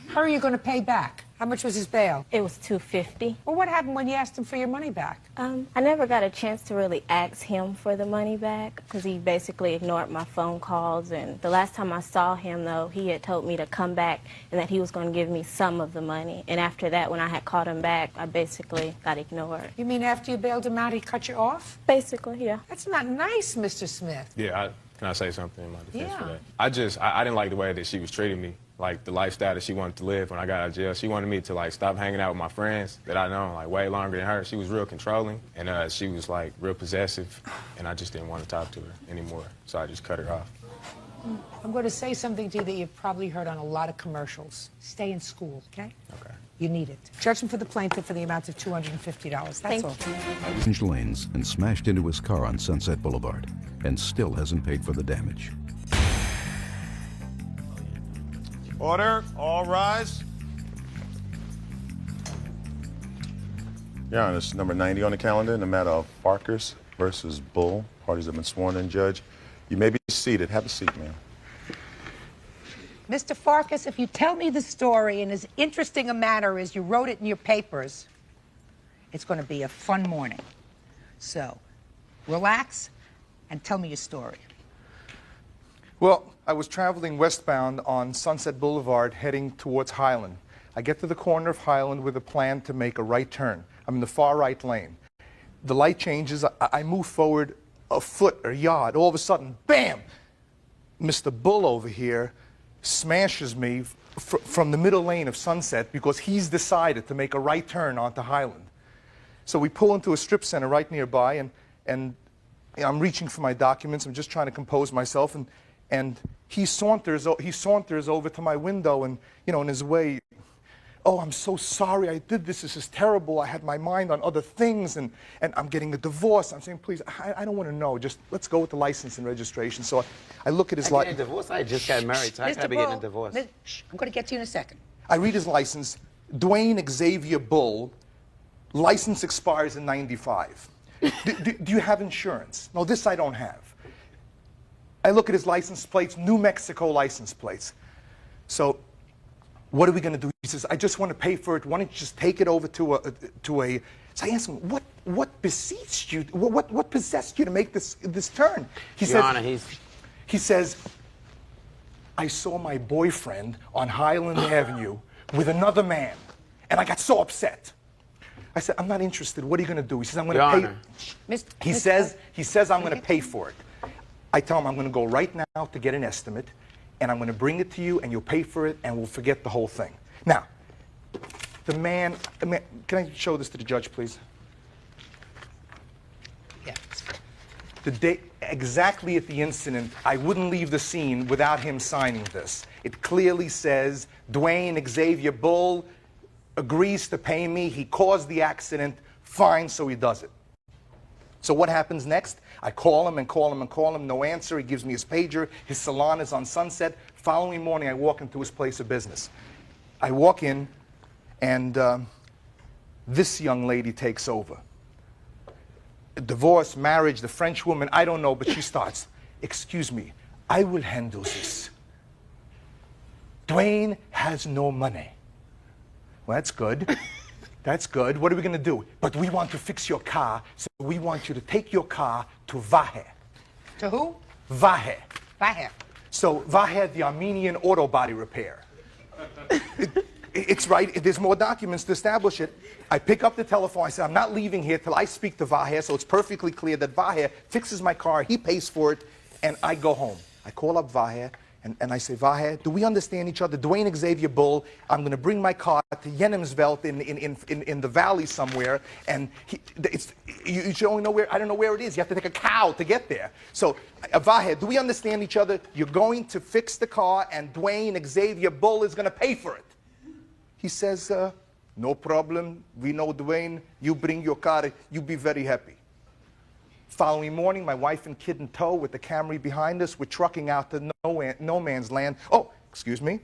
How are you going to pay back? How much was his bail? It was $250. Well, what happened when you asked him for your money back? I never got a chance to really ask him for the money back because he basically ignored my phone calls. And the last time I saw him, though, he had told me to come back and that he was going to give me some of the money. And after that, when I had called him back, I basically got ignored. You mean after you bailed him out, he cut you off? Basically, yeah. That's not nice, Mr. Smith. Yeah, can I say something in my defense Yeah. for that? I didn't like the way that she was treating me, like the lifestyle that she wanted to live when I got out of jail. She wanted me to like stop hanging out with my friends that I know like way longer than her. She was real controlling and she was like real possessive and I just didn't want to talk to her anymore. So I just cut her off. I'm going to say something to you that you've probably heard on a lot of commercials. Stay in school, okay? Okay. You need it. Judgment for the plaintiff for the amount of $250. That's Thank all. Changed lanes and smashed into his car on Sunset Boulevard and still hasn't paid for the damage. Order, all rise. Your Honor, this is number 90 on the calendar in the matter of Farkas versus Bull. Parties have been sworn in, Judge. You may be seated. Have a seat, ma'am. Mr. Farkas, if you tell me the story in as interesting a manner as you wrote it in your papers, it's going to be a fun morning. So, relax and tell me your story. Well, I was traveling westbound on Sunset Boulevard heading towards Highland. I get to the corner of Highland with a plan to make a right turn. I'm in the far right lane. The light changes. I move forward a foot or a yard. All of a sudden, bam! Mr. Bull over here smashes me from the middle lane of Sunset because he's decided to make a right turn onto Highland. So we pull into a strip center right nearby, and I'm reaching for my documents. I'm just trying to compose myself, and he saunters over to my window, and in his way, oh, I'm so sorry I did this. This is terrible. I had my mind on other things, and I'm getting a divorce. I'm saying, please, I don't want to know. Just let's go with the license and registration. So I look at his license. Divorce? I just got married, so I can't be getting a divorce. I'm going to get to you in a second. I read his license. Dwayne Xavier Bull. License expires in '95. Do you have insurance? No, this I don't have. I look at his license plates, New Mexico license plates. So what are we going to do? He says, I just want to pay for it. Why don't you just take it over to a... So I asked him, what beseeched you? What possessed you to make this turn? Your Honor, he says, I saw my boyfriend on Highland Avenue with another man, and I got so upset. I said, I'm not interested. What are you going to do? He says, I'm going to pay. He says, I'm going to pay for it. I tell him I'm going to go right now to get an estimate, and I'm going to bring it to you, and you'll pay for it, and we'll forget the whole thing. Now, the man, can I show this to the judge, please? Yeah. The day, exactly at the incident, I wouldn't leave the scene without him signing this. It clearly says, Dwayne Xavier Bull agrees to pay me. He caused the accident. Fine, so he does it. So what happens next? I call him and call him and call him. No answer. He gives me his pager. His salon is on Sunset. Following morning, I walk into his place of business. I walk in, and this young lady takes over. Divorce, marriage, the French woman, I don't know, but she starts, excuse me, I will handle this. Dwayne has no money. Well, that's good. That's good. What are we going to do? But we want to fix your car, so we want you to take your car to Vahe. To who? Vahe. Vahe. So Vahe, the Armenian auto body repair. It's right. There's more documents to establish it. I pick up the telephone. I say, I'm not leaving here till I speak to Vahe, so it's perfectly clear that Vahe fixes my car, he pays for it, and I go home. I call up Vahe, and I say, Vahe, do we understand each other? Dwayne Xavier Bull, I'm going to bring my car to Jenemsveld in the valley somewhere, and you should only know where, I don't know where it is. You have to take a cow to get there. So, Vahe, do we understand each other? You're going to fix the car, and Dwayne Xavier Bull is going to pay for it. He says, no problem. We know Dwayne. You bring your car. You'll be very happy. Following morning, my wife and kid in tow with the Camry behind us. We're trucking out to no man's land. Oh, excuse me.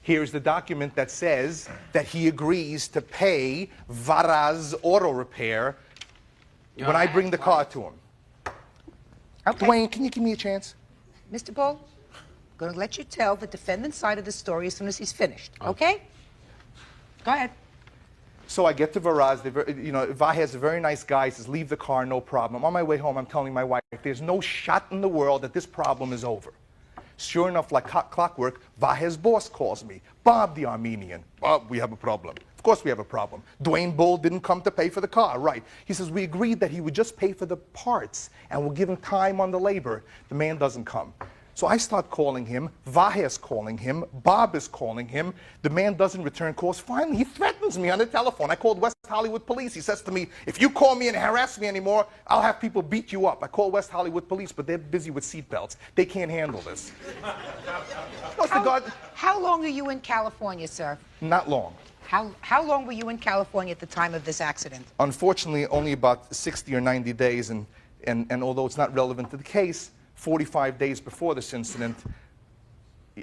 Here's the document that says that he agrees to pay Varaz Auto Repair when I bring the car to him. Okay. Dwayne, can you give me a chance? Mr. Bull, I'm going to let you tell the defendant's side of the story as soon as he's finished, okay? Go ahead. So I get to Varaz. Vahe's a very nice guy. He says, leave the car, no problem. On my way home, I'm telling my wife, there's no shot in the world that this problem is over. Sure enough, like clockwork, Vahe's boss calls me. Bob, the Armenian. Bob, we have a problem. Of course we have a problem. Dwayne Bull didn't come to pay for the car, right. He says, we agreed that he would just pay for the parts, and we'll give him time on the labor. The man doesn't come. So I start calling him, Vahe is calling him, Bob is calling him, the man doesn't return calls. Finally, he threatens me on the telephone. I called West Hollywood Police. He says to me, if you call me and harass me anymore, I'll have people beat you up. I call West Hollywood Police, but they're busy with seatbelts. They can't handle this. How long were you in California, sir? Not long. How long were you in California at the time of this accident? Unfortunately, only about 60 or 90 days, and although it's not relevant to the case, 45 days before this incident,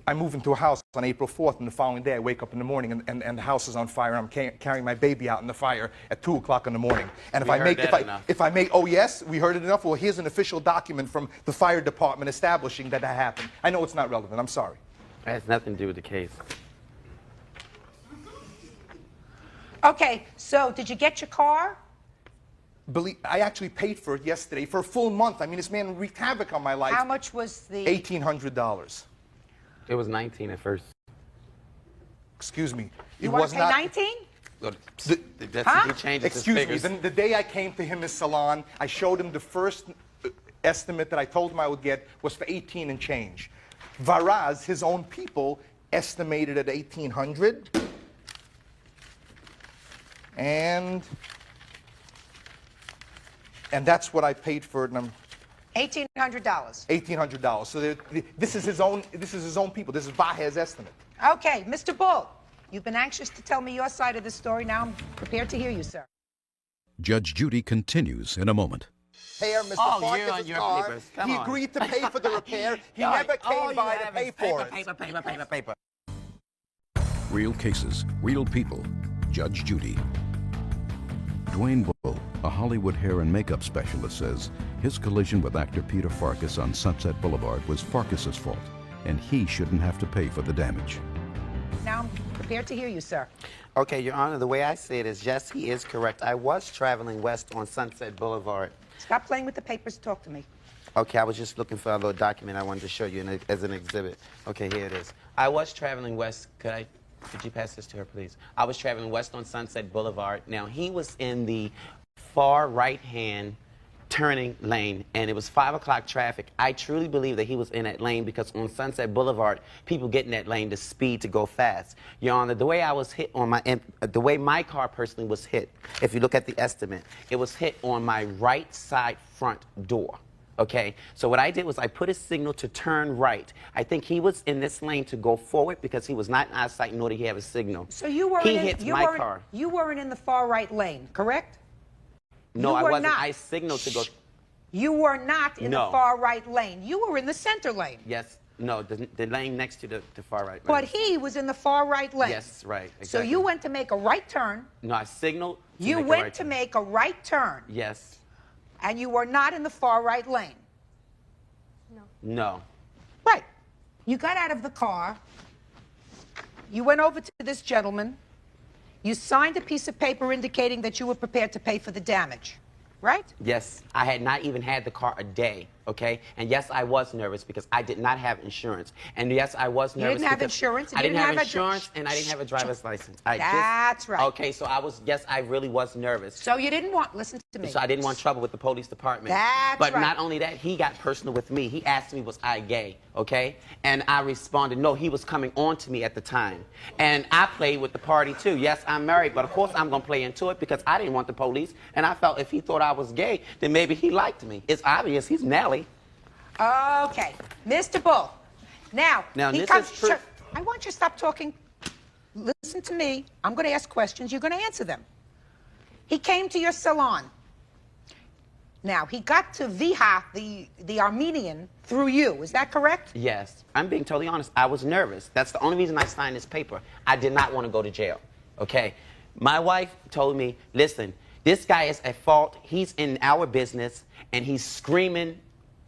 I move into a house on April 4th, and the following day I wake up in the morning and the house is on fire. I'm carrying my baby out in the fire at 2 o'clock in the morning. And oh yes, we heard it enough. Well, here's an official document from the fire department establishing that happened. I know it's not relevant. I'm sorry. It has nothing to do with the case. Okay, so did you get your car? I actually paid for it yesterday for a full month. I mean, this man wreaked havoc on my life. How much was the... $1,800. It was 19 at first. Excuse me. You want to pay 19? Excuse me. The day I came to him in his salon, I showed him the first estimate that I told him I would get was for 18 and change. Varaz, his own people, estimated at 1,800. And that's what I paid for it. $1,800. $1,800. So this is his own. This is his own people. This is Vahe's estimate. Okay, Mr. Bull, you've been anxious to tell me your side of the story. Now I'm prepared to hear you, sir. Judge Judy continues in a moment. Mr. Farkas' car. He agreed to pay for the repair. He never came by to pay for it. Paper. Real cases, real people. Judge Judy. Dwayne Bull, a Hollywood hair and makeup specialist, says his collision with actor Peter Farkas on Sunset Boulevard was Farkas's fault, and he shouldn't have to pay for the damage. Now I'm prepared to hear you, sir. Okay, Your Honor, the way I see it is, yes, he is correct. I was traveling west on Sunset Boulevard. Stop playing with the papers. Talk to me. Okay, I was just looking for a little document I wanted to show you as an exhibit. Okay, here it is. I was traveling west. Could you pass this to her, please? I was traveling west on Sunset Boulevard. Now, he was in the far right-hand turning lane, and it was 5 o'clock traffic. I truly believe that he was in that lane because on Sunset Boulevard, people get in that lane to speed to go fast. Your Honor, the way I was hit on the way my car personally was hit, if you look at the estimate, it was hit on my right side front door. Okay, so what I did was I put a signal to turn right. I think he was in this lane to go forward because he was not in our sight, nor did he have a signal. So you weren't you weren't in the far right lane, correct? No, I wasn't. I signaled to go. You were not in the far right lane. You were in the center lane. Yes. No, the lane next to the far right lane. But he was in the far right lane. Yes, right. Exactly. So you went to make a right turn. No, I signaled. You went to make a right turn. Yes. And you were not in the far right lane. No. Right. You got out of the car. You went over to this gentleman. You signed a piece of paper indicating that you were prepared to pay for the damage. Right? Yes, I had not even had the car a day, okay? And yes, I was nervous because I did not have insurance. And yes, I was nervous. You didn't have because insurance? I didn't have insurance, and I didn't have a driver's license. That's right. Okay, so yes, I really was nervous. So you didn't want, listen to me. So I didn't want trouble with the police department. That's but right. not only that, he got personal with me. He asked me, was I gay, okay? And I responded, no, he was coming on to me at the time. And I played with the party too. Yes, I'm married, but of course I'm gonna play into it because I didn't want the police. And I felt if he thought I was gay, then maybe he liked me. It's obvious, he's Nelly. Okay, Mr. Bull. Now he this comes. is proof. I want you to stop talking. Listen to me. I'm going to ask questions. You're going to answer them. He came to your salon. Now he got to Viha, the Armenian, through you. Is that correct? Yes. I'm being totally honest. I was nervous. That's the only reason I signed this paper. I did not want to go to jail. Okay. My wife told me, listen, this guy is at fault. He's in our business, and he's screaming,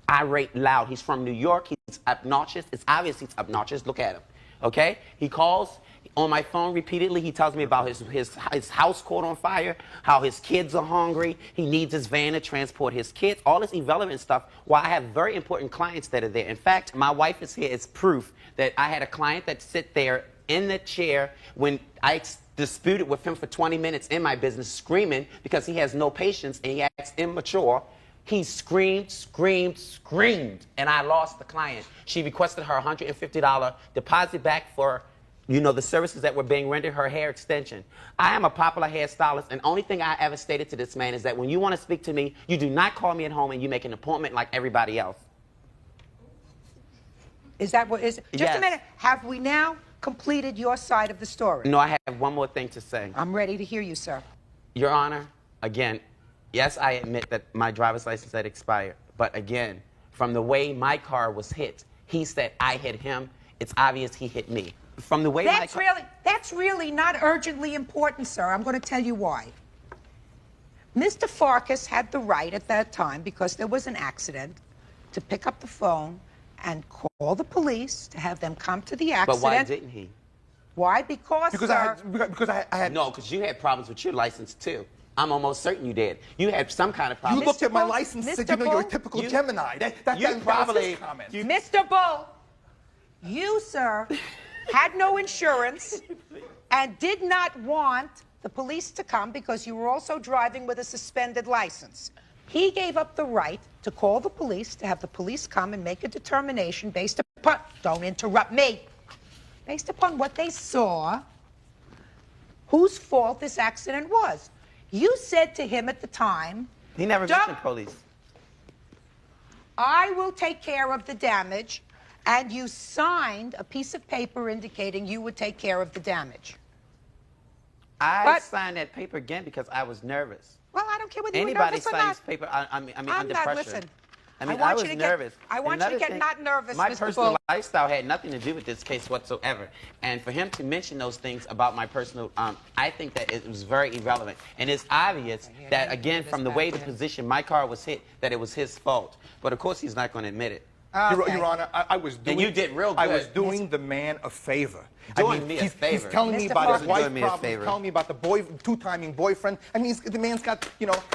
irate, loud. He's from New York. He's obnoxious. It's obvious he's obnoxious. Look at him. Okay? He calls on my phone repeatedly. He tells me about his house caught on fire, how his kids are hungry. He needs his van to transport his kids. All this irrelevant stuff, while I have very important clients that are there. In fact, my wife is here as proof that I had a client that sit there in the chair when I disputed with him for 20 minutes in my business, screaming because he has no patience and he acts immature. He screamed, screamed, screamed, and I lost the client. She requested her $150 deposit back for, the services that were being rendered, her hair extension. I am a popular hairstylist, and only thing I ever stated to this man is that when you want to speak to me, you do not call me at home and you make an appointment like everybody else. Is that what is? Just a minute. Have we now completed your side of the story? No, I have one more thing to say. I'm ready to hear you, sir. Your Honor, again, yes, I admit that my driver's license had expired. But again, from the way my car was hit, he said I hit him. It's obvious he hit me. From the way that's really not urgently important, sir. I'm going to tell you why. Mr. Farkas had the right at that time, because there was an accident, to pick up the phone and call the police to have them come to the accident. But why didn't he? Why? Because I had... No, because you had problems with your license, too. I'm almost certain you did. You had some kind of problem. You looked at my license and said, you're a typical Gemini. That probably... Mr. Bull, you, sir, had no insurance and did not want the police to come because you were also driving with a suspended license. He gave up the right to call the police, to have the police come and make a determination based upon... Don't interrupt me. Based upon what they saw, whose fault this accident was. You said to him at the time... He never mentioned police. I will take care of the damage, and you signed a piece of paper indicating you would take care of the damage. I signed that paper again because I was nervous. Well, I don't care whether you were Anybody nervous or signs not. paper, under not, pressure. listen. I mean, I was nervous. I want you to get not nervous, My Mr. personal Bull. lifestyle had nothing to do with this case whatsoever. And for him to mention those things about my personal, I think that it was very irrelevant. And it's obvious that, again, from the way the position my car was hit, that it was his fault. But, of course, he's not going to admit it. Okay. Your Honor, I was doing... And you did real good. I was doing the man a favor. Doing me a favor. He's telling me about his wife me problems. He's telling me about the two-timing boyfriend. I mean, the man's got,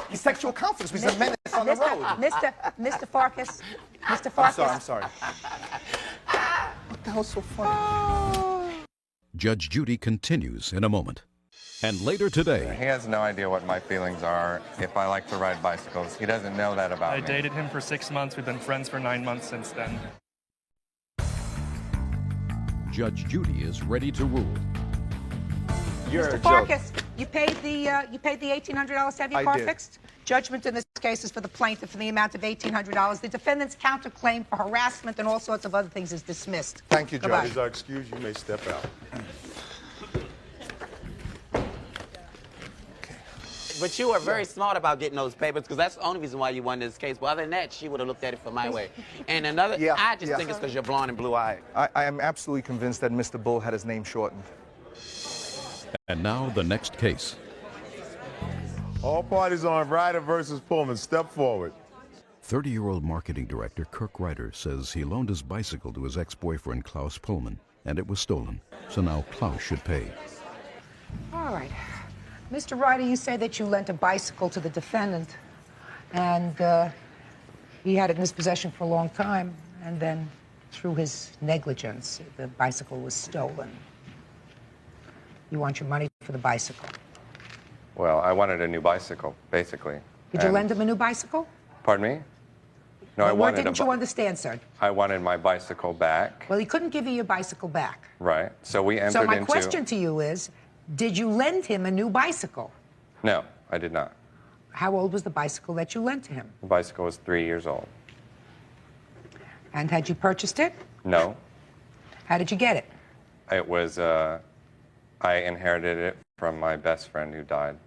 his sexual confidence. He's a menace on the road. Mr. Farkas. Mr. Farkas. I'm sorry. What the hell's so funny? Judge Judy continues in a moment. And later today... He has no idea what my feelings are if I like to ride bicycles. He doesn't know that about me. I dated him for 6 months. We've been friends for 9 months since then. Judge Judy is ready to rule. Mr. Farkas, you paid the $1,800 to have your car fixed? Judgment in this case is for the plaintiff in the amount of $1,800. The defendant's counterclaim for harassment and all sorts of other things is dismissed. Thank you, Judge. Is our excuse, you may step out. But you were very smart about getting those papers, because that's the only reason why you won this case. But other than that, she would have looked at it for my way. And another, I just think it's because you're blonde and blue-eyed. I am absolutely convinced that Mr. Bull had his name shortened. And now the next case. All parties on Ryder versus Pullman. Step forward. 30-year-old marketing director Kirk Ryder says he loaned his bicycle to his ex-boyfriend Klaus Pullman, and it was stolen. So now Klaus should pay. All right. Mr. Ryder, you say that you lent a bicycle to the defendant, and he had it in his possession for a long time, and then through his negligence, the bicycle was stolen. You want your money for the bicycle. Well, I wanted a new bicycle, basically. Did you lend him a new bicycle? Pardon me? No, I What wanted didn't you understand, sir? I wanted my bicycle back. Well, he couldn't give you your bicycle back. Right. So we entered So my into... question to you is, did you lend him a new bicycle? No, I did not. How old was the bicycle that you lent to him? The bicycle was 3 years old. And had you purchased it? No. How did you get it? It was, I inherited it from my best friend who died.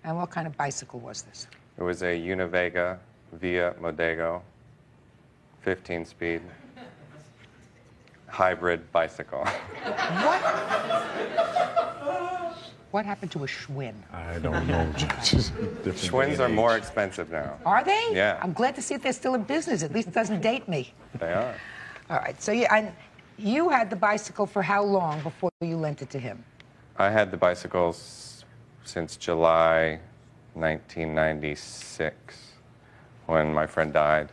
And what kind of bicycle was this? It was a Univega Via Modego, 15-speed, hybrid bicycle. What? What happened to a Schwinn? I don't know. Schwinns are more expensive now. Are they? Yeah. I'm glad to see if they're still in business. At least it doesn't date me. They are. All right. So you had the bicycle for how long before you lent it to him? I had the bicycles since July 1996, when my friend died,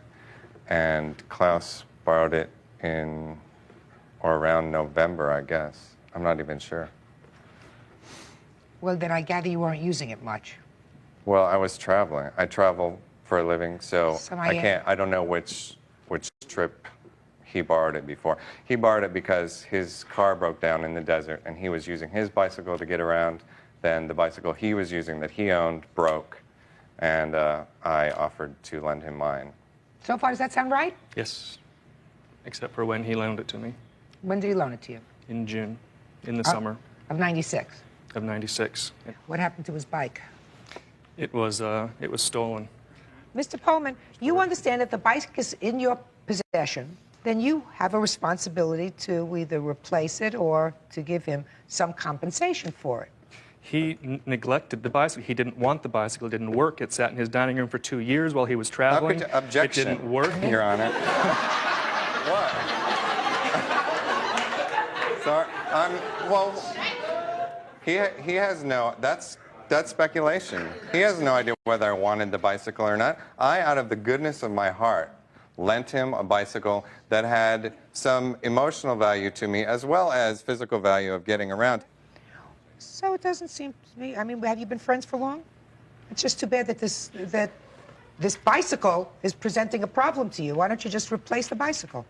and Klaus borrowed it in or around November, I guess. I'm not even sure. Well, then I gather you weren't using it much. Well, I was traveling. I travel for a living, so I don't know which trip he borrowed it before. He borrowed it because his car broke down in the desert, and he was using his bicycle to get around. Then the bicycle he was using that he owned broke, and I offered to lend him mine. So far, does that sound right? Yes, except for when he loaned it to me. When did he loan it to you? In June, in the summer. Of 96? Of 96. What happened to his bike? It was stolen. Mr. Pullman, you understand that the bike is in your possession, then you have a responsibility to either replace it or to give him some compensation for it. He neglected the bicycle. He didn't want the bicycle. It didn't work. It sat in his dining room for 2 years while he was traveling. Objection. It didn't work. Your Honor. What? Sorry. Well, he has no... That's speculation. He has no idea whether I wanted the bicycle or not. I, out of the goodness of my heart, lent him a bicycle that had some emotional value to me as well as physical value of getting around. So it doesn't seem to me, I mean, have you been friends for long? It's just too bad that this bicycle is presenting a problem to you. Why don't you just replace the bicycle?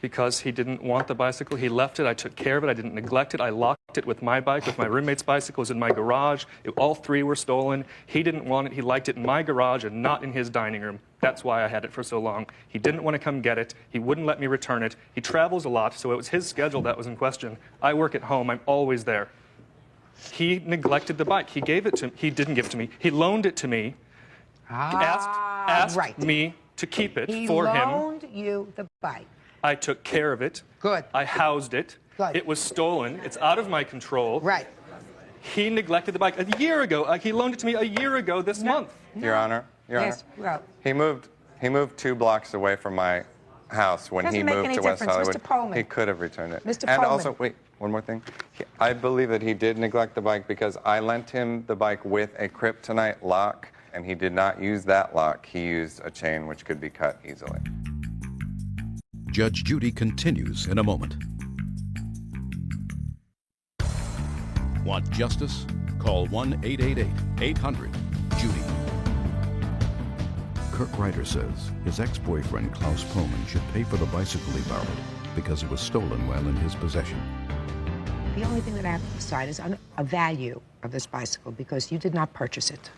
Because he didn't want the bicycle. He left it. I took care of it. I didn't neglect it. I locked it with my bike, with my roommate's bicycle. It was in my garage. All three were stolen. He didn't want it. He liked it in my garage and not in his dining room. That's why I had it for so long. He didn't want to come get it. He wouldn't let me return it. He travels a lot, so it was his schedule that was in question. I work at home. I'm always there. He neglected the bike. He gave it to me. He didn't give it to me. He loaned it to me. Asked right. me to keep it for him. He loaned you the bike. I took care of it. Good. I housed it. Good. It was stolen. It's out of my control. Right. He neglected the bike a year ago. He loaned it to me a year ago this month. Your Honor. Your Yes, Honor. well. He moved 2 blocks away from my house when he Doesn't make moved any to West difference, Hollywood. Mr. Pullman. He could have returned it. Mr. And Pullman. also, wait, one more thing. I believe that he did neglect the bike because I lent him the bike with a kryptonite lock, and he did not use that lock. He used a chain which could be cut easily. Judge Judy continues in a moment. Want justice? Call 1-888-800-JUDY. Kirk Ryder says his ex-boyfriend Klaus Pullman should pay for the bicycle he borrowed because it was stolen while in his possession. The only thing that I have to decide is on a value of this bicycle because you did not purchase it.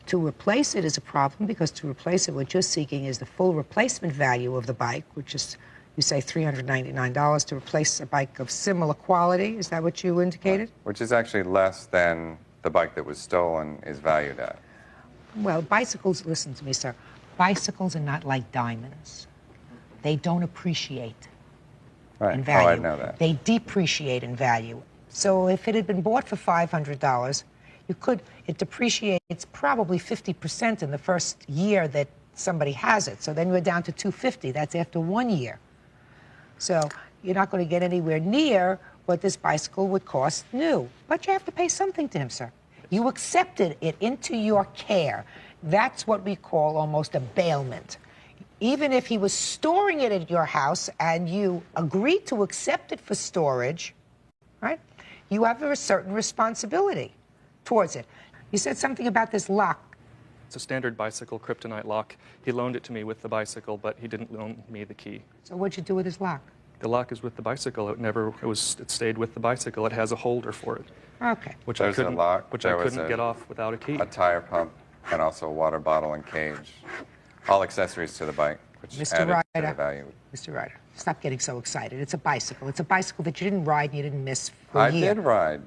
To replace it is a problem because to replace it, what you're seeking is the full replacement value of the bike, which is You say $399 to replace a bike of similar quality. Is that what you indicated? Which is actually less than the bike that was stolen is valued at. Well, bicycles, listen to me, sir. Bicycles are not like diamonds. They don't appreciate in value. Oh, I know that. They depreciate in value. So if it had been bought for $500, it depreciates probably 50% in the first year that somebody has it. So then you're down to $250. That's after 1 year. So you're not going to get anywhere near what this bicycle would cost new. But you have to pay something to him, sir. You accepted it into your care. That's what we call almost a bailment. Even if he was storing it at your house and you agreed to accept it for storage, right, you have a certain responsibility towards it. You said something about this lock. It's a standard bicycle kryptonite lock. He loaned it to me with the bicycle, but he didn't loan me the key. So what'd you do with his lock? The lock is with the bicycle. It stayed with the bicycle. It has a holder for it. Okay. Which I couldn't get off without a key. A tire pump and also a water bottle and cage. All accessories to the bike, which added to the value. Mr. Ryder, stop getting so excited. It's a bicycle. It's a bicycle that you didn't ride and you didn't miss for a year. I did ride,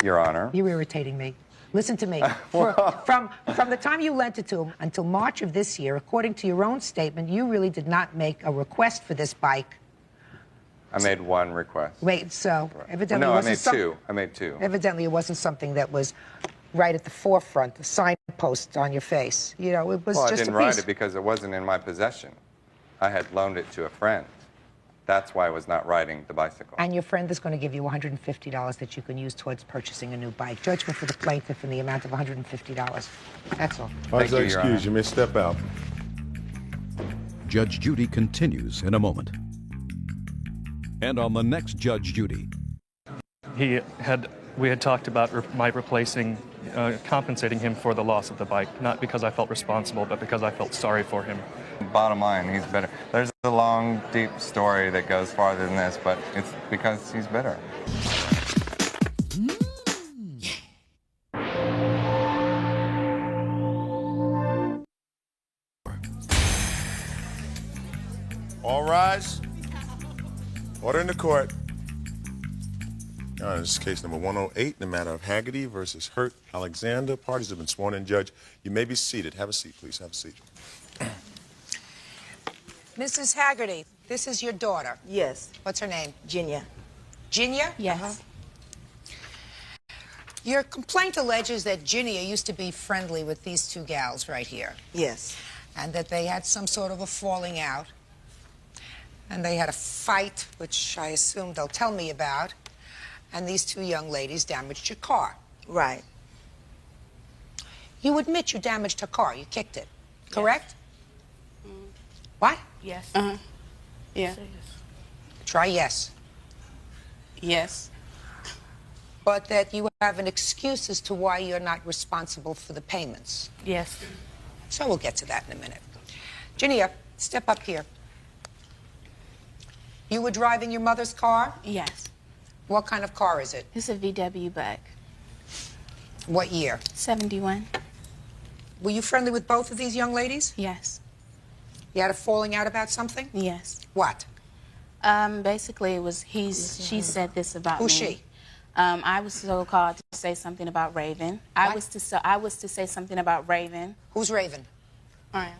Your Honor. You're irritating me. Listen to me. From the time you lent it to him until March of this year, according to your own statement, you really did not make a request for this bike. I made one request. Wait, so evidently No, it I wasn't made two. I made two. Evidently it wasn't something that was right at the forefront, the signpost on your face. You know, it was Well, just I didn't ride it because it wasn't in my possession. I had loaned it to a friend. That's why I was not riding the bicycle. And your friend is going to give you $150 that you can use towards purchasing a new bike. Judgment for the plaintiff in the amount of $150. That's all. Thank you, Your Honor. You may step out. Judge Judy continues in a moment. And on the next Judge Judy. We had talked about compensating him for the loss of the bike, not because I felt responsible, but because I felt sorry for him. Bottom line, he's bitter. There's a long, deep story that goes farther than this, but it's because he's bitter. All rise. Order in the court. This is case number 108 in the matter of Haggerty versus Hurt Alexander. Parties have been sworn in, Judge. You may be seated. Have a seat, please. Have a seat. Mrs. Haggerty, this is your daughter. Yes. What's her name? Ginia. Ginia? Yes. Your complaint alleges that Ginia used to be friendly with these two gals right here. Yes. And that they had some sort of a falling out. And they had a fight, which I assume they'll tell me about. And these two young ladies damaged your car. Right. You admit you damaged her car. You kicked it, correct? Yes. What? Yes. Yeah. Try yes. Yes. But that you have an excuse as to why you're not responsible for the payments. Yes. So we'll get to that in a minute. Ginia, step up here. You were driving your mother's car? Yes. What kind of car is it? It's a VW bug. What year? 71. Were you friendly with both of these young ladies? Yes. You had a falling out about something? Yes. What? Basically, it was she said this about Who's me. she? I was so called to say something about Raven. I was to say something about Raven. Who's Raven? Ryan.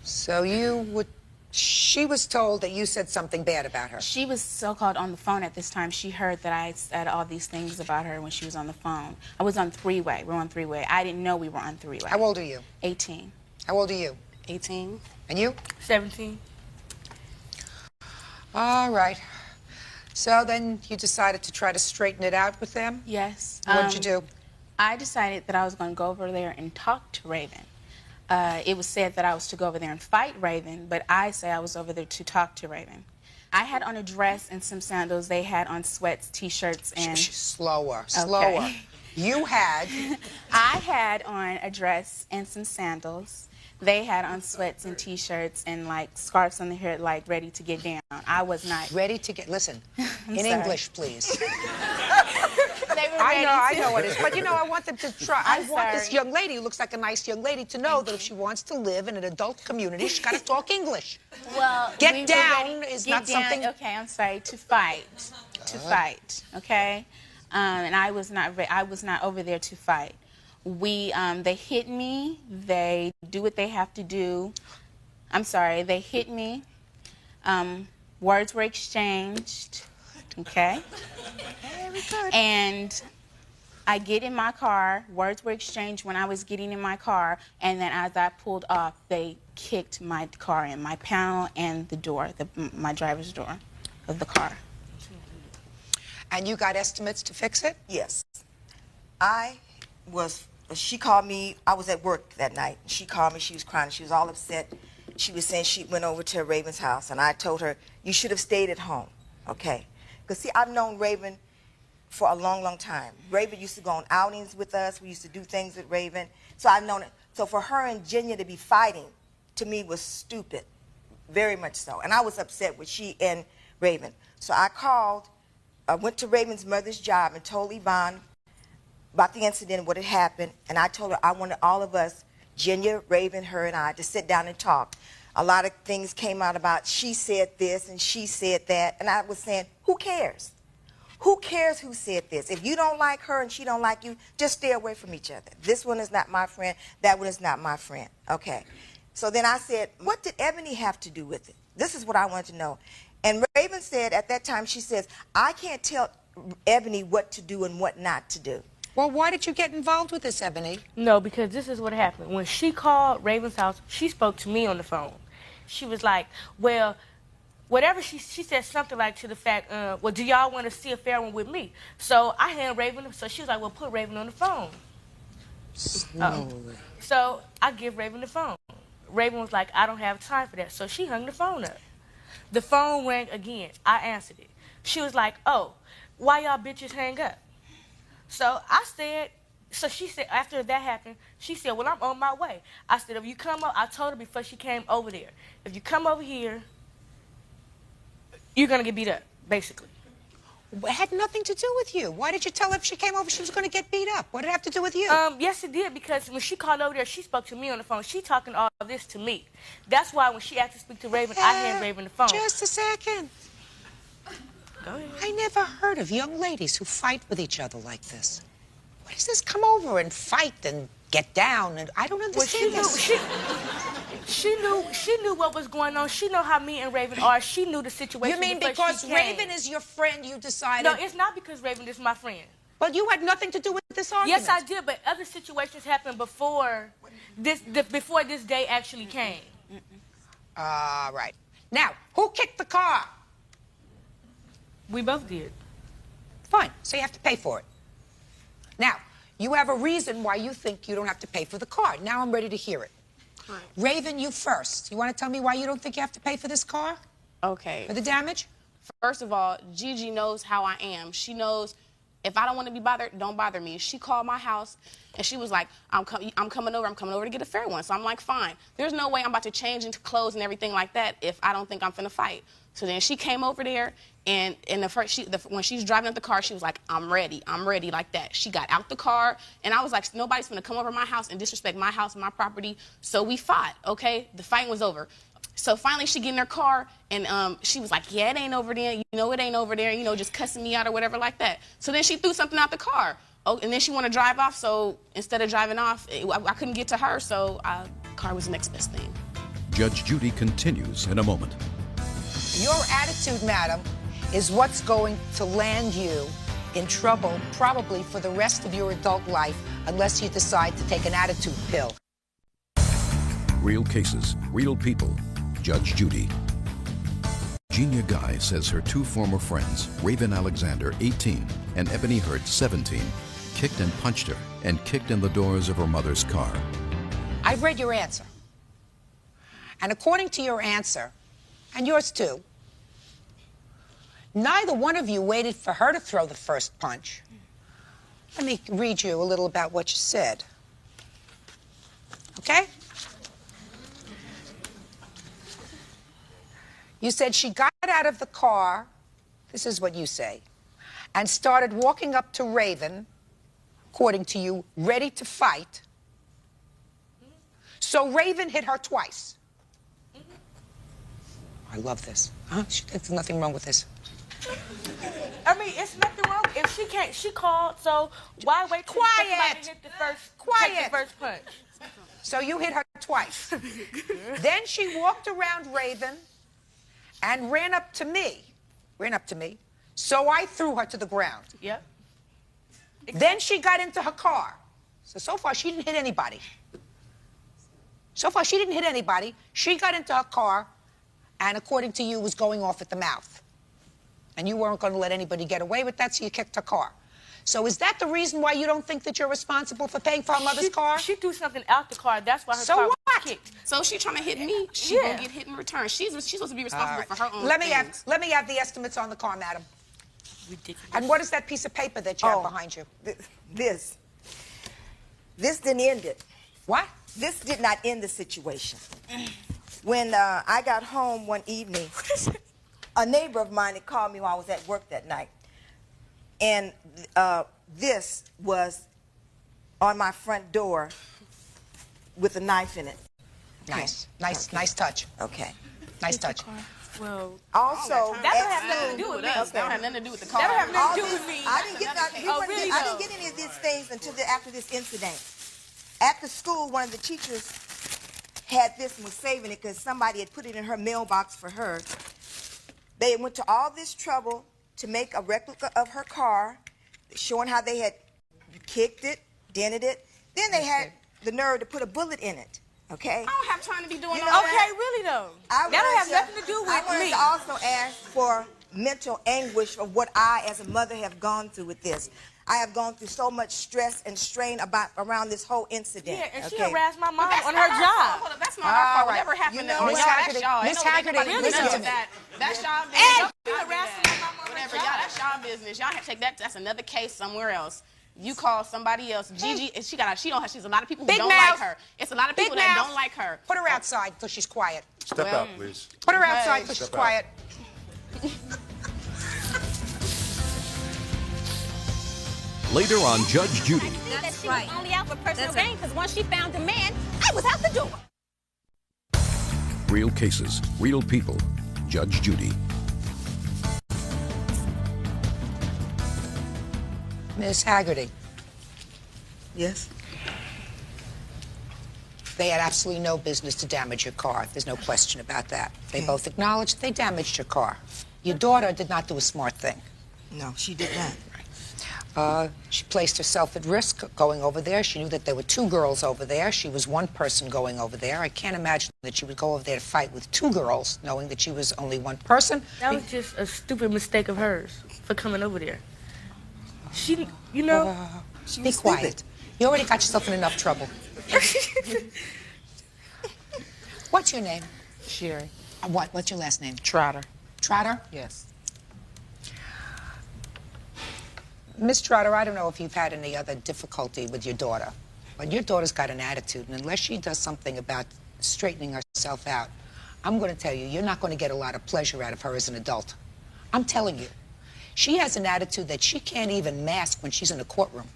So she was told that you said something bad about her. She was so-called on the phone at this time. She heard that I said all these things about her when she was on the phone. I was on three-way. We're on three-way. I didn't know we were on three-way. How old are you? 18. How old are you? 18. And you? 17. All right. So then you decided to try to straighten it out with them? Yes. What did you do? I decided that I was going to go over there and talk to Raven. It was said that I was to go over there and fight Raven, but I say I was over there to talk to Raven. I had on a dress and some sandals. They had on sweats, T-shirts, and... Slower. Okay. You had... I had on a dress and some sandals. They had on sweats and T-shirts and, like, scarves on their hair, like, ready to get down. I was not... Ready to get... Listen, in sorry. English, please. I know it is. But, you know, I want them to try. I I'm want this sorry. young lady who looks like a nice young lady to know that if she wants to live in an adult community, she's got to talk English. Well, Get we were down ready- is get not down, something... Okay, I'm sorry. To fight. To fight, okay? And I was not over there to fight. They hit me. They do what they have to do. I'm sorry. They hit me. Words were exchanged. Okay. Very good. And I get in my car. Words were exchanged when I was getting in my car. And then as I pulled off, they kicked my car in, my panel and the door, my driver's door of the car. And you got estimates to fix it? Yes. She called me, I was at work that night. She called me, she was crying, she was all upset. She was saying she went over to Raven's house, and I told her, you should have stayed at home, okay? Because, see, I've known Raven for a long, long time. Raven used to go on outings with us. We used to do things with Raven. So I've known it. So for her and Jenya to be fighting, to me, was stupid, very much so. And I was upset with she and Raven. So I went to Raven's mother's job and told Yvonne about the incident and what had happened. And I told her I wanted all of us, Jenya, Raven, her, and I, to sit down and talk. A lot of things came out about she said this and she said that. And I was saying, who cares? Who cares who said this? If you don't like her and she don't like you, just stay away from each other. This one is not my friend. That one is not my friend. Okay. So then I said, what did Ebony have to do with it? This is what I wanted to know. And Raven said at that time, she says, I can't tell Ebony what to do and what not to do. Well, why did you get involved with this, Ebony? No, because this is what happened. When she called Raven's house, she spoke to me on the phone. She was like, well, whatever she said something like to the fact, well, do y'all want to see a fair one with me? So I had Raven, so she was like, well, put Raven on the phone. So I give Raven the phone. Raven was like, I don't have time for that. So she hung the phone up. The phone rang again. I answered it. She was like, oh, why y'all bitches hang up? So I said, so she said, after that happened, she said, well, I'm on my way. I said, if you come up, I told her before she came over there, if you come over here, you're going to get beat up, basically. It had nothing to do with you. Why did you tell her if she came over she was going to get beat up? What did it have to do with you? Yes, it did, because when she called over there, she spoke to me on the phone. She talking all of this to me. That's why when she asked to speak to Raven, I hand Raven the phone. Just a second. Go ahead. I never heard of young ladies who fight with each other like this. What is this? Come over and fight and get down, and I don't understand this. She knew what was going on. She knew how me and Raven are. She knew the situation. You mean before because she came. Raven is your friend, you decided? No, it's not because Raven is my friend. But you had nothing to do with this argument. Yes, I did, but other situations happened before this day actually came. Right. Now, who kicked the car? We both did. Fine, so you have to pay for it. Now, you have a reason why you think you don't have to pay for the car. Now I'm ready to hear it. Right. Raven, you first. You want to tell me why you don't think you have to pay for this car? Okay. For the damage? First of all, Gigi knows how I am. She knows if I don't want to be bothered, don't bother me. She called my house, and she was like, I'm coming over to get a fair one. So I'm like, fine. There's no way I'm about to change into clothes and everything like that if I don't think I'm finna fight. So then she came over there, and when she's driving up the car, she was like, I'm ready like that. She got out the car, and I was like, nobody's gonna come over my house and disrespect my house and my property. So we fought, okay? The fight was over. So finally she get in her car, and she was like, yeah, it ain't over there. You know it ain't over there, you know, just cussing me out or whatever like that. So then she threw something out the car. Oh, and then she wanted to drive off, so instead of driving off, I couldn't get to her, so car was the next best thing. Judge Judy continues in a moment. Your attitude, madam, is what's going to land you in trouble probably for the rest of your adult life unless you decide to take an attitude pill. Real cases, real people. Judge Judy. Genia Guy says her two former friends, Raven Alexander, 18, and Ebony Hurt, 17, kicked and punched her and kicked in the doors of her mother's car. I've read your answer. And according to your answer, and yours too, neither one of you waited for her to throw the first punch. Let me read you a little about what you said. Okay? You said she got out of the car, this is what you say, and started walking up to Raven, according to you, ready to fight. So Raven hit her twice. I love this. Huh? There's nothing wrong with this. I mean, it's nothing wrong. If she can't, she called, so why wait till somebody hit the first, take the first punch? So you hit her twice. Then she walked around Raven and ran up to me. So I threw her to the ground. Yep. Then she got into her car. So far, she didn't hit anybody. She got into her car and, according to you, was going off at the mouth. And you weren't going to let anybody get away with that, so you kicked her car. So is that the reason why you don't think that you're responsible for paying for her mother's car? She threw something out the car. That's why her so car what? was kicked. So she trying to hit me. She gonna get hit in return. She's supposed to be responsible for her own Let me have the estimates on the car, madam. Ridiculous. And what is that piece of paper that you have behind you? This didn't end it. What? This did not end the situation. When I got home one evening, a neighbor of mine had called me while I was at work that night. And this was on my front door with a knife in it. Nice touch. Okay. Nice touch. Well, also, that don't have nothing to do with me. That don't have nothing to do with the car. That don't have nothing to do with me. I didn't get any of these things until after this incident. At the school, one of the teachers had this and was saving it because somebody had put it in her mailbox for her. They went to all this trouble to make a replica of her car, showing how they had kicked it, dented it. Then they had the nerve to put a bullet in it. Okay? I don't have time to be doing Okay, all that. really though. That don't have nothing to do with me. I wanted to also ask for mental anguish of what I, as a mother, have gone through with this. I have gone through so much stress and strain around this whole incident. Yeah, and she harassed my mom on not her our job. fault. That's not our fault. Whatever happened You know to what? that's y'all. Miss Haggerty, Listen listen to to that. That's y'all business. And you harassing my mom on her Whatever, job. y'all. That's y'all business. Y'all have to take that. That's another case somewhere else. You call somebody else. Gigi, she's a lot of people who don't like her. It's a lot of people that don't like her. Put her outside till she's quiet. Step out, please. Put her outside till she's quiet. Later on Judge Judy. That she was only out for personal gain because once she found a man, I was out the door. Real cases, real people. Judge Judy. Miss Haggerty. Yes? They had absolutely no business to damage your car. There's no question about that. They both acknowledged they damaged your car. Your daughter did not do a smart thing. No, she did not. She placed herself at risk going over there. She knew that there were two girls over there. She was one person going over there. I can't imagine that she would go over there to fight with two girls, knowing that she was only one person. That was just a stupid mistake of hers for coming over there. She, you know... Be quiet. You already got yourself in enough trouble. What's your name? Sherry. What's your last name? Trotter. Trotter? Yes. Miss Trotter, I don't know if you've had any other difficulty with your daughter, but your daughter's got an attitude, and unless she does something about straightening herself out, I'm going to tell you, you're not going to get a lot of pleasure out of her as an adult. I'm telling you. She has an attitude that she can't even mask when she's in a courtroom.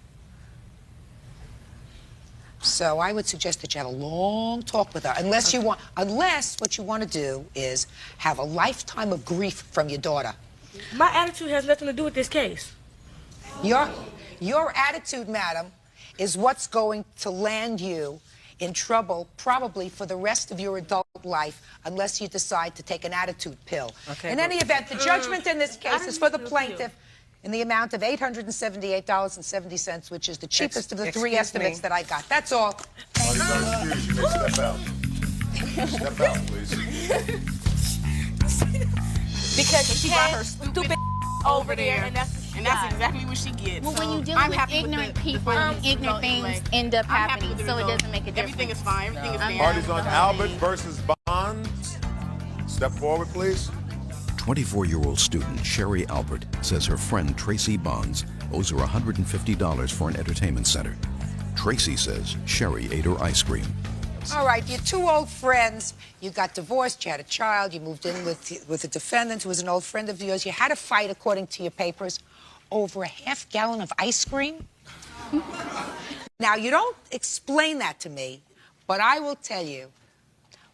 So I would suggest that you have a long talk with her, unless what you want to do is have a lifetime of grief from your daughter. My attitude has nothing to do with this case. Your attitude, madam, is what's going to land you in trouble probably for the rest of your adult life unless you decide to take an attitude pill. Okay, in any event, the judgment in this case is for the plaintiff in the amount of $878.70, which is the cheapest of the three estimates that I got. That's all. Party's not excused. You may step out. Step out, please. Because she brought her stupid over there, and that's exactly what she gets. Well, when you deal with ignorant people, ignorant things end up happening, so it doesn't make a difference. Everything is fine. Everything is fine. Party's on Albert versus Bonds. Step forward, please. 24-year-old student Sherry Albert says her friend Tracy Bonds owes her $150 for an entertainment center. Tracy says Sherry ate her ice cream. All right, you're two old friends. You got divorced, you had a child, you moved in with a defendant who was an old friend of yours. You had a fight according to your papers. over a half gallon of ice cream? Now, you don't explain that to me, but I will tell you,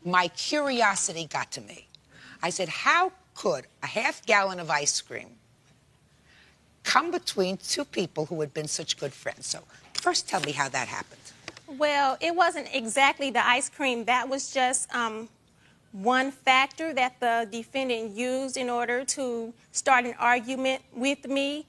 my curiosity got to me. I said, how could a half gallon of ice cream come between two people who had been such good friends? So first tell me how that happened. Well, it wasn't exactly the ice cream. That was just one factor that the defendant used in order to start an argument with me.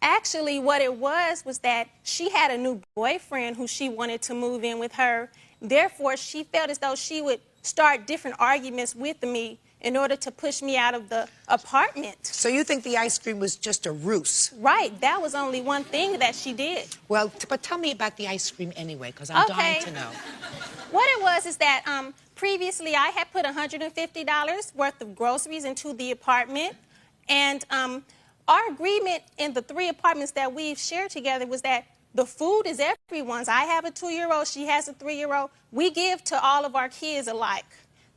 Actually, what it was that she had a new boyfriend who she wanted to move in with her. Therefore, she felt as though she would start different arguments with me in order to push me out of the apartment. So you think the ice cream was just a ruse? Right. That was only one thing that she did. Well, but tell me about the ice cream anyway, because I'm dying to know. What it was is that previously I had put $150 worth of groceries into the apartment, and our agreement in the 3 apartments that we've shared together was that the food is everyone's. I have a 2-year-old, she has a 3-year-old. We give to all of our kids alike.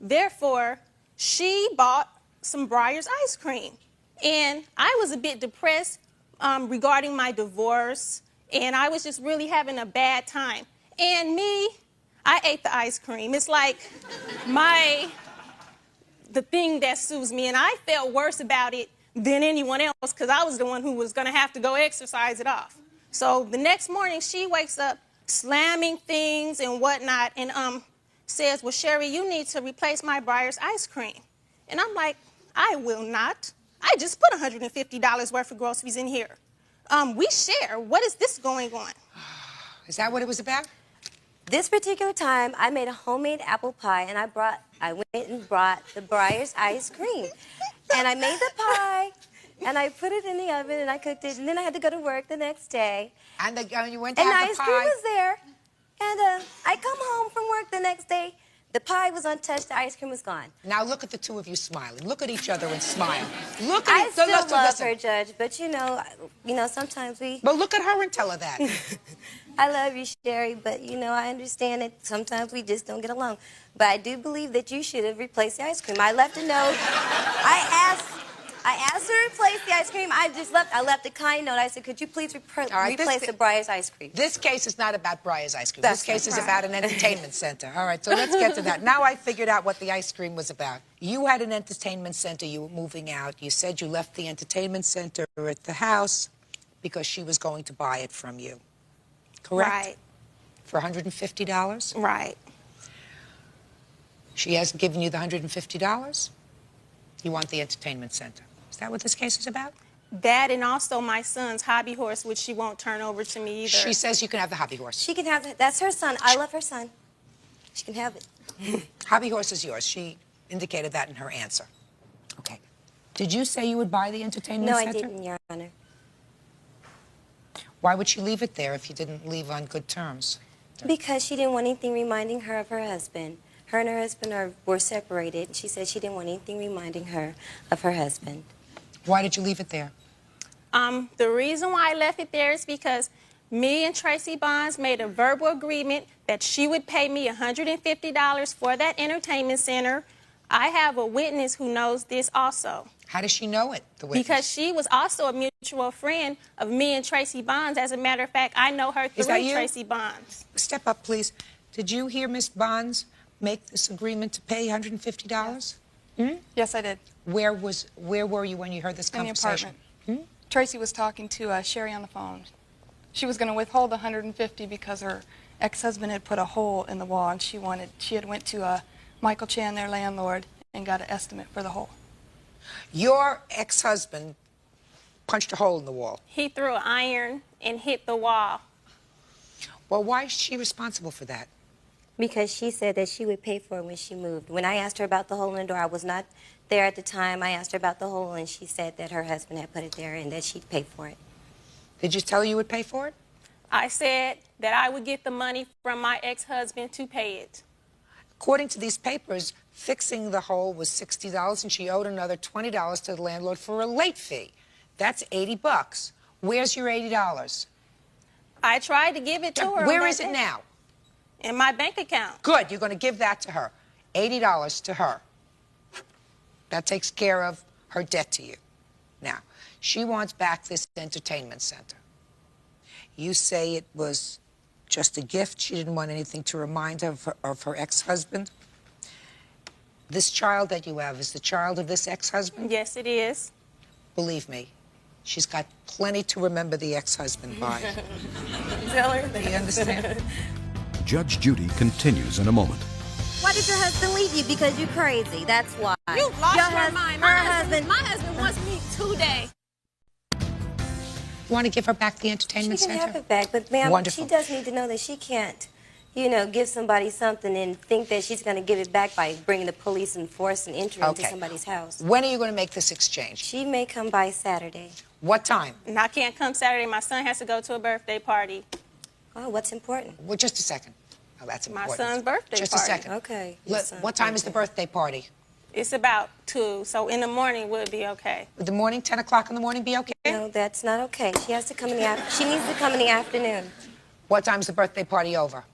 Therefore, she bought some Breyer's ice cream. And I was a bit depressed regarding my divorce, and I was just really having a bad time. And I ate the ice cream. It's like the thing that soothes me, and I felt worse about it than anyone else because I was the one who was going to have to go exercise it off. So the next morning, she wakes up slamming things and whatnot and says, well, Sherry, you need to replace my Breyer's ice cream. And I'm like, I will not. I just put $150 worth of groceries in here. We share. What is this going on? Is that what it was about? This particular time, I made a homemade apple pie, and I went and brought the Breyer's ice cream. And I made the pie, and I put it in the oven, and I cooked it, and then I had to go to work the next day. And you went to have the pie. And ice the ice cream was there, and I come home from work the next day. The pie was untouched, the ice cream was gone. Now look at the two of you smiling. Look at each other and smile. Look I at still love her, Judge, but you know, sometimes we... But look at her and tell her that. I love you, Sherry, but I understand that sometimes we just don't get along. But I do believe that you should have replaced the ice cream. I left a note. I asked her to replace the ice cream. I left a kind note. I said, could you please replace the Breyer's ice cream? This case is not about Breyer's ice cream. This case is about an entertainment center. All right, so let's get to that. Now I figured out what the ice cream was about. You had an entertainment center. You were moving out. You said you left the entertainment center at the house because she was going to buy it from you. Correct? Right. For $150? Right. She hasn't given you the $150? You want the entertainment center. Is that what this case is about? That and also my son's hobby horse, which she won't turn over to me either. She says you can have the hobby horse. She can have it. That's her son. I love her son. She can have it. Hobby horse is yours. She indicated that in her answer. Okay. Did you say you would buy the entertainment center? No, I didn't, Your Honor. Why would she leave it there if you didn't leave on good terms? Because she didn't want anything reminding her of her husband. Her and her husband were separated, and she said she didn't want anything reminding her of her husband. Why did you leave it there? The reason why I left it there is because me and Tracy Bonds made a verbal agreement that she would pay me $150 for that entertainment center. I have a witness who knows this also. How does she know it, the witness? Because she was also a mutual friend of me and Tracy Bonds. As a matter of fact, I know her through Tracy Bonds. Step up, please. Did you hear Miss Bonds make this agreement to pay $150? Yes. Yes, I did. Where were you when you heard this conversation? In the apartment. Tracy was talking to Sherry on the phone. She was going to withhold the $150 because her ex-husband had put a hole in the wall, and she had went to Michael Chan, their landlord, and got an estimate for the hole. Your ex-husband punched a hole in the wall. He threw an iron and hit the wall. Well, why is she responsible for that? Because she said that she would pay for it when she moved. When I asked her about the hole in the door, I was not there at the time. I asked her about the hole, and she said that her husband had put it there and that she'd pay for it. Did you tell her you would pay for it? I said that I would get the money from my ex-husband to pay it. According to these papers, fixing the hole was $60, and she owed another $20 to the landlord for a late fee. That's $80. Where's your $80? I tried to give it to her. Where is it now? In my bank account. Good. You're going to give that to her. $80 to her. That takes care of her debt to you. Now, she wants back this entertainment center. You say it was just a gift. She didn't want anything to remind her of her ex-husband. This child that you have is the child of this ex-husband? Yes, it is. Believe me, she's got plenty to remember the ex-husband by. Tell her. Do you understand? Judge Judy continues in a moment. Why did your husband leave you? Because you're crazy. That's why. You lost Your your mind. her husband. My husband wants me today. You want to give her back the entertainment She can center? have it back, but ma'am, Wonderful. she does need to know that she can't, you know, give somebody something and think that she's going to give it back by bringing the police and force and entry into somebody's house. When are you going to make this exchange? She may come by Saturday. What time? And I can't come Saturday. My son has to go to a birthday party. Oh, what's important? Well, just a second. Oh, that's My important. son's birthday Just party. a second. Okay. What time is the birthday party? It's about 2, so in the morning would be okay. Would the morning, 10 o'clock in the morning be okay? No, that's not okay. She has to come in the She needs to come in the afternoon. What time's the birthday party over?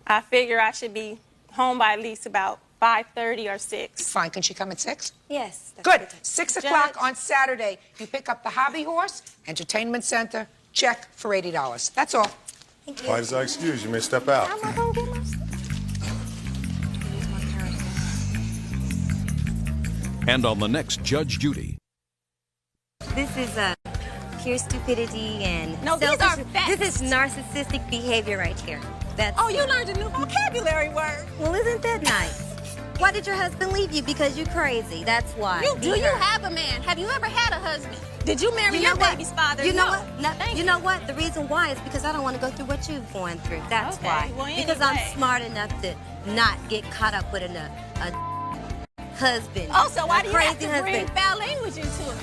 I figure I should be home by at least about 5:30 or 6. Fine. Can she come at 6? Yes. Good. 6 o'clock on Saturday. You pick up the hobby horse, entertainment center, check for $80. That's all. Thank you. Why does I excuse you? You may step out. And on the next Judge Judy. This is pure stupidity and No, these are facts. This is narcissistic behavior right here. That's Oh, you learned a new vocabulary word. Well, isn't that nice? Why did your husband leave you? Because you're crazy. That's why. Do you have a man? Have you ever had a husband? Did you marry your baby's father? You know No. what? No, you know what? The reason why is because I don't want to go through what you've gone through. That's Okay, why. well, Because anyway. I'm smart enough to not get caught up with a husband. Oh, so why a do you have crazy to bring husband? foul language into it?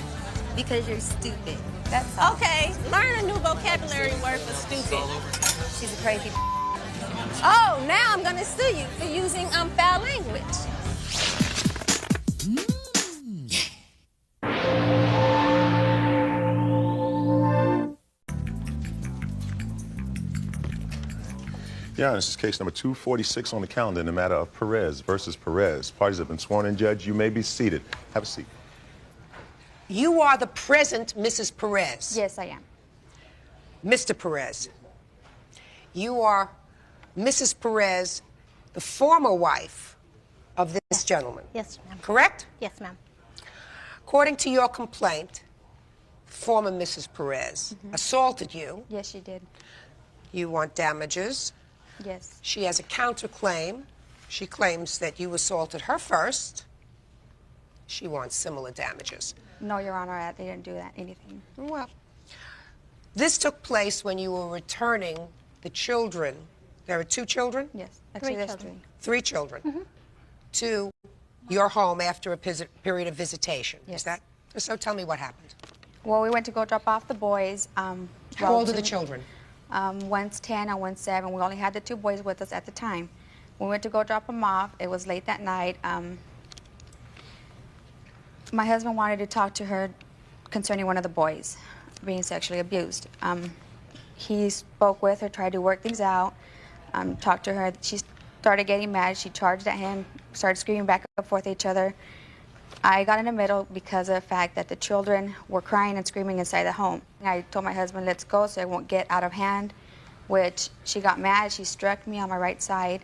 Because you're stupid. That's all. Okay, learn a new vocabulary word for stupid. She's a crazy. Oh, now I'm gonna sue you for using foul language. Yeah, this is case number 246 on the calendar in the matter of Perez versus Perez. Parties have been sworn in, Judge. You may be seated. Have a seat. You are the present Mrs. Perez. Yes, I am. Mr. Perez, you are Mrs. Perez, the former wife of this gentleman. Yes, ma'am. Correct? Yes, ma'am. According to your complaint, former Mrs. Perez assaulted you. Yes, she did. You want damages. Yes. She has a counterclaim. She claims that you assaulted her first. She wants similar damages. No, Your Honor, I didn't do that, anything. Well, this took place when you were returning the children. There are 2 children? Yes. Actually, there's 3. 3 children. To your home after a period of visitation. Yes. Is that? So tell me what happened. Well, we went to go drop off the boys. How old are the children? One's 10 and one's 7. We only had the 2 boys with us at the time. We went to go drop them off. It was late that night. My husband wanted to talk to her concerning one of the boys being sexually abused. He spoke with her, tried to work things out, talked to her. She started getting mad. She charged at him, started screaming back and forth at each other. I got in the middle because of the fact that the children were crying and screaming inside the home. I told my husband, let's go so it won't get out of hand, which she got mad. She struck me on my right side,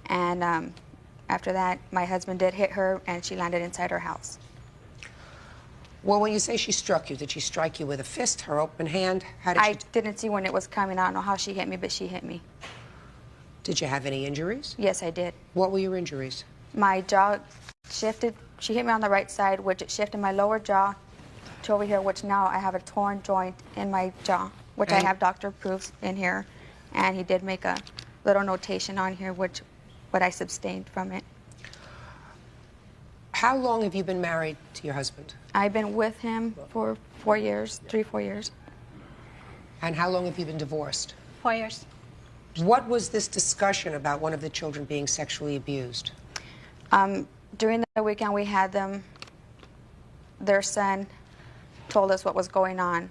and after that, my husband did hit her, and she landed inside her house. Well, when you say she struck you, did she strike you with a fist, her open hand? How did I she... didn't see when it was coming. I don't know how she hit me, but she hit me. Did you have any injuries? Yes, I did. What were your injuries? My jaw shifted. She hit me on the right side, which it shifted my lower jaw to over here, which now I have a torn joint in my jaw, which I have doctor proofs in here. And he did make a little notation on here, what I sustained from it. How long have you been married to your husband? I've been with him for 4 years, 3-4 years. And how long have you been divorced? 4 years. What was this discussion about one of the children being sexually abused? During the weekend we had them, their son told us what was going on.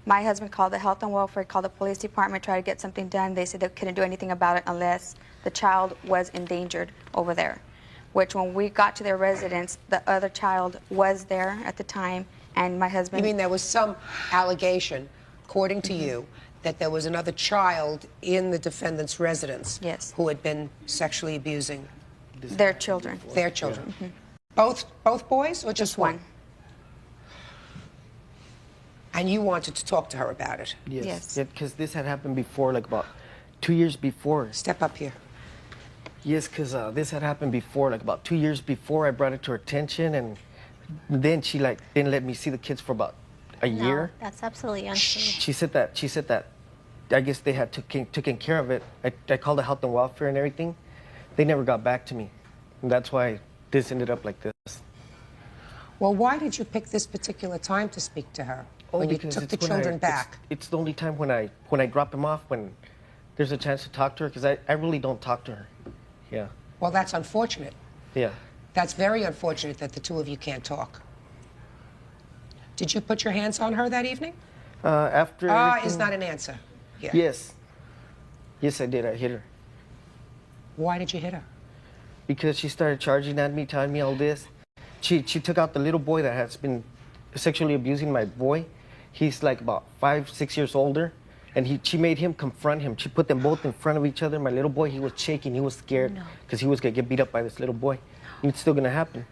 My husband called the health and welfare, called the police department, tried to get something done. They said they couldn't do anything about it unless the child was endangered over there, which when we got to their residence, the other child was there at the time, And my husband... You mean there was some allegation, according to you, that there was another child in the defendant's residence who had been sexually abusing their children. Their children. Both boys or just one? And you wanted to talk to her about it? Yes. Because this had happened before, like about 2 years before. Step up here. Yes, because this had happened before, like about 2 years before. I brought it to her attention, and then she like didn't let me see the kids for about a year. That's absolutely untrue. She said that I guess they had taken care of it. I called the health and welfare and everything. They never got back to me. And that's why this ended up like this. Well, why did you pick this particular time to speak to her? When you took the children back? It's the only time when I drop them off, when there's a chance to talk to her, because I really don't talk to her. Yeah. Well, that's unfortunate. Yeah. That's very unfortunate that the two of you can't talk. Did you put your hands on her that evening? After Is not an answer. Yeah. Yes. Yes, I did. I hit her. Why did you hit her? Because she started charging at me, telling me all this. She took out the little boy that has been sexually abusing my boy. He's like about 5, 6 years older. And she made him confront him. She put them both in front of each other. My little boy, he was shaking. He was scared because he was going to get beat up by this little boy. And it's still going to happen.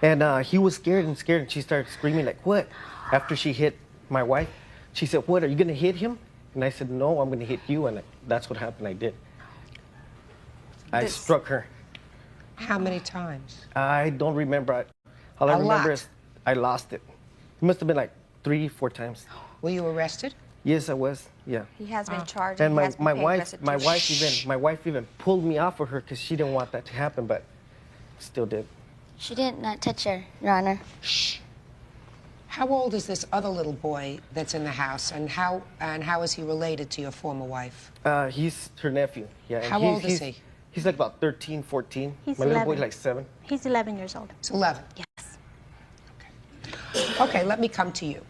And he was scared. And she started screaming like, what? After she hit my wife, she said, what, are you going to hit him? And I said, no, I'm going to hit you. And that's what happened. I did. I struck her. How many times? I don't remember. All I remember is I lost it. It must have been like 3, 4 times. Were you arrested? Yes, I was. Yeah. He has been charged. And my wife even pulled me off of her because she didn't want that to happen, but still did. She did not touch her, Your Honor. Shh. How old is this other little boy that's in the house, and how is he related to your former wife? He's her nephew. Yeah. And How old is he? He's like about 13, 14. He's my little 11. boy's like 7. He's 11 years old. It's 11? Yes. Okay, let me come to you.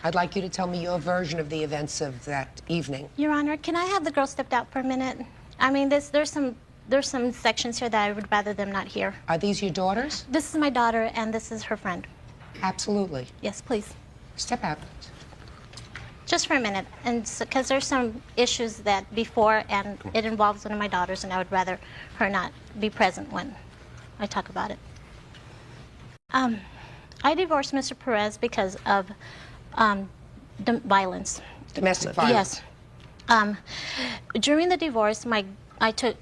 I'd like you to tell me your version of the events of that evening. Your Honor, can I have the girls stepped out for a minute? I mean, there's some sections here that I would rather them not hear. Are these your daughters? This is my daughter, and this is her friend. Absolutely. Yes, please. Step out. Just for a minute, and because there's some issues that before, and it involves one of my daughters, and I would rather her not be present when I talk about it. I divorced Mr. Perez because of violence. Domestic violence? Yes. During the divorce,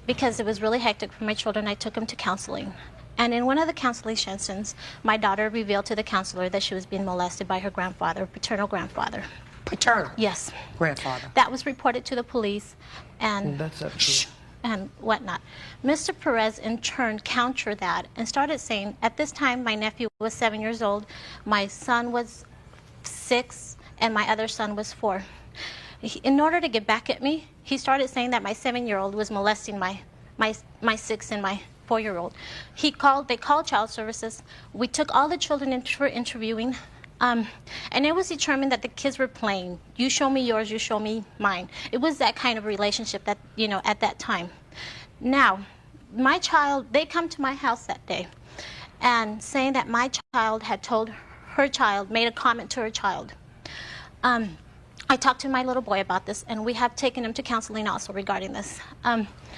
because it was really hectic for my children, I took them to counseling. And in one of the counseling sessions, my daughter revealed to the counselor that she was being molested by her grandfather, paternal grandfather. Paternal? Yes. Grandfather. That was reported to the police, and that's not true. And whatnot. Mr. Perez, in turn, countered that and started saying, at this time, my nephew was 7 years old, my son was 6, and my other son was 4. In order to get back at me, he started saying that my 7-year-old was molesting my 6 and my 4-year-old. They called child services. We took all the children in for interviewing. And it was determined that the kids were playing. You show me yours, you show me mine. It was that kind of relationship that, at that time. Now, they come to my house that day and saying that my child had told her child, made a comment to her child. I talked to my little boy about this, and we have taken him to counseling also regarding this.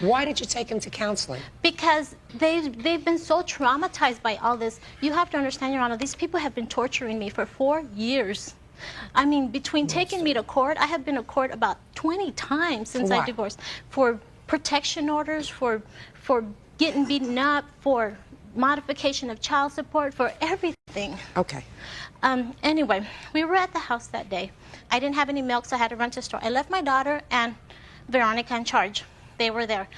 Why did you take him to counseling? Because they've been so traumatized by all this. You have to understand, Your Honor, these people have been torturing me for 4 years. I mean, between taking me to court, I have been to court about 20 times since I divorced. For protection orders, for getting beaten up, for modification of child support, for everything. Okay. Anyway, we were at the house that day. I didn't have any milk, so I had to run to the store. I left my daughter and Veronica in charge. They were there.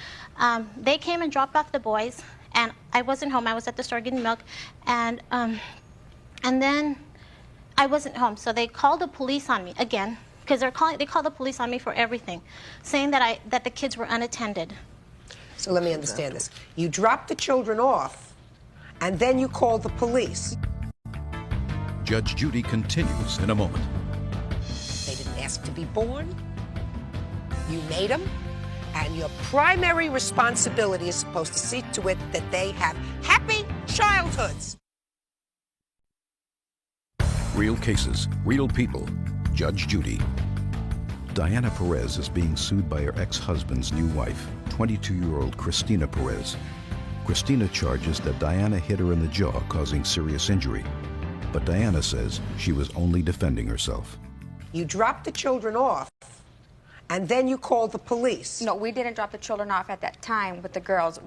They came and dropped off the boys, and I wasn't home. I was at the store getting milk, and then I wasn't home. So they called the police on me again, because they called the police on me for everything, saying that the kids were unattended. So let me understand this. You dropped the children off, and then you called the police. Judge Judy continues in a moment. They didn't ask to be born. You made them. And your primary responsibility is supposed to see to it that they have happy childhoods. Real cases, real people. Judge Judy. Diana Perez is being sued by her ex-husband's new wife, 22-year-old Christina Perez. Christina charges that Diana hit her in the jaw, causing serious injury. But Diana says she was only defending herself. You dropped the children off, and then you called the police. No, we didn't drop the children off at that time with the girls.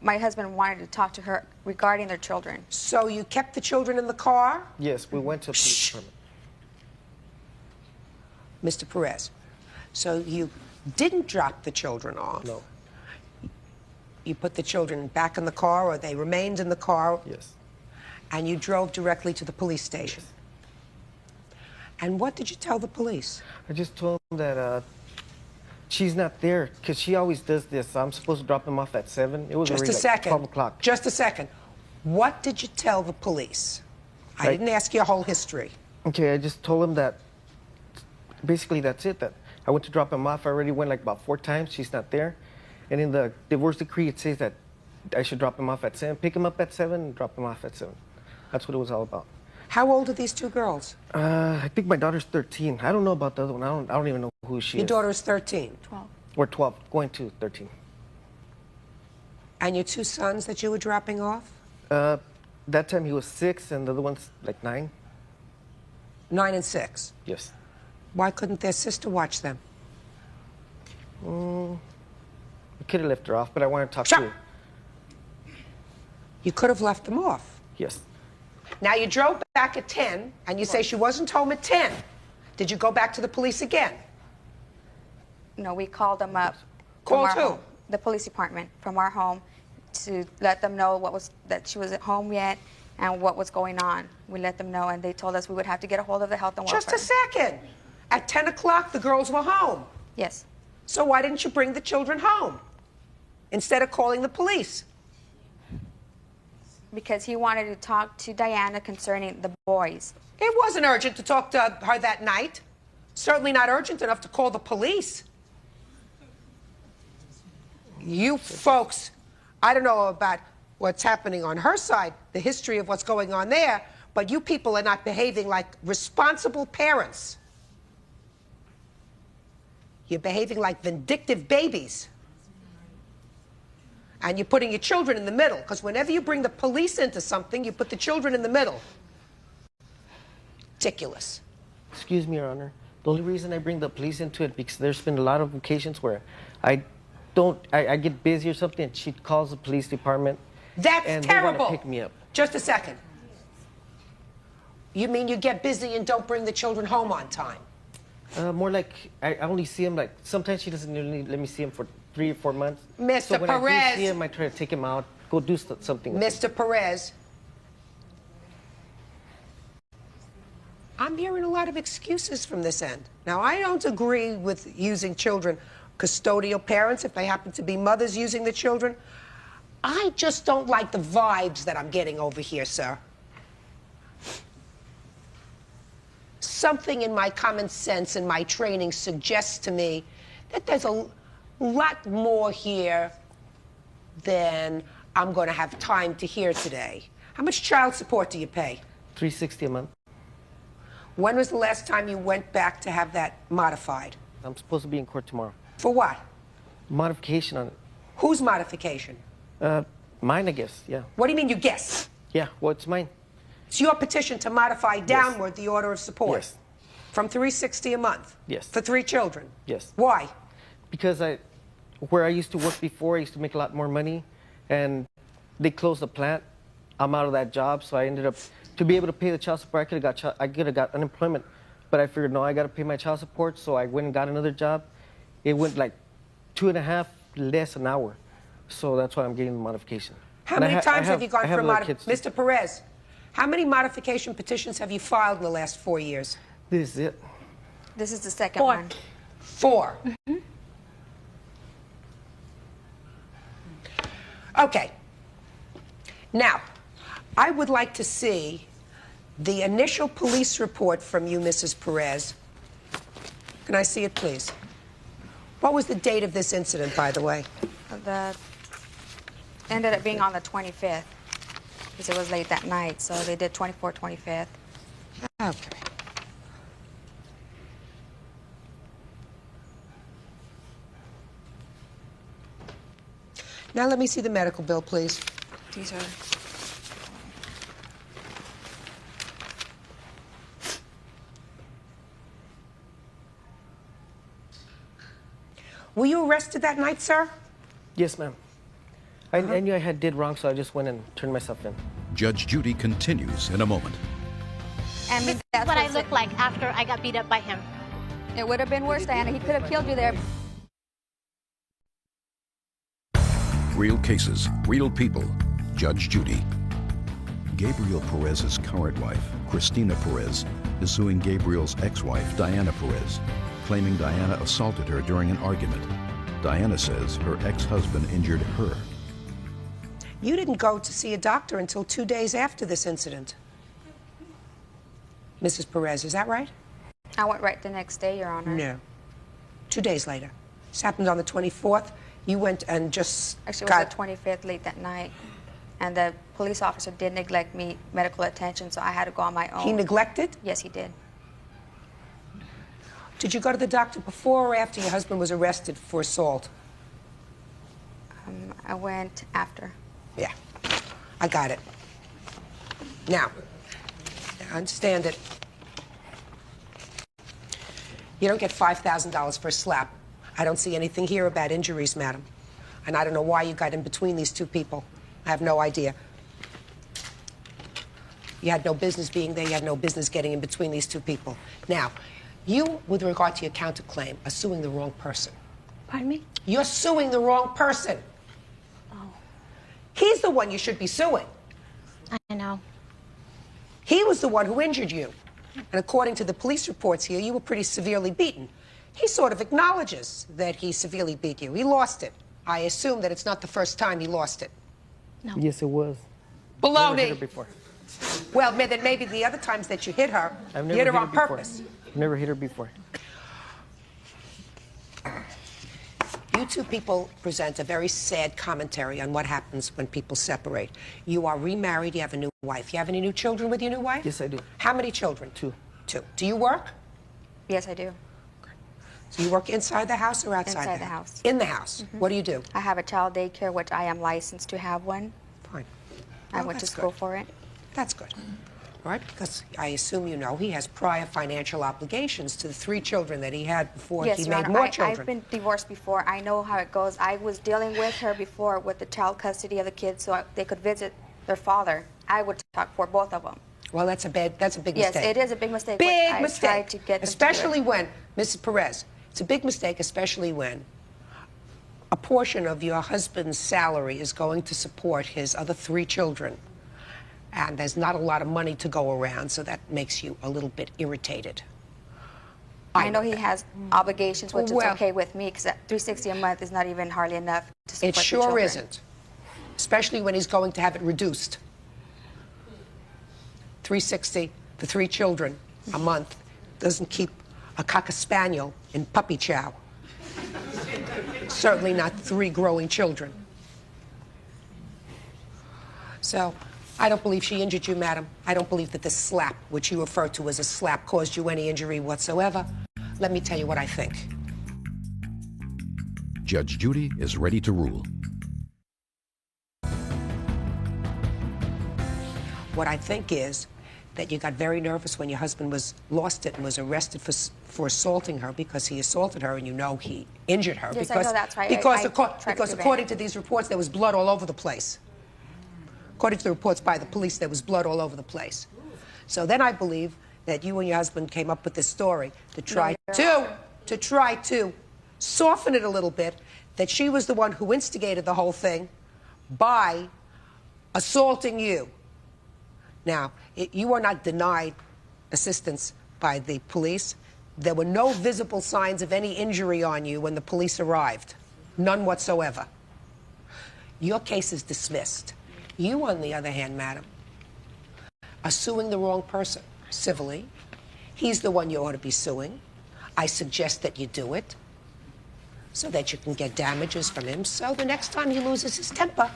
My husband wanted to talk to her regarding their children. So you kept the children in the car? Yes, we went to the police department. Mr. Perez, so you didn't drop the children off? No. You put the children back in the car, or they remained in the car? Yes. And you drove directly to the police station? Yes. And what did you tell the police? I just told them that she's not there, because she always does this. I'm supposed to drop them off at 7. It was Just already a like second. 12 o'clock. Just a second. What did you tell the police? I didn't ask your whole history. Okay, I just told them that basically that's it, that I went to drop them off. I already went like about 4 times. She's not there. And in the divorce decree, it says that I should drop them off at 7, pick them up at 7, and drop them off at 7. That's what it was all about. How old are these 2 girls? I think my daughter's 13. I don't know about the other one. I don't even know who she is. Your daughter is 13? 12. Or 12, going to 13. And your 2 sons that you were dropping off? That time he was 6, and the other one's like 9. 9 and 6? Yes. Why couldn't their sister watch them? I could have left her off, but I wanted to talk to her. You could have left them off? Yes. Now, you drove back at 10, and you say she wasn't home at 10. Did you go back to the police again? No, we called them up. Called from our who? home, the police department from our home, to let them know that she wasn't home yet and what was going on. We let them know, and they told us we would have to get a hold of the health and welfare. Just a second. At 10 o'clock, the girls were home. Yes. So why didn't you bring the children home instead of calling the police? Because he wanted to talk to Diana concerning the boys. It wasn't urgent to talk to her that night. Certainly not urgent enough to call the police. You folks, I don't know about what's happening on her side, the history of what's going on there, but you people are not behaving like responsible parents. You're behaving like vindictive babies. And you're putting your children in the middle, because whenever you bring the police into something, you put the children in the middle. Ridiculous. Excuse me, Your Honor. The only reason I bring the police into it because there's been a lot of occasions where I get busy or something, and she calls the police department. That's and terrible. They want to pick me up. Just a second. You mean you get busy and don't bring the children home on time? More like I only see him like sometimes she doesn't really let me see him for 3 or 4 months. Mr. So when Perez. I do see him, I try to take him out, go do something. Mr. Perez, I'm hearing a lot of excuses from this end. Now, I don't agree with using children, custodial parents, if they happen to be mothers using the children. I just don't like the vibes that I'm getting over here, sir. Something in my common sense and my training suggests to me that there's a lot more here than I'm going to have time to hear today. How much child support do you pay? $360 a month. When was the last time you went back to have that modified? I'm supposed to be in court tomorrow. For what? Modification on it. Whose modification? Mine, I guess, yeah. What do you mean you guess? Yeah, well, it's mine. It's your petition to modify downward the order of support. Yes. From $360 a month? Yes. For 3 children? Yes. Why? Because where I used to work before, I used to make a lot more money, and they closed the plant. I'm out of that job, so I ended up, to be able to pay the child support, I could have got unemployment, but I figured, no, I got to pay my child support, so I went and got another job. It went like 2.5 less an hour, so that's why I'm getting the modification. How many times have you gone for Mr. Perez, how many modification petitions have you filed in the last 4 years? This is it. This is the second one. 4. Okay. Now, I would like to see the initial police report from you, Mrs. Perez. Can I see it, please? What was the date of this incident, by the way? The ended up being on the 25th, because it was late that night, so they did 24th, 25th. Okay. Now let me see the medical bill, please. These are... Were you arrested that night, sir? Yes, ma'am. I knew I did wrong, so I just went and turned myself in. Judge Judy continues in a moment. And This is what I look like after I got beat up by him. It would have been worse, Diana. He could have killed you there. Real cases, real people. Judge Judy. Gabriel Perez's current wife, Christina Perez, is suing Gabriel's ex-wife, Diana Perez, claiming Diana assaulted her during an argument. Diana says her ex-husband injured her. You didn't go to see a doctor until 2 days after this incident. Mrs. Perez, is that right? I went right the next day, Your Honor. No. 2 days later. This happened on the 24th. You went and just Actually, it was the 25th late that night. And the police officer did neglect me medical attention, so I had to go on my own. He neglected? Yes, he did. Did you go to the doctor before or after your husband was arrested for assault? I went after. Yeah, I got it. Now, I understand it. You don't get $5,000 for a slap. I don't see anything here about injuries, madam. And I don't know why you got in between these two people. I have no idea. You had no business being there. You had no business getting in between these two people. Now, you, with regard to your counterclaim, are suing the wrong person. Pardon me? You're suing the wrong person. Oh. He's the one you should be suing. I know. He was the one who injured you. And according to the police reports here, you were pretty severely beaten. He sort of acknowledges that he severely beat you. He lost it. I assume that it's not the first time he lost it. No. Yes, it was. Baloney. Never hit her before. Well, then maybe the other times that you hit her, I've you never hit her hit on her before. purpose. I've never hit her before. You two people present a very sad commentary on what happens when people separate. You are remarried, you have a new wife. You have any new children with your new wife? Yes, I do. How many children? 2. 2. Do you work? Yes, I do. So you work inside the house or outside Inside the house. In the house. Mhm. What do you do? I have a child daycare, which I am licensed to have one. Fine. I Oh, went to that's school good. for it. That's good. All right, because I assume you know he has prior financial obligations to the 3 children that he had before Yes, he Your made Honor, more children. I've been divorced before. I know how it goes. I was dealing with her before with the child custody of the kids so they could visit their father. I would talk for both of them. Well, that's a big Yes, mistake. it is a big mistake. but Big I mistake. tried to get them to do especially it. when, Mrs. Perez, it's a big mistake, especially when a portion of your husband's salary is going to support his other 3 children. And there's not a lot of money to go around, so that makes you a little bit irritated. I know he has obligations, which Well, is okay with me, because $360 a month is not even hardly enough to support It the sure children. isn't, especially when he's going to have it reduced. $360 for 3 children a month doesn't keep a cocker spaniel in puppy chow. Certainly not 3 growing children. So, I don't believe she injured you, madam. I don't believe that this slap, which you refer to as a slap, caused you any injury whatsoever. Let me tell you what I think. Judge Judy is ready to rule. What I think is that you got very nervous when your husband lost it and was arrested for assaulting her because he assaulted her and you know he injured her. Yes, I because, know that's right. Because, I tried to because prevent according it. to these reports, there was blood all over the place. According to the reports by the police, there was blood all over the place. So then I believe that you and your husband came up with this story to try to soften it a little bit, that she was the one who instigated the whole thing by assaulting you. Now, you are not denied assistance by the police. There were no visible signs of any injury on you when the police arrived. None whatsoever. Your case is dismissed. You, on the other hand, madam, are suing the wrong person civilly. He's the one you ought to be suing. I suggest that you do it so that you can get damages from him. So the next time he loses his temper,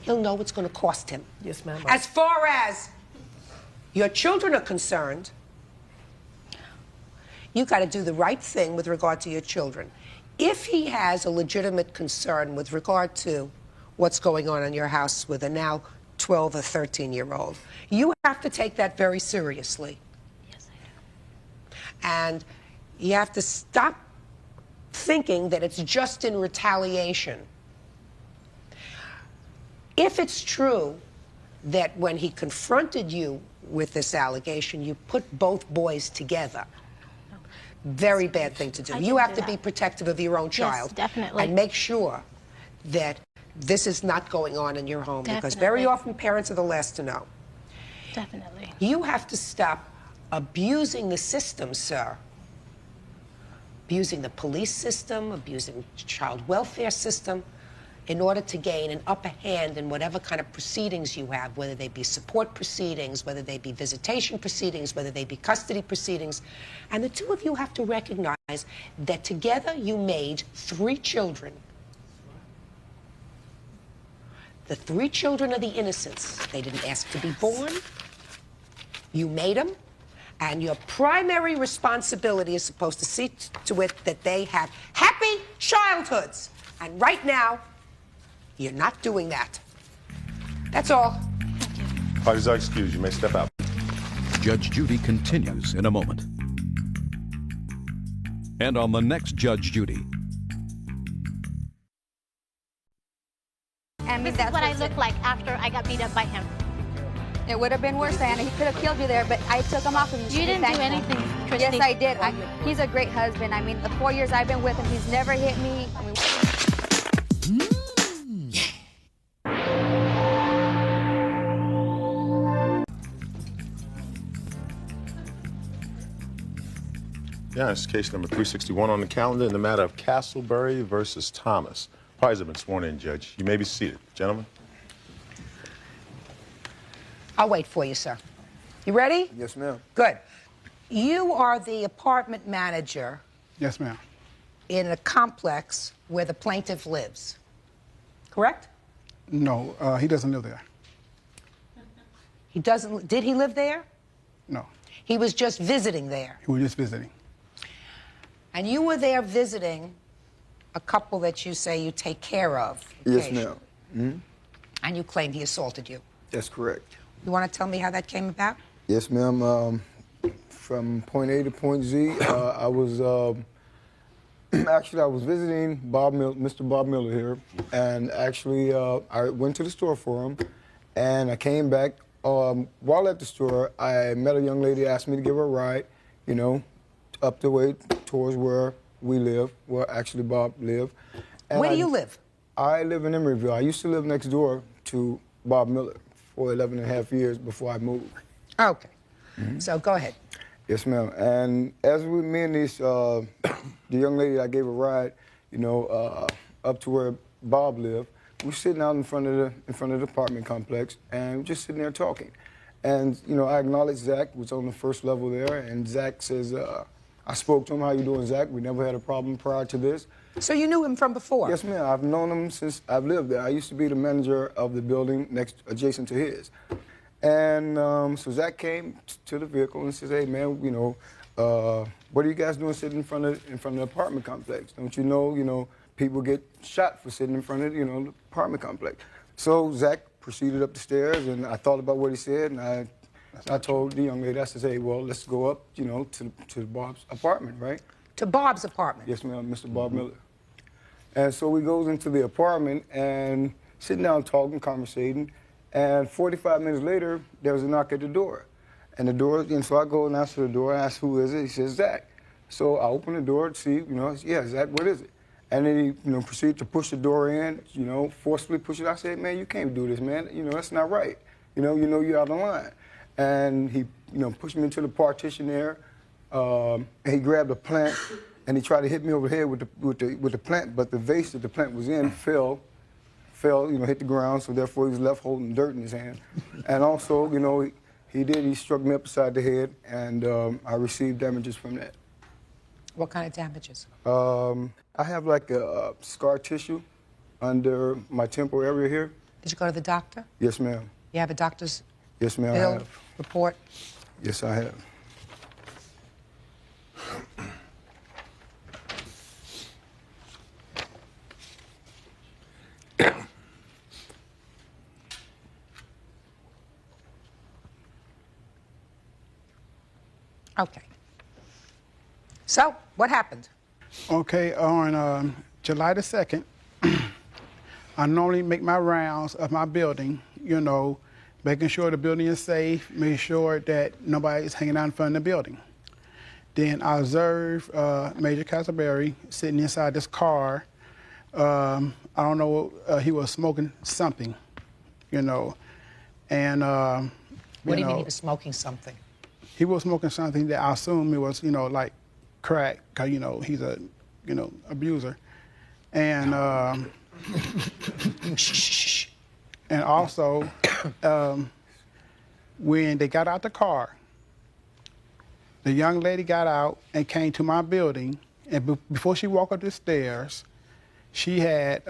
he'll know it's going to cost him. Yes, ma'am. As far as your children are concerned, you got to do the right thing with regard to your children. If he has a legitimate concern with regard to what's going on in your house with a now 12 or 13-year-old, you have to take that very seriously. Yes, I do. And you have to stop thinking that it's just in retaliation. If it's true that when he confronted you with this allegation, you put both boys together, very bad thing to do. You have to be protective of your own child. Yes, definitely. And make sure that this is not going on in your home, because very often parents are the last to know. Definitely. You have to stop abusing the system, sir. Abusing the police system, abusing the child welfare system, in order to gain an upper hand in whatever kind of proceedings you have, whether they be support proceedings, whether they be visitation proceedings, whether they be custody proceedings. And the two of you have to recognize that together you made 3 children. The 3 children are the innocents. They didn't ask to be born. You made them. And your primary responsibility is supposed to see to it that they have happy childhoods. And right now, you're not doing that. That's all. Parties are excused. You may step out. Judge Judy continues in a moment. And on the next Judge Judy. And This is what I look like after I got beat up by him. It would have been worse, Diana. He could have killed you there, but I took him off of you. You didn't do anything, Christy. Yes, I did. He's a great husband. I mean, the 4 years I've been with him, he's never hit me. I mean, Yeah, it's case number 361 on the calendar in the matter of Castleberry versus Thomas. Parties have been sworn in, Judge. You may be seated. Gentlemen. I'll wait for you, sir. You ready? Yes, ma'am. Good. You are the apartment manager. Yes, ma'am. In a complex where the plaintiff lives. Correct? No, he doesn't live there. He doesn't. Did he live there? No, He was just visiting there. he was just visiting. And you were there visiting a couple that you say you take care of. Yes, occasionally. ma'am. And you claim he assaulted you. That's correct. You want to tell me how that came about? Yes, ma'am. From point A to point Z, I was actually I was visiting Mr. Bob Miller here, and actually I went to the store for him, and I came back. While at the store, I met a young lady, asked me to give her a ride, you know, up the way towards where we live, where actually Bob lived. And Where do you live? I live in Emeryville. I used to live next door to Bob Miller for 11 and a half years before I moved. Okay. So go ahead. Yes, ma'am. And as with me and this, the young lady I gave a ride, you know, up to where Bob lived, we're sitting out in front of the apartment complex, and we're just sitting there talking. And you know, I acknowledged Zach was on the first level there, and Zach says, I spoke to him. How you doing, Zach? We never had a problem prior to this. So you knew him from before? Yes, ma'am. I've known him since I've lived there. I used to be the manager of the building adjacent to his. And so Zach came to the vehicle and says, "Hey, man, you know, what are you guys doing sitting in front of the apartment complex? Don't you know, people get shot for sitting in front of, the apartment complex." So Zach proceeded up the stairs, and I thought about what he said, and I told the young lady, I said, "Hey, well, let's go up, to Bob's apartment, right?" To Bob's apartment? Yes, ma'am, Mr. Bob Miller. And so we goes into the apartment and sitting down talking, conversating, and 45 minutes later, there was a knock at the door. And so I go and answer the door, I ask, "Who is it?" He says, "Zach." So I open the door to see, "Yeah, Zach, what is it?" And then he, proceeded to push the door in, forcefully push it. I said, "Man, you can't do this, man. That's not right. You're out of line." And he, pushed me into the partition there, and he grabbed a plant, and he tried to hit me over the head with the plant, but the vase that the plant was in fell, hit the ground, so therefore he was left holding dirt in his hand. And also, he struck me upside the head, and I received damages from that. What kind of damages? I have like a scar tissue under my temple area here. Did you go to the doctor? Yes, ma'am. You have a doctor's Yes, ma'am. bill? I have. report? Yes, I have. Okay. So, what happened? Okay, on July the 2nd, I normally make my rounds of my building, you know, making sure the building is safe, making sure that nobody is hanging out in front of the building. Then I observed Major Castleberry sitting inside this car. I don't know, he was smoking something, you know, and What do you mean he was smoking something? He was smoking something that I assume it was, you know, like crack, because, you know, he's a, you know, abuser. And and also, when they got out the car, the young lady got out and came to my building, and before she walked up the stairs, she had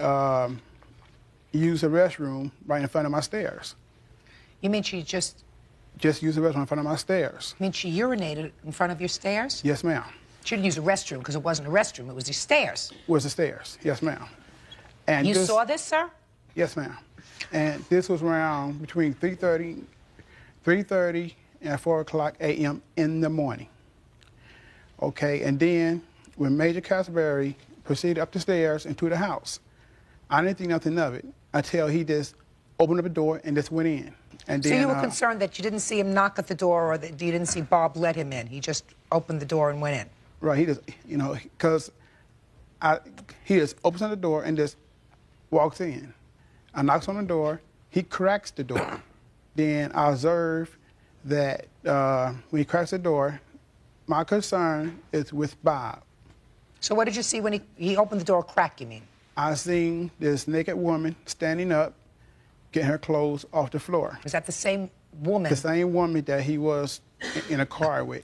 used the restroom right in front of my stairs. You mean she just used the restroom in front of my stairs? You mean she urinated in front of your stairs? Yes, ma'am. She didn't use a restroom because it wasn't a restroom, it was the stairs. It was the stairs, yes, ma'am. And You saw this, sir? Yes, ma'am. And this was around between 3:30 and 4 o'clock a.m. in the morning. Okay, and then when Major Castleberry proceeded up the stairs into the house, I didn't think nothing of it until he just opened up the door and just went in. And then, So you were concerned that you didn't see him knock at the door or that you didn't see Bob let him in. He just opened the door and went in. Right, he just, you know, because he just opens the door and just walks in. I knocks on the door, he cracks the door. Then I observe that when he cracks the door, my concern is with Bob. So what did you see when he opened the door crack, you mean? I seen this naked woman standing up, getting her clothes off the floor. Was that the same woman? The same woman that he was in a car with.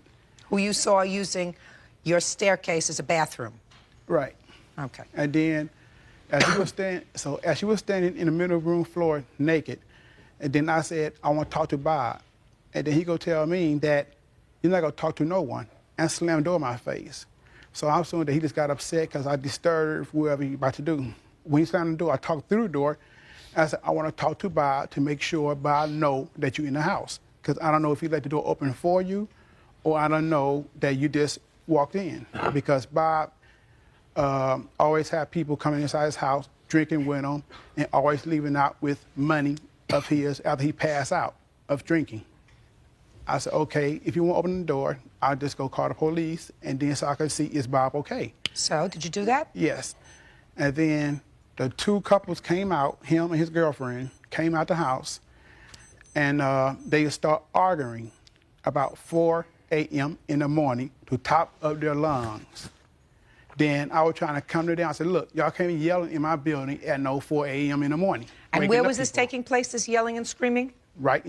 Who you saw using your staircase as a bathroom? Right. Okay. And then as she was standing in the middle of the room floor naked, and then I said, I want to talk to Bob. And then he go tell me that you're not going to talk to no one, and slam the door in my face. So I'm assuming that he just got upset because I disturbed whoever he about to do. When he slammed the door, I talked through the door. I said, I want to talk to Bob to make sure Bob know that you're in the house. Because I don't know if he let the door open for you, or I don't know that you just walked in. Because Bob always had people coming inside his house, drinking with him, and always leaving out with money of his after he passed out of drinking. I said, okay, if you want to open the door, I'll just go call the police, and then so I can see, is Bob okay? So, did you do that? Yes. And then the two couples came out, him and his girlfriend, came out the house, and they start arguing about 4 a.m. in the morning to top of their lungs. Then I was trying to come to them. I said, look, y'all can't be yelling in my building at 4 a.m. in the morning. And where was this taking place, this yelling and screaming? Right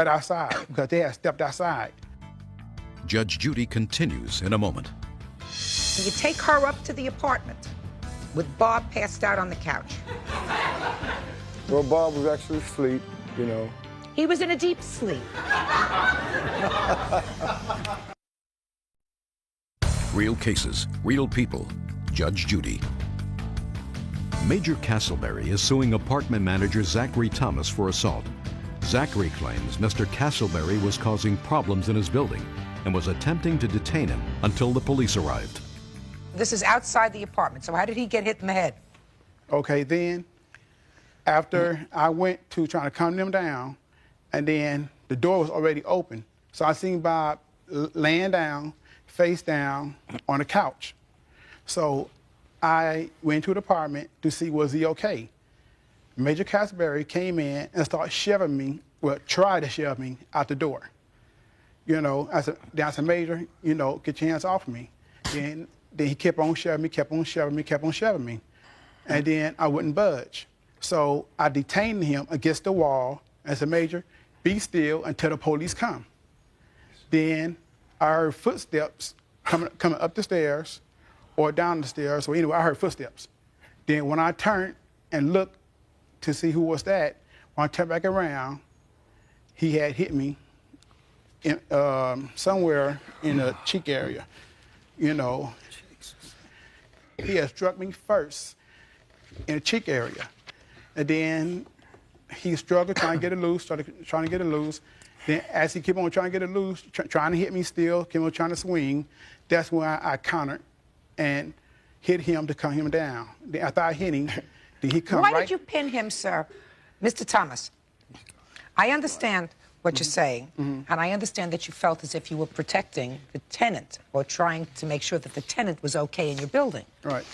outside, because they had stepped outside. Judge Judy continues in a moment. You take her up to the apartment with Bob passed out on the couch. Well, Bob was actually asleep, you know. He was in a deep sleep. Real cases, real people. Judge Judy. Major Castleberry is suing apartment manager Zachary Thomas for assault. Zachary claims Mr. Castleberry was causing problems in his building and was attempting to detain him until the police arrived. This is outside the apartment, so how did he get hit in the head? Okay, then after I went to trying to calm them down, and then the door was already open, so I seen Bob laying down, face down on the couch. So I went to the apartment to see was he okay. Major Castleberry came in and started shoving me, well, tried to shove me out the door. You know, I said, Major, you know, get your hands off me. Then he kept on shoving me, kept on shoving me, kept on shoving me. And then I wouldn't budge. So I detained him against the wall and said, Major, be still until the police come. Then I heard footsteps coming up the stairs or down the stairs. So anyway, I heard footsteps. Then when I turned and looked to see who was that, when I turned back around, he had hit me somewhere in the cheek area. You know, he had struck me first in the cheek area. And then he struggled trying to get it loose, started trying to get it loose. Then as he kept on trying to get it loose, trying to hit me still, kept on trying to swing, that's when I countered and hit him to calm him down. Then after I hit him, then he come Why right... did you pin him, sir? Mr. Thomas, I understand what you're saying, and I understand that you felt as if you were protecting the tenant or trying to make sure that the tenant was okay in your building. Right.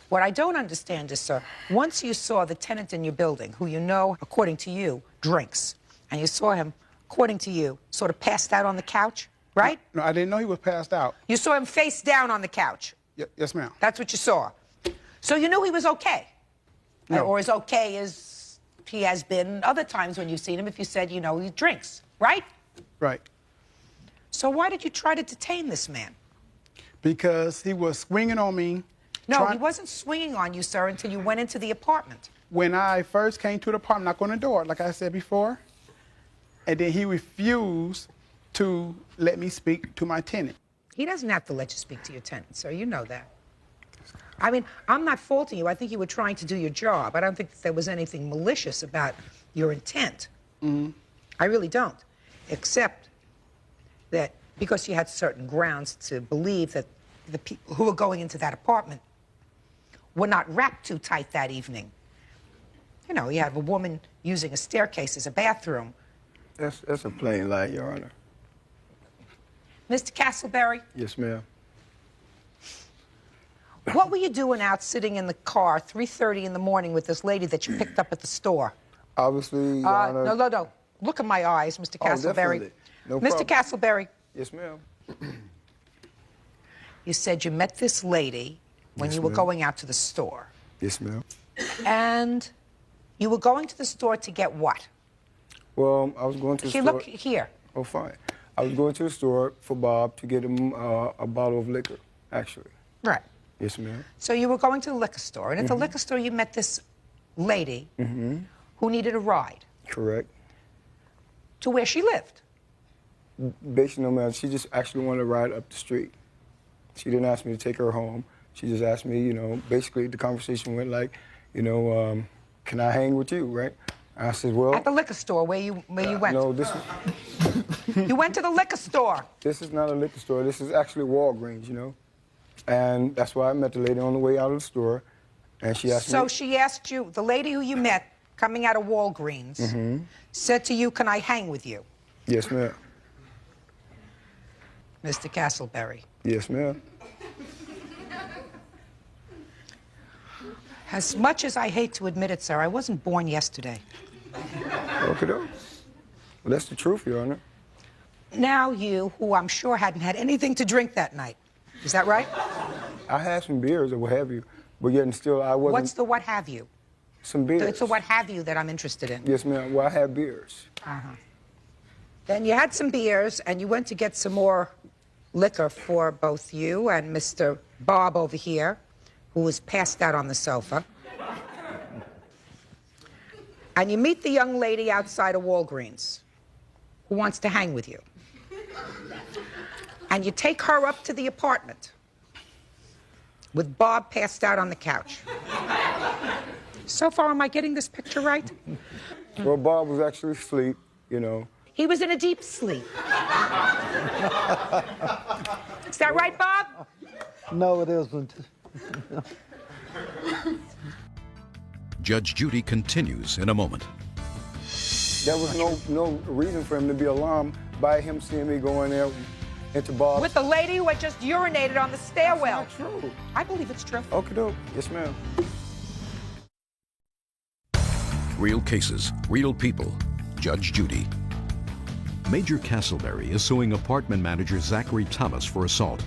What I don't understand is, sir, once you saw the tenant in your building, who you know, according to you, drinks, and you saw him, according to you, sort of passed out on the couch, right? No, I didn't know he was passed out. You saw him face down on the couch. Yes, ma'am. That's what you saw. So you knew he was okay. No. Or as okay as he has been other times when you've seen him if you said, you know, he drinks, right? Right. So why did you try to detain this man? Because he was swinging on me. No, he wasn't swinging on you, sir, until you went into the apartment. When I first came to the apartment, knocked on the door, like I said before, and then he refused to let me speak to my tenant. He doesn't have to let you speak to your tenant, sir. You know that. I mean, I'm not faulting you. I think you were trying to do your job. I don't think that there was anything malicious about your intent. I really don't. Except that because you had certain grounds to believe that the people who were going into that apartment were not wrapped too tight that evening. You know, you have a woman using a staircase as a bathroom. That's a plain lie, Your Honor. Mr. Castleberry, Yes, ma'am. what were you doing out sitting in the car 3:30 in the morning with this lady that you picked up at the store? Obviously, Your Honor. No. Look at my eyes, Mr. Castleberry. definitely. No Mr. problem. Castleberry, Yes, ma'am. you said you met this lady when Yes, you were ma'am. going out to the store. Yes, ma'am. And you were going to the store to get what? Well, I was going to the Here, store. look here. Oh, fine. I was going to the store for Bob to get him a bottle of liquor, actually. Right. Yes, ma'am. So you were going to the liquor store, and at the liquor store you met this lady who needed a ride Correct. to where she lived. Basically, no, ma'am. She just actually wanted to ride up the street. She didn't ask me to take her home. She just asked me, you know, basically the conversation went like, you know, can I hang with you, right? I said, well... At the liquor store where you went. No, this You went to the liquor store. This is not a liquor store. This is actually Walgreens, you know? And that's why I met the lady on the way out of the store. And she asked me... So she asked you, the lady who you met coming out of Walgreens, said to you, can I hang with you? Yes, ma'am. Mr. Castleberry. Yes, ma'am. As much as I hate to admit it, sir, I wasn't born yesterday. Okay, though. Well, that's the truth, Your Honor. Now you, who I'm sure hadn't had anything to drink that night. Is that right? I had some beers or what have you, but yet and still I wasn't... What's the what have you? Some beers. It's the what have you that I'm interested in. Yes, ma'am. Well, I had beers. Then you had some beers, and you went to get some more liquor for both you and Mr. Bob over here, who was passed out on the sofa. And you meet the young lady outside of Walgreens who wants to hang with you. And you take her up to the apartment with Bob passed out on the couch. So far, am I getting this picture right? Well, Bob was actually asleep, you know. He was in a deep sleep. Is that right, Bob? No, it isn't. Judge Judy continues in a moment. There was no reason for him to be alarmed by him seeing me going there into Bob. With the lady who had just urinated on the stairwell. That's not true. I believe it's true. Okay, doke. Yes, ma'am. Real cases, real people. Judge Judy. Major Castleberry is suing apartment manager Zachary Thomas for assault.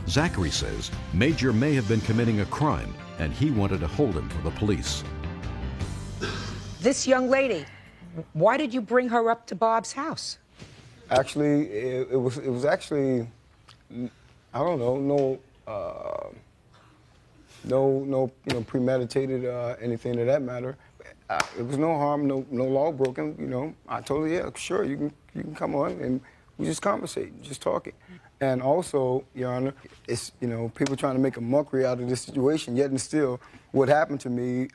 Zachary says Major may have been committing a crime, and he wanted to hold him for the police. This young lady, why did you bring her up to Bob's house? Actually, it was actually, I don't know, no premeditated anything to that matter. It was no harm, no law broken. You know, I told her, yeah, sure, you can come on, and We just conversating, just talking. And also, Your Honor, it's, you know, people trying to make a mockery out of this situation, yet and still, what happened to me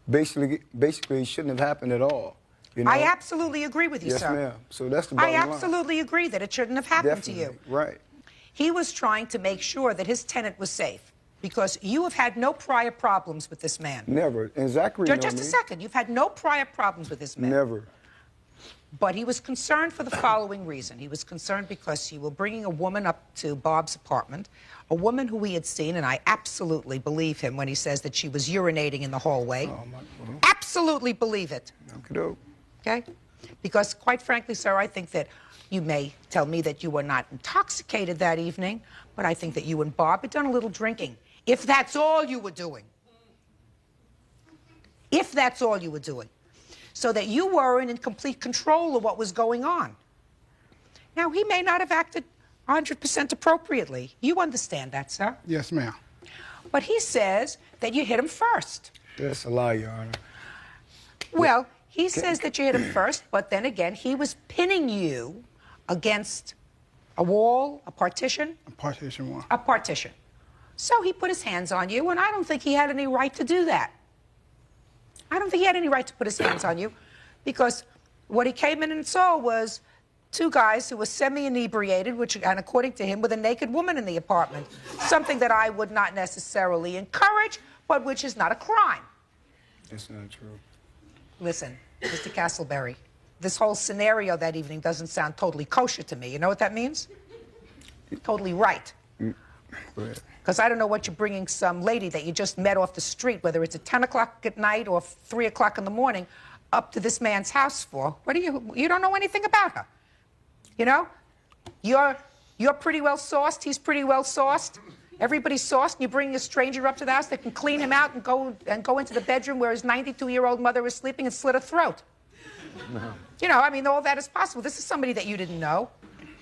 basically shouldn't have happened at all. You know? I absolutely agree with you, yes, sir. Yes, ma'am. So that's the bottom I line. absolutely agree that it shouldn't have happened to you. Right. He was trying to make sure that his tenant was safe because you have had no prior problems with this man. Never. And Zachary Just a second. You've had no prior problems with this man. Never. But he was concerned for the following reason. He was concerned because you were bringing a woman up to Bob's apartment, a woman who he had seen, and I absolutely believe him when he says that she was urinating in the hallway. Oh, absolutely believe it. Okay? Because, quite frankly, sir, I think that you may tell me that you were not intoxicated that evening, but I think that you and Bob had done a little drinking, if that's all you were doing. If that's all you were doing. So that you weren't in complete control of what was going on. Now, he may not have acted 100% appropriately. You understand that, sir? Yes, ma'am. But he says that you hit him first. That's a lie, Your Honor. Well, he says that you hit him first, but then again, he was pinning you against a wall, a partition. A partition wall. A partition. So he put his hands on you, and I don't think he had any right to do that. I don't think he had any right to put his hands on you because what he came in and saw was two guys who were semi-inebriated, and according to him, with a naked woman in the apartment. Something that I would not necessarily encourage, but which is not a crime. That's not true. Listen, Mr. Castleberry, this whole scenario that evening doesn't sound totally kosher to me. You know what that means? Totally right. Because I don't know what you're bringing some lady that you just met off the street, whether it's at 10 o'clock at night or 3 o'clock in the morning, up to this man's house for. What do you don't know anything about her. You know? You're pretty well sauced, he's pretty well sauced. Everybody's sauced, and you bring a stranger up to the house that can clean him out and go into the bedroom where his 92-year-old mother is sleeping and slit her throat. No. You know, I mean, all that is possible. This is somebody that you didn't know.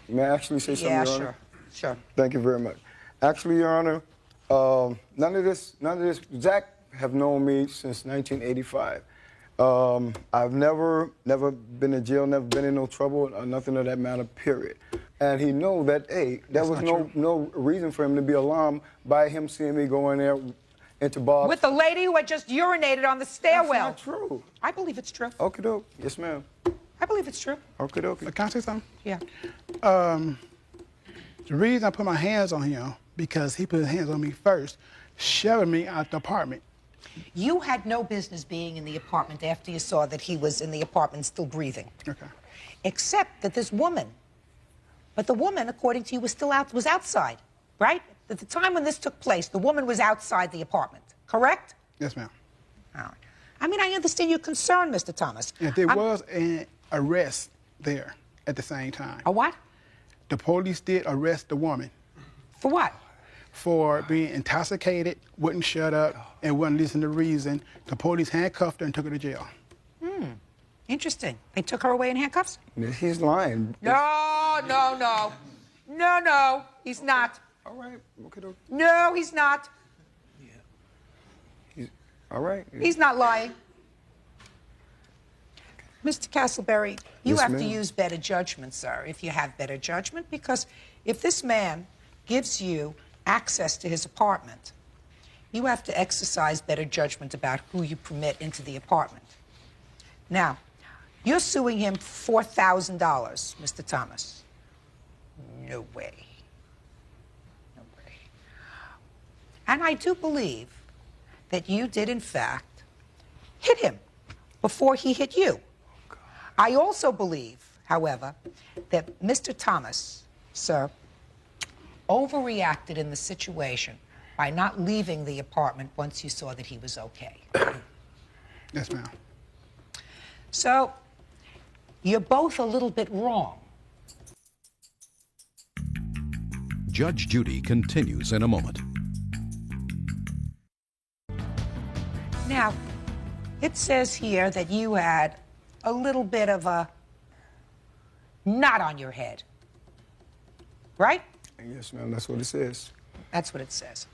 May I actually say something, Your Honor? Sure. Thank you very much. Actually, Your Honor, none of this, Zach have known me since 1985. I've never been in jail, never been in no trouble, or nothing of that matter, period. And he know that, hey, there was no reason for him to be alarmed by him seeing me go in there into Bob's. With the lady who had just urinated on the stairwell. That's not true. I believe it's true. Okay, doke. Yes, ma'am. I believe it's true. Okay, doke. Can I say something? Yeah. The reason I put my hands on him, because he put his hands on me first, shoving me out the apartment. You had no business being in the apartment after you saw that he was in the apartment still breathing. Okay. Except that this woman, but the woman, according to you, was outside, right? At the time when this took place, the woman was outside the apartment, correct? Yes, ma'am. All right. I mean, I understand your concern, Mr. Thomas. And there was an arrest there at the same time. A what? The police did arrest the woman. For what? For being intoxicated, wouldn't shut up, and wouldn't listen to reason. The police handcuffed her and took her to jail. Interesting. They took her away in handcuffs? He's lying. No, he's not. All right. Okay, doke. No, he's not. All right. He's not lying. Mr. Castleberry, you Yes, have to ma'am. use better judgment, sir, if you have better judgment, because if this man gives you access to his apartment, you have to exercise better judgment about who you permit into the apartment. Now, you're suing him for $4,000, Mr. Thomas. No way. No way. And I do believe that you did, in fact, hit him before he hit you. I also believe, however, that Mr. Thomas, sir, overreacted in the situation by not leaving the apartment once you saw that he was okay. Yes, ma'am. So, you're both a little bit wrong. Judge Judy continues in a moment. Now, it says here that you had a little bit of a knot on your head, right? Yes, ma'am, that's what it says. That's what it says.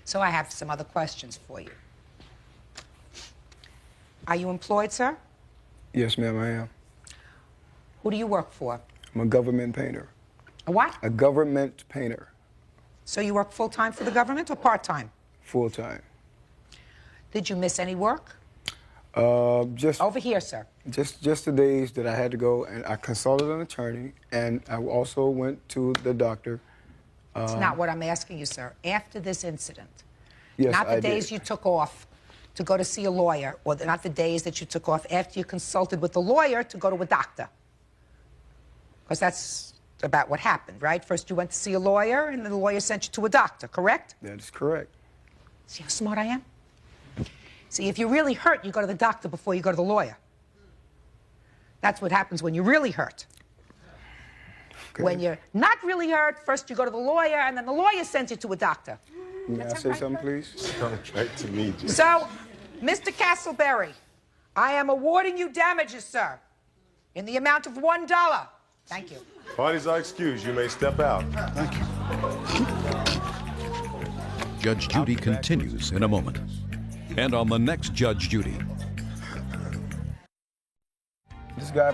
So I have some other questions for you. Are you employed, sir? Yes, ma'am, I am. Who do you work for? I'm a government painter. A what? A government painter. So you work full-time for the government or part-time? Full-time. Did you miss any work? Just over here, sir. Just the days that I had to go, and I consulted an attorney, and I also went to the doctor. It's not what I'm asking you, sir. After this incident, Yes, not the I days did. you took off to go to see a lawyer, or not the days that you took off after you consulted with the lawyer to go to a doctor. Because that's about what happened, right? First you went to see a lawyer, and then the lawyer sent you to a doctor, correct? That is correct. See how smart I am? See, if you're really hurt, you go to the doctor before you go to the lawyer. That's what happens when you're really hurt. Okay. When you're not really hurt, first you go to the lawyer, and then the lawyer sends you to a doctor. May I say something, please? Sounds right to me, Jim. So, Mr. Castleberry, I am awarding you damages, sir, in the amount of $1. Thank you. Parties are excused. You may step out. Thank you. Judge Judy continues in a moment. And on the next Judge Judy. This guy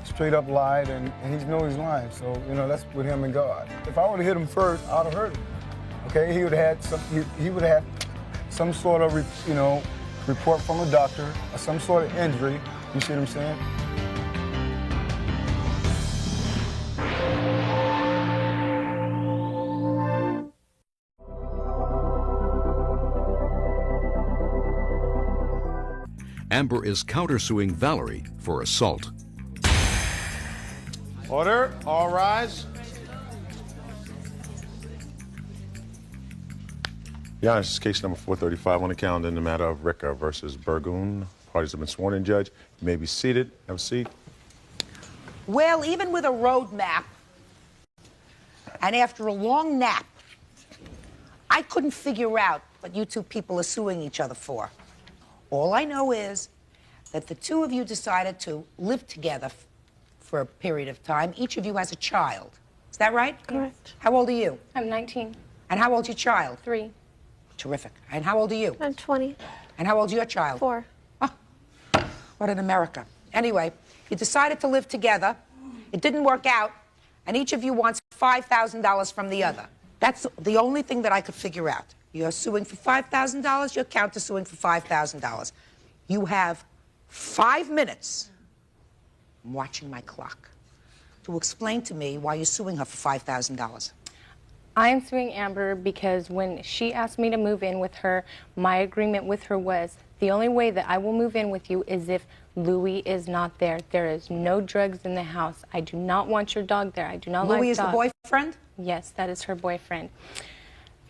straight up lied, and he knows he's lying. So, you know, that's with him and God. If I would have hit him first, I'd have hurt him. Okay, he would have had some sort of, report from a doctor, or some sort of injury. You see what I'm saying? Amber is countersuing Valerie for assault. Order, all rise. Your Honor, this is case number 435 on the calendar in the matter of Ricker versus Burgoon. Parties have been sworn in, Judge. You may be seated. Have a seat. Well, even with a road map, and after a long nap, I couldn't figure out what you two people are suing each other for. All I know is that the two of you decided to live together for a period of time. Each of you has a child. Is that right? Correct. How old are you? I'm 19. And how old's your child? 3. Terrific. And how old are you? I'm 20. And how old's your child? 4. Oh, what an America. Anyway, you decided to live together. It didn't work out, and each of you wants $5,000 from the other. That's the only thing that I could figure out. You're suing for $5,000, your countersuing for $5,000. You have 5 minutes, I'm watching my clock, to explain to me why you're suing her for $5,000. I'm suing Amber because when she asked me to move in with her, my agreement with her was the only way that I will move in with you is if Louis is not there. There is no drugs in the house. I do not want your dog there. I do not like dogs. Louis is the boyfriend? Yes, that is her boyfriend.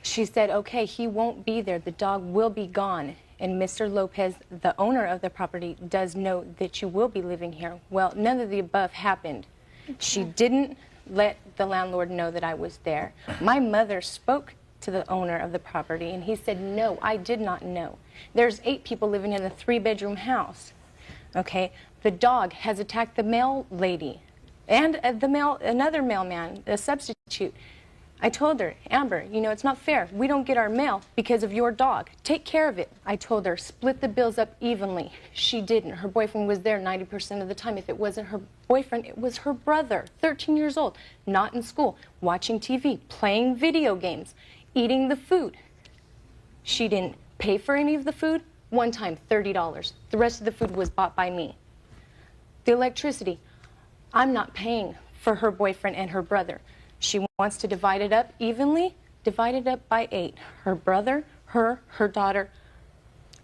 She said, okay, he won't be there. The dog will be gone. And Mr. Lopez, the owner of the property, does know that you will be living here. Well, none of the above happened. She didn't let the landlord know that I was there. My mother spoke to the owner of the property, and he said, no, I did not know. There's 8 people living in a 3-bedroom house. Okay, the dog has attacked the mail lady and another mailman, a substitute. I told her, Amber, you know, it's not fair. We don't get our mail because of your dog. Take care of it. I told her, split the bills up evenly. She didn't. Her boyfriend was there 90% of the time. If it wasn't her boyfriend, it was her brother, 13 years old, not in school, watching TV, playing video games, eating the food. She didn't pay for any of the food. One time, $30. The rest of the food was bought by me. The electricity, I'm not paying for her boyfriend and her brother. She wants to divide it up evenly, divide it up by 8. Her brother, her daughter,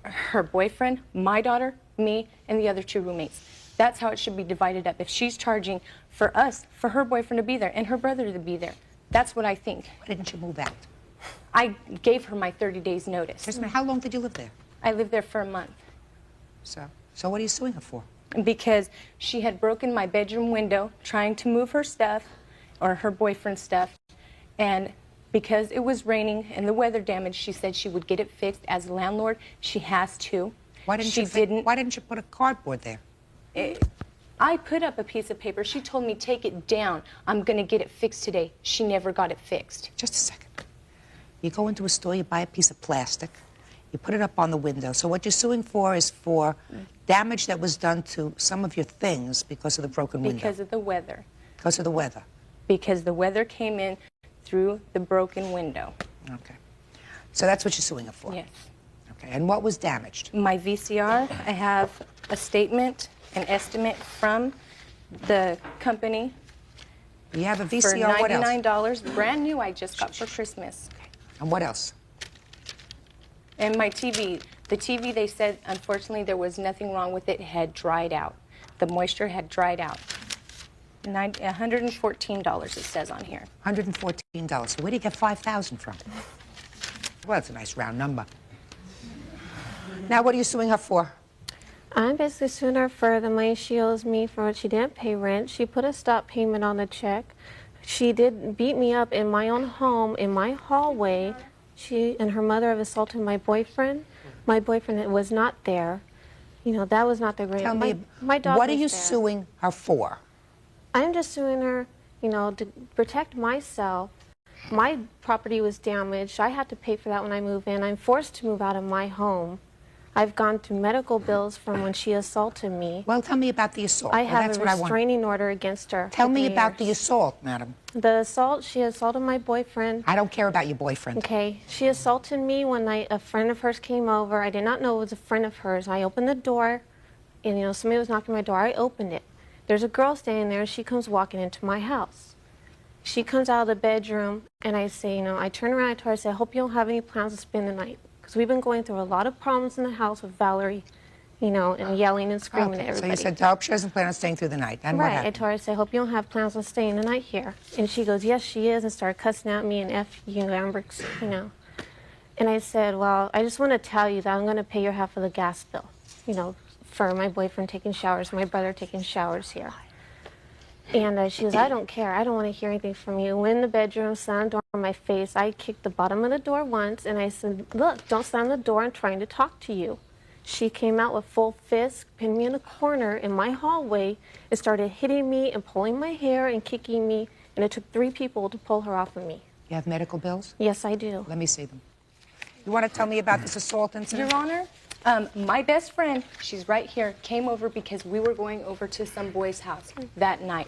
her boyfriend, my daughter, me, and the other 2 roommates. That's how it should be divided up. If she's charging for us, for her boyfriend to be there and her brother to be there, that's what I think. Why didn't you move out? I gave her my 30 days notice. Just a minute, how long did you live there? I lived there for a month. So what are you suing her for? Because she had broken my bedroom window trying to move her stuff, or her boyfriend's stuff, and because it was raining and the weather damage, she said she would get it fixed. As a landlord, she has to. Why didn't you put a cardboard there? I put up a piece of paper. She told me, take it down. I'm going to get it fixed today. She never got it fixed. Just a second. You go into a store, you buy a piece of plastic, you put it up on the window. So what you're suing for is for damage that was done to some of your things because of the broken window. Because of the weather. Because of the weather? Because the weather came in through the broken window. Okay. So that's what you're suing her for? Yes. Okay. And what was damaged? My VCR, I have a statement, an estimate from the company. You have a VCR, what else? For $99, brand new, I just got for Christmas. Okay. And what else? And my TV. The TV, they said, unfortunately, there was nothing wrong with it. It had dried out. The moisture had dried out. $114, it says on here. $114. So where do you get $5,000 from? Well, it's a nice round number. Now, what are you suing her for? I'm basically suing her for the money she owes me for what she didn't pay rent. She put a stop payment on the check. She did beat me up in my own home, in my hallway. She and her mother have assaulted my boyfriend. My boyfriend was not there. You know, that was not the great. Tell me, my dog what are was you there. suing her for? I'm just suing her, you know, to protect myself. My property was damaged. I had to pay for that when I move in. I'm forced to move out of my home. I've gone through medical bills from when she assaulted me. Well, tell me about the assault. I Well, have that's a what I want. restraining order against her. Tell for me 3 about the years. assault, madam. The assault, she assaulted my boyfriend. I don't care about your boyfriend. Okay. She assaulted me when a friend of hers came over. I did not know it was a friend of hers. I opened the door, and, you know, somebody was knocking on my door. I opened it. There's a girl standing there. She comes walking into my house. She comes out of the bedroom, and I say, you know, I turn around, I told her, I say, I hope you don't have any plans to spend the night. Because we've been going through a lot of problems in the house with Valerie, you know, and yelling and screaming at everybody. So you said, I hope she doesn't plan on staying through the night. And what Right. I happened? told her, I said, I hope you don't have plans on staying the night here. And she goes, yes, she is, and started cussing at me and F you, Amber, you know. And I said, well, I just want to tell you that I'm going to pay your half of the gas bill, you know, for my boyfriend taking showers, my brother taking showers here. And she goes, I don't care. I don't want to hear anything from you. Went in the bedroom, slammed the door in my face. I kicked the bottom of the door once, and I said, look, don't slam the door. I'm trying to talk to you. She came out with full fists, pinned me in a corner in my hallway, and started hitting me and pulling my hair and kicking me, and it took 3 people to pull her off of me. You have medical bills? Yes, I do. Let me see them. You want to tell me about this assault incident? Your Honor, my best friend, she's right here, came over because we were going over to some boy's house that night.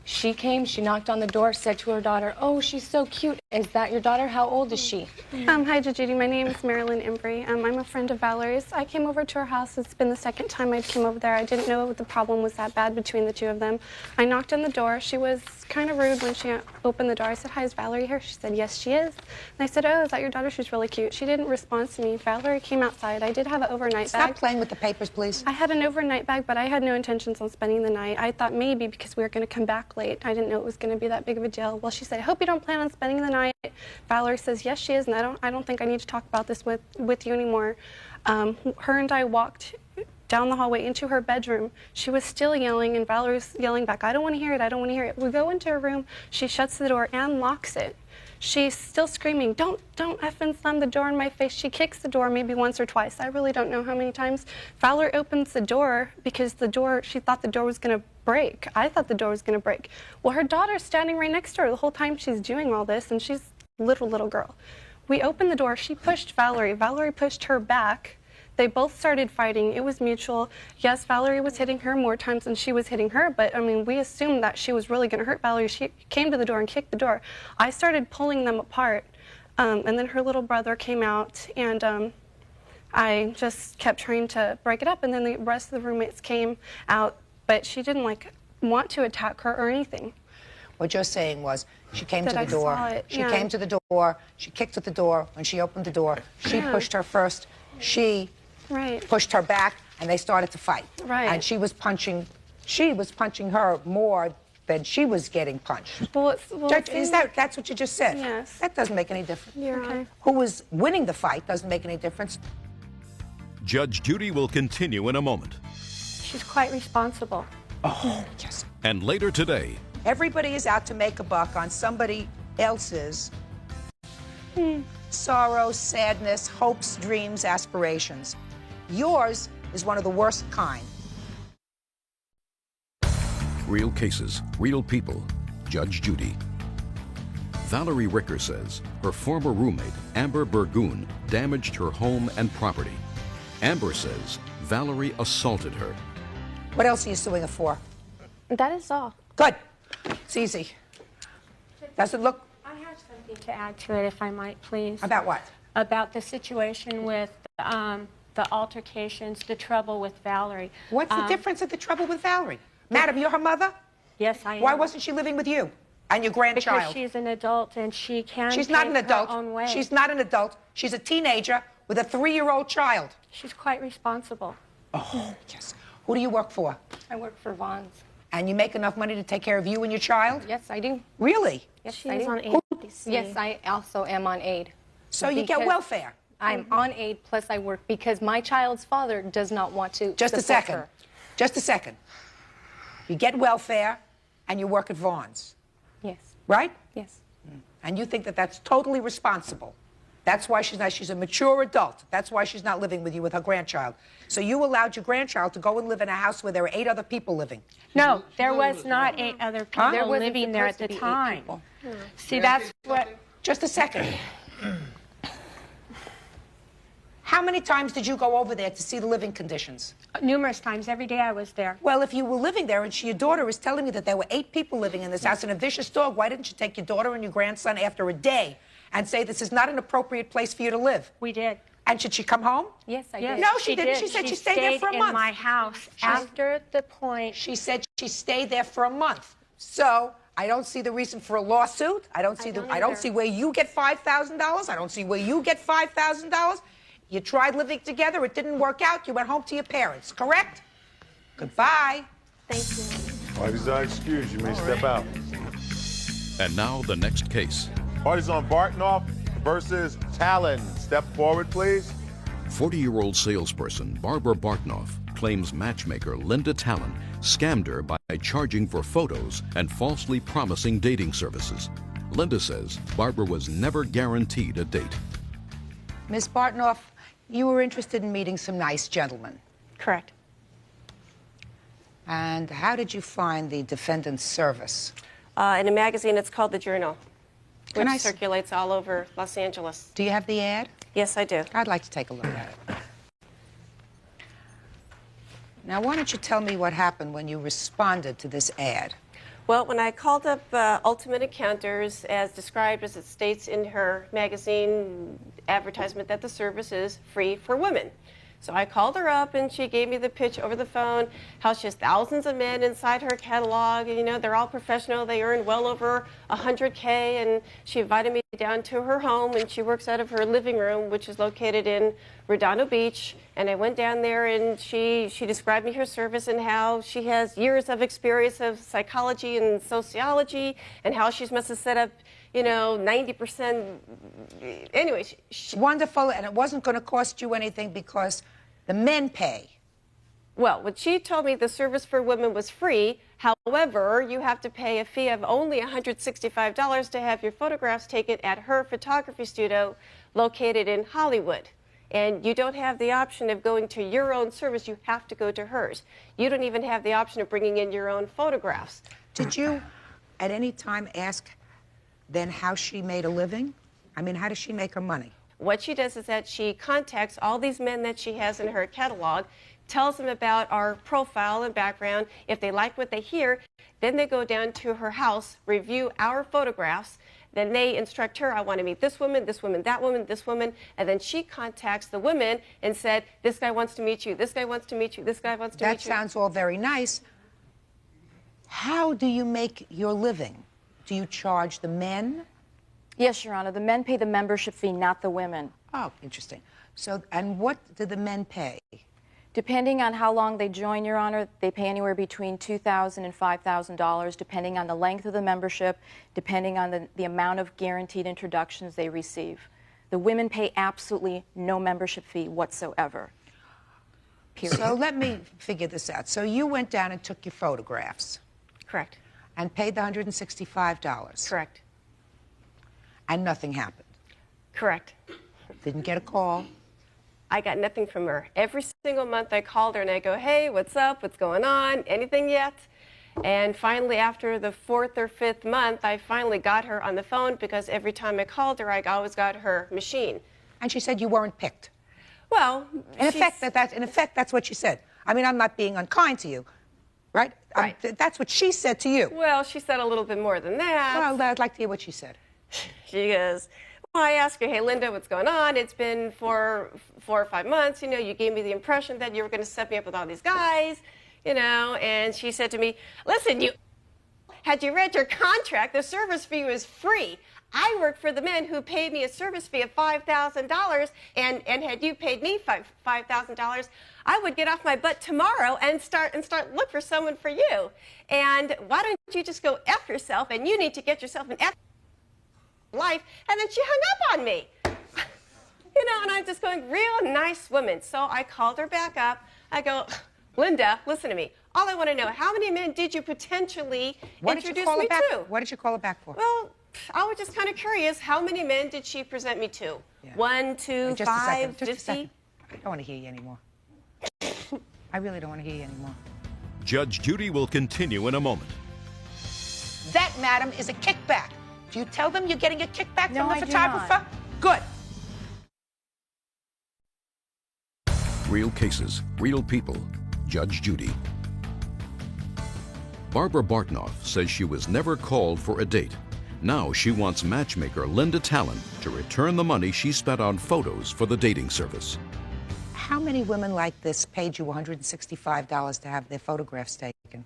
She came, she knocked on the door, said to her daughter, oh, she's so cute. Is that your daughter? How old is she? Hi, Judy. My name is Marilyn Embry. I'm a friend of Valerie's. I came over to her house. It's been the second time I came over there. I didn't know the problem was that bad between the two of them. I knocked on the door. She was kind of rude when she opened the door. I said, hi, is Valerie here? She said, yes, she is. And I said, oh, is that your daughter? She's really cute. She didn't respond to me. Valerie came outside. I did have an overnight bag. Stop playing with the papers, please. I had an overnight bag, but I had no intentions on spending the night. I thought maybe because we were going to come back late. I didn't know it was going to be that big of a deal. Well, she said, I hope you don't plan on spending the night. Valerie says, yes, she is, and I don't think I need to talk about this with you anymore. Her and I walked down the hallway into her bedroom. She was still yelling, and Valerie's yelling back, I don't want to hear it, I don't want to hear it. We go into her room. She shuts the door and locks it. She's still screaming, don't effing slam the door in my face. She kicks the door maybe once or twice. I really don't know how many times. Valerie opens the door because she thought the door was going to break. I thought the door was going to break. Well, her daughter's standing right next to her the whole time she's doing all this, and she's a little girl. We opened the door. She pushed Valerie. Valerie pushed her back. They both started fighting. It was mutual. Yes, Valerie was hitting her more times than she was hitting her, but I mean, we assumed that she was really going to hurt Valerie. She came to the door and kicked the door. I started pulling them apart, and then her little brother came out, and I just kept trying to break it up, and then the rest of the roommates came out, but she didn't want to attack her or anything. What you're saying was she came to the I door. saw it, She yeah. came to the door. She kicked at the door. When she opened the door, she pushed her first. She pushed her back, and they started to fight. Right. And she was punching her more than she was getting punched. Judge, that's what you just said? Yes. That doesn't make any difference. Okay. Who was winning the fight doesn't make any difference. Judge Judy will continue in a moment. She's quite responsible. Oh, yes. And later today, Everybody is out to make a buck on somebody else's sorrow, sadness, hopes, dreams, aspirations. Yours is one of the worst kind. real cases, real people. Judge Judy. Valerie Ricker says her former roommate, Amber Burgoon, damaged her home and property. Amber says Valerie assaulted her. What else are you suing her for? That is all. Good. It's easy. Does it look? I have something to add to it, if I might, please. About what? About the situation with the altercations, the trouble with Valerie. What's the difference of the trouble with Valerie? Madam, you're her mother? Yes, I am. Why wasn't she living with you and your grandchild? Because she's an adult and she can She's not an pave adult. her own way. She's not an adult. She's a teenager with a 3-year-old child. She's quite responsible. Oh, yes. Who do you work for? I work for Vaughn's. And you make enough money to take care of you and your child? Yes, I do. Really? Yes, She I is do. on aid. Yes, I also am on aid. So you get Because welfare? I'm on aid, plus I work because my child's father does not want to Just a support second. her. Just a second. You get welfare and you work at Vaughn's, Yes, right? yes. And you think that that's totally responsible. That's why she's a mature adult. That's why she's not living with you with her grandchild. So you allowed your grandchild to go and live in a house where there were 8 other people living. No, there was not 8 other people There wasn't living there at supposed the to be 8 time. people. See, that's what... Just a second. How many times did you go over there to see the living conditions? Numerous times. Every day I was there. Well, if you were living there and your daughter is telling me that there were 8 people living in this house and a vicious dog, why didn't you take your daughter and your grandson after a day and say this is not an appropriate place for you to live? We did. And should she come home? Yes, I Yes, did. No, she didn't. She said she stayed there for a month. in my house after the point. She said she stayed there for a month. So I don't see the reason for a lawsuit. I don't see where you get $5,000. I don't see where you get $5,000. You tried living together. It didn't work out. You went home to your parents, correct? Goodbye. Thank you. Parties are excused. You may step out. And now the next case. Parties on Bartnoff versus Talon. Step forward, please. 40-year-old salesperson Barbara Bartnoff claims matchmaker Linda Talon scammed her by charging for photos and falsely promising dating services. Linda says Barbara was never guaranteed a date. Miss Bartnoff, you were interested in meeting some nice gentlemen. Correct. And how did you find the defendant's service? In a magazine, it's called The Journal, Can which I circulates all over Los Angeles. Do you have the ad? Yes, I do. I'd like to take a look at it. Now, why don't you tell me what happened when you responded to this ad? Well, when I called up Ultimate Encounters, as described as it states in her magazine advertisement that the service is free for women. So I called her up and she gave me the pitch over the phone, how she has thousands of men inside her catalog, and, you know, they're all professional, they earn well over $100K, and she invited me down to her home, and she works out of her living room, which is located in Redondo Beach. And I went down there and she described me her service and how she has years of experience of psychology and sociology, and how she's must have set up, you know, 90%. Anyway, wonderful, and it wasn't going to cost you anything because the men pay. Well, what she told me, the service for women was free. However, you have to pay a fee of only $165 to have your photographs taken at her photography studio located in Hollywood. And you don't have the option of going to your own service. You have to go to hers. You don't even have the option of bringing in your own photographs. Did you at any time ask then how she made a living? I mean, how does she make her money? What she does is that she contacts all these men that she has in her catalog, tells them about our profile and background. If they like what they hear, then they go down to her house, review our photographs. Then they instruct her, I want to meet this woman, that woman, this woman. And then she contacts the women and said, this guy wants to meet you, this guy wants to meet you, this guy wants to meet you. That sounds all very nice. How do you make your living? Do you charge the men? Yes, Your Honor. The men pay the membership fee, not the women. Oh, interesting. So, and what do the men pay? Depending on how long they join, Your Honor, they pay anywhere between $2,000 and $5,000, depending on the length of the membership, depending on the amount of guaranteed introductions they receive. The women pay absolutely no membership fee whatsoever. Period. So let me figure this out. So you went down and took your photographs. Correct. And paid the $165. Correct. And nothing happened. Correct. Didn't get a call. I got nothing from her. Every single month I called her and I go, hey, what's up? What's going on? Anything yet? And finally, after the 4th or 5th month, I finally got her on the phone because every time I called her, I always got her machine. And she said you weren't picked. Well, in effect, that's what she said. I mean, I'm not being unkind to you. Right? Right. That's what she said to you. Well, she said a little bit more than that. Well, I'd like to hear what she said. She goes, well, I asked her, hey, Linda, what's going on? It's been 4 or 5 months. You know, you gave me the impression that you were going to set me up with all these guys, you know. And she said to me, listen, had you read your contract, the service fee was free. I work for the men who paid me a service fee of $5,000, and had you paid me $5,000, I would get off my butt tomorrow and start look for someone for you. And why don't you just go F yourself, and you need to get yourself an F life. And then she hung up on me. You know, and I'm just going, real nice woman. So I called her back up. I go, Linda, listen to me. All I want to know, how many men did you potentially introduce me to? What did you call her back for? Well, I was just kind of curious, how many men did she present me to? Yeah. 1, 2, Just 5, a 50? second. I don't want to hear you anymore. I really don't want to hear you anymore. Judge Judy will continue in a moment. That, madam, is a kickback. Do you tell them you're getting a kickback No, from the I do photographer? Good. Real cases, real people. Judge Judy. Barbara Bartnoff says she was never called for a date. Now she wants matchmaker Linda Talon to return the money she spent on photos for the dating service. How many women like this paid you $165 to have their photographs taken?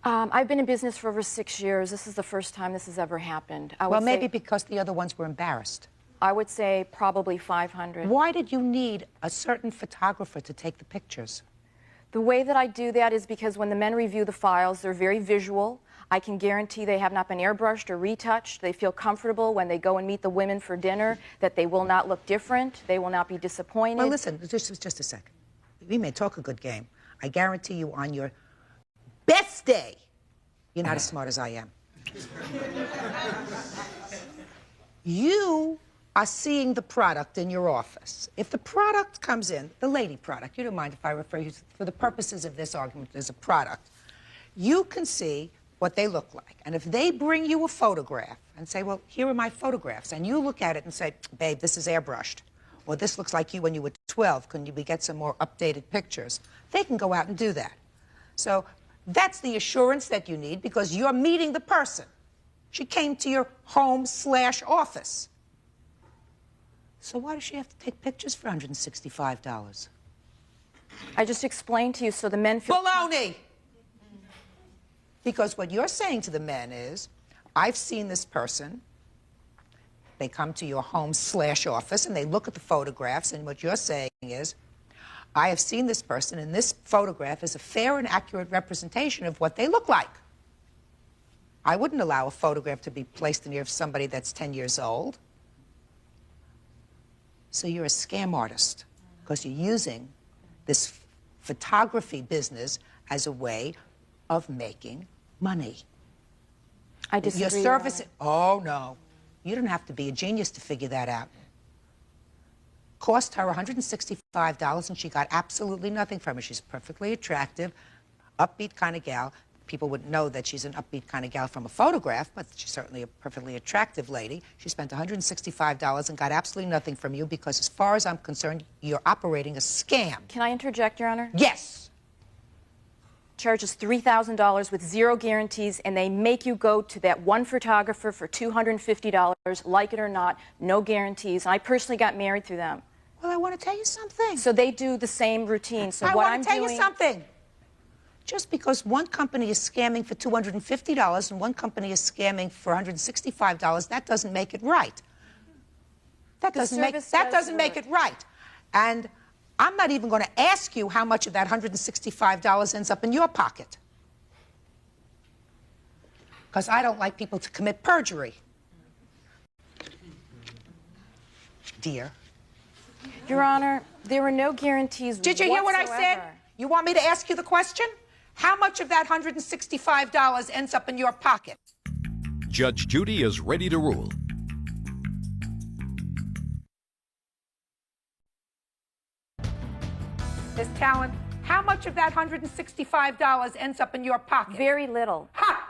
I've been in business for over 6 years. This is the first time this has ever happened. Well, maybe because the other ones were embarrassed. I would say probably 500. Why did you need a certain photographer to take the pictures? The way that I do that is because when the men review the files, they're very visual. I can guarantee they have not been airbrushed or retouched. They feel comfortable when they go and meet the women for dinner, that they will not look different. They will not be disappointed. Well, listen, just a second. We may talk a good game. I guarantee you on your best day, you're not as smart as I am. You are seeing the product in your office. If the product comes in, the lady product, you don't mind if I refer you to, for the purposes of this argument, as a product, you can see what they look like. And if they bring you a photograph and say, well, here are my photographs, and you look at it and say, babe, this is airbrushed, or this looks like you when you were 12, can we get some more updated pictures? They can go out and do that. So that's the assurance that you need because you're meeting the person. She came to your home/office. So why does she have to take pictures for $165? I just explained to you so the men feel... Baloney! Because what you're saying to the men is, I've seen this person. They come to your home/office and they look at the photographs, and what you're saying is, I have seen this person, and this photograph is a fair and accurate representation of what they look like. I wouldn't allow a photograph to be placed near somebody that's 10 years old. So you're a scam artist because you're using this photography business as a way of making money. I disagree. Your service... Oh, no. You don't have to be a genius to figure that out. Cost her $165, and she got absolutely nothing from it. She's a perfectly attractive, upbeat kind of gal. People wouldn't know that she's an upbeat kind of gal from a photograph, but she's certainly a perfectly attractive lady. She spent $165 and got absolutely nothing from you because, as far as I'm concerned, you're operating a scam. Can I interject, Your Honor? Yes. Charges $3,000 with 0 guarantees, and they make you go to that one photographer for $250, like it or not, no guarantees. And I personally got married through them. Well, I want to tell you something. So they do the same routine. So I what want I'm to tell doing... you something. Just because one company is scamming for $250 and one company is scamming for $165, that doesn't make it right. That doesn't make it right. And I'm not even going to ask you how much of that $165 ends up in your pocket. Because I don't like people to commit perjury. Dear. Your Honor, there were no guarantees Did you hear what I said? You want me to ask you the question? How much of that $165 ends up in your pocket? Judge Judy is ready to rule. Ms. Talon, how much of that $165 ends up in your pocket? Very little. Ha!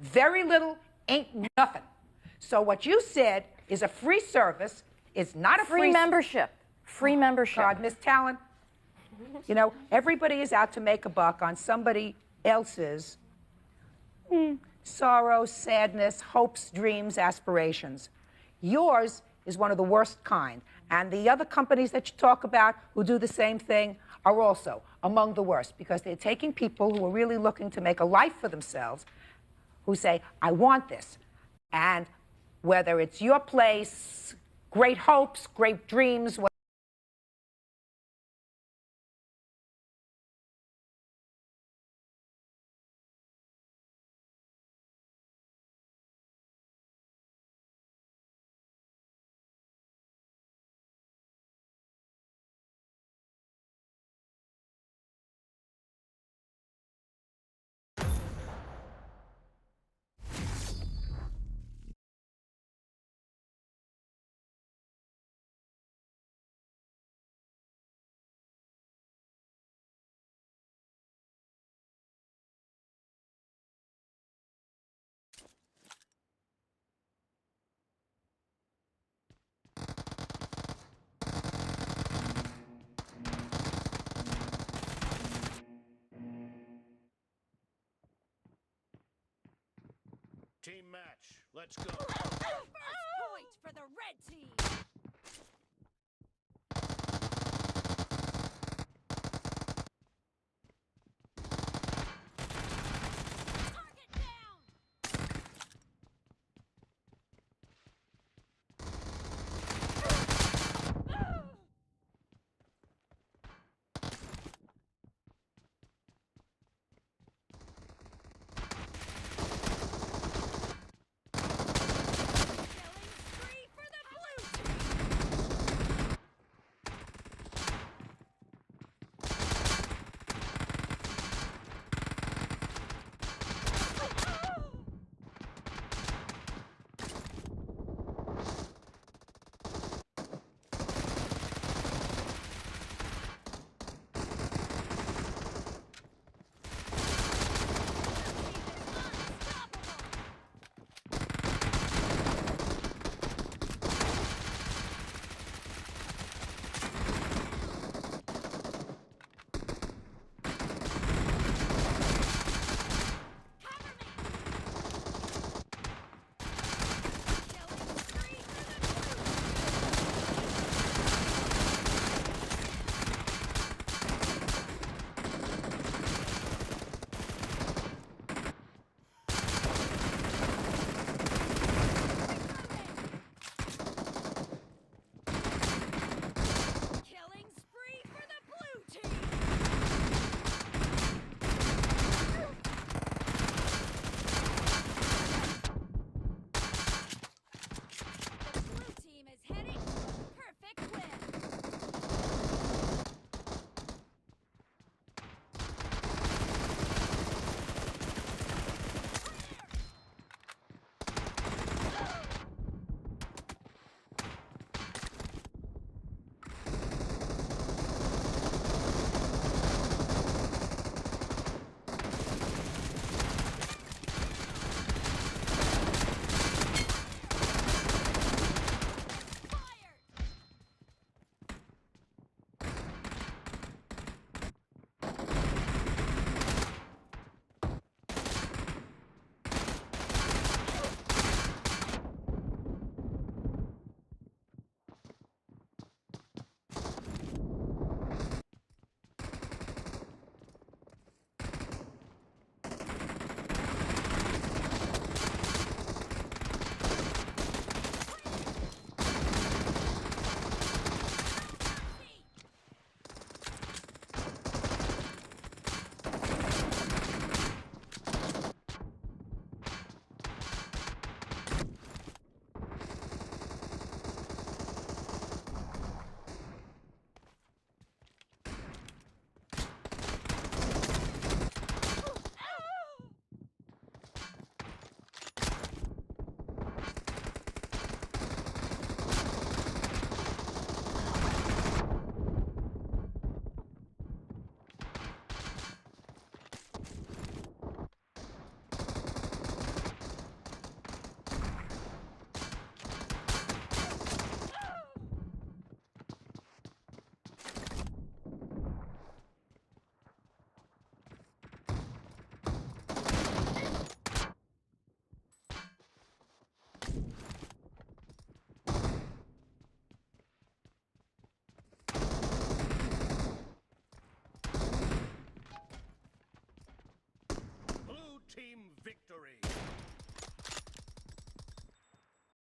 Very little ain't nothing. So what you said is a free service is not a Free membership. Free membership. God, Ms. Talon, You know, everybody is out to make a buck on somebody else's sorrow, sadness, hopes, dreams, aspirations. Yours is one of the worst kind. And the other companies that you talk about who do the same thing are also among the worst, because they're taking people who are really looking to make a life for themselves, who say, I want this. And whether it's your place, great hopes, great dreams, Team match. Let's go. First point for the red team. Victory.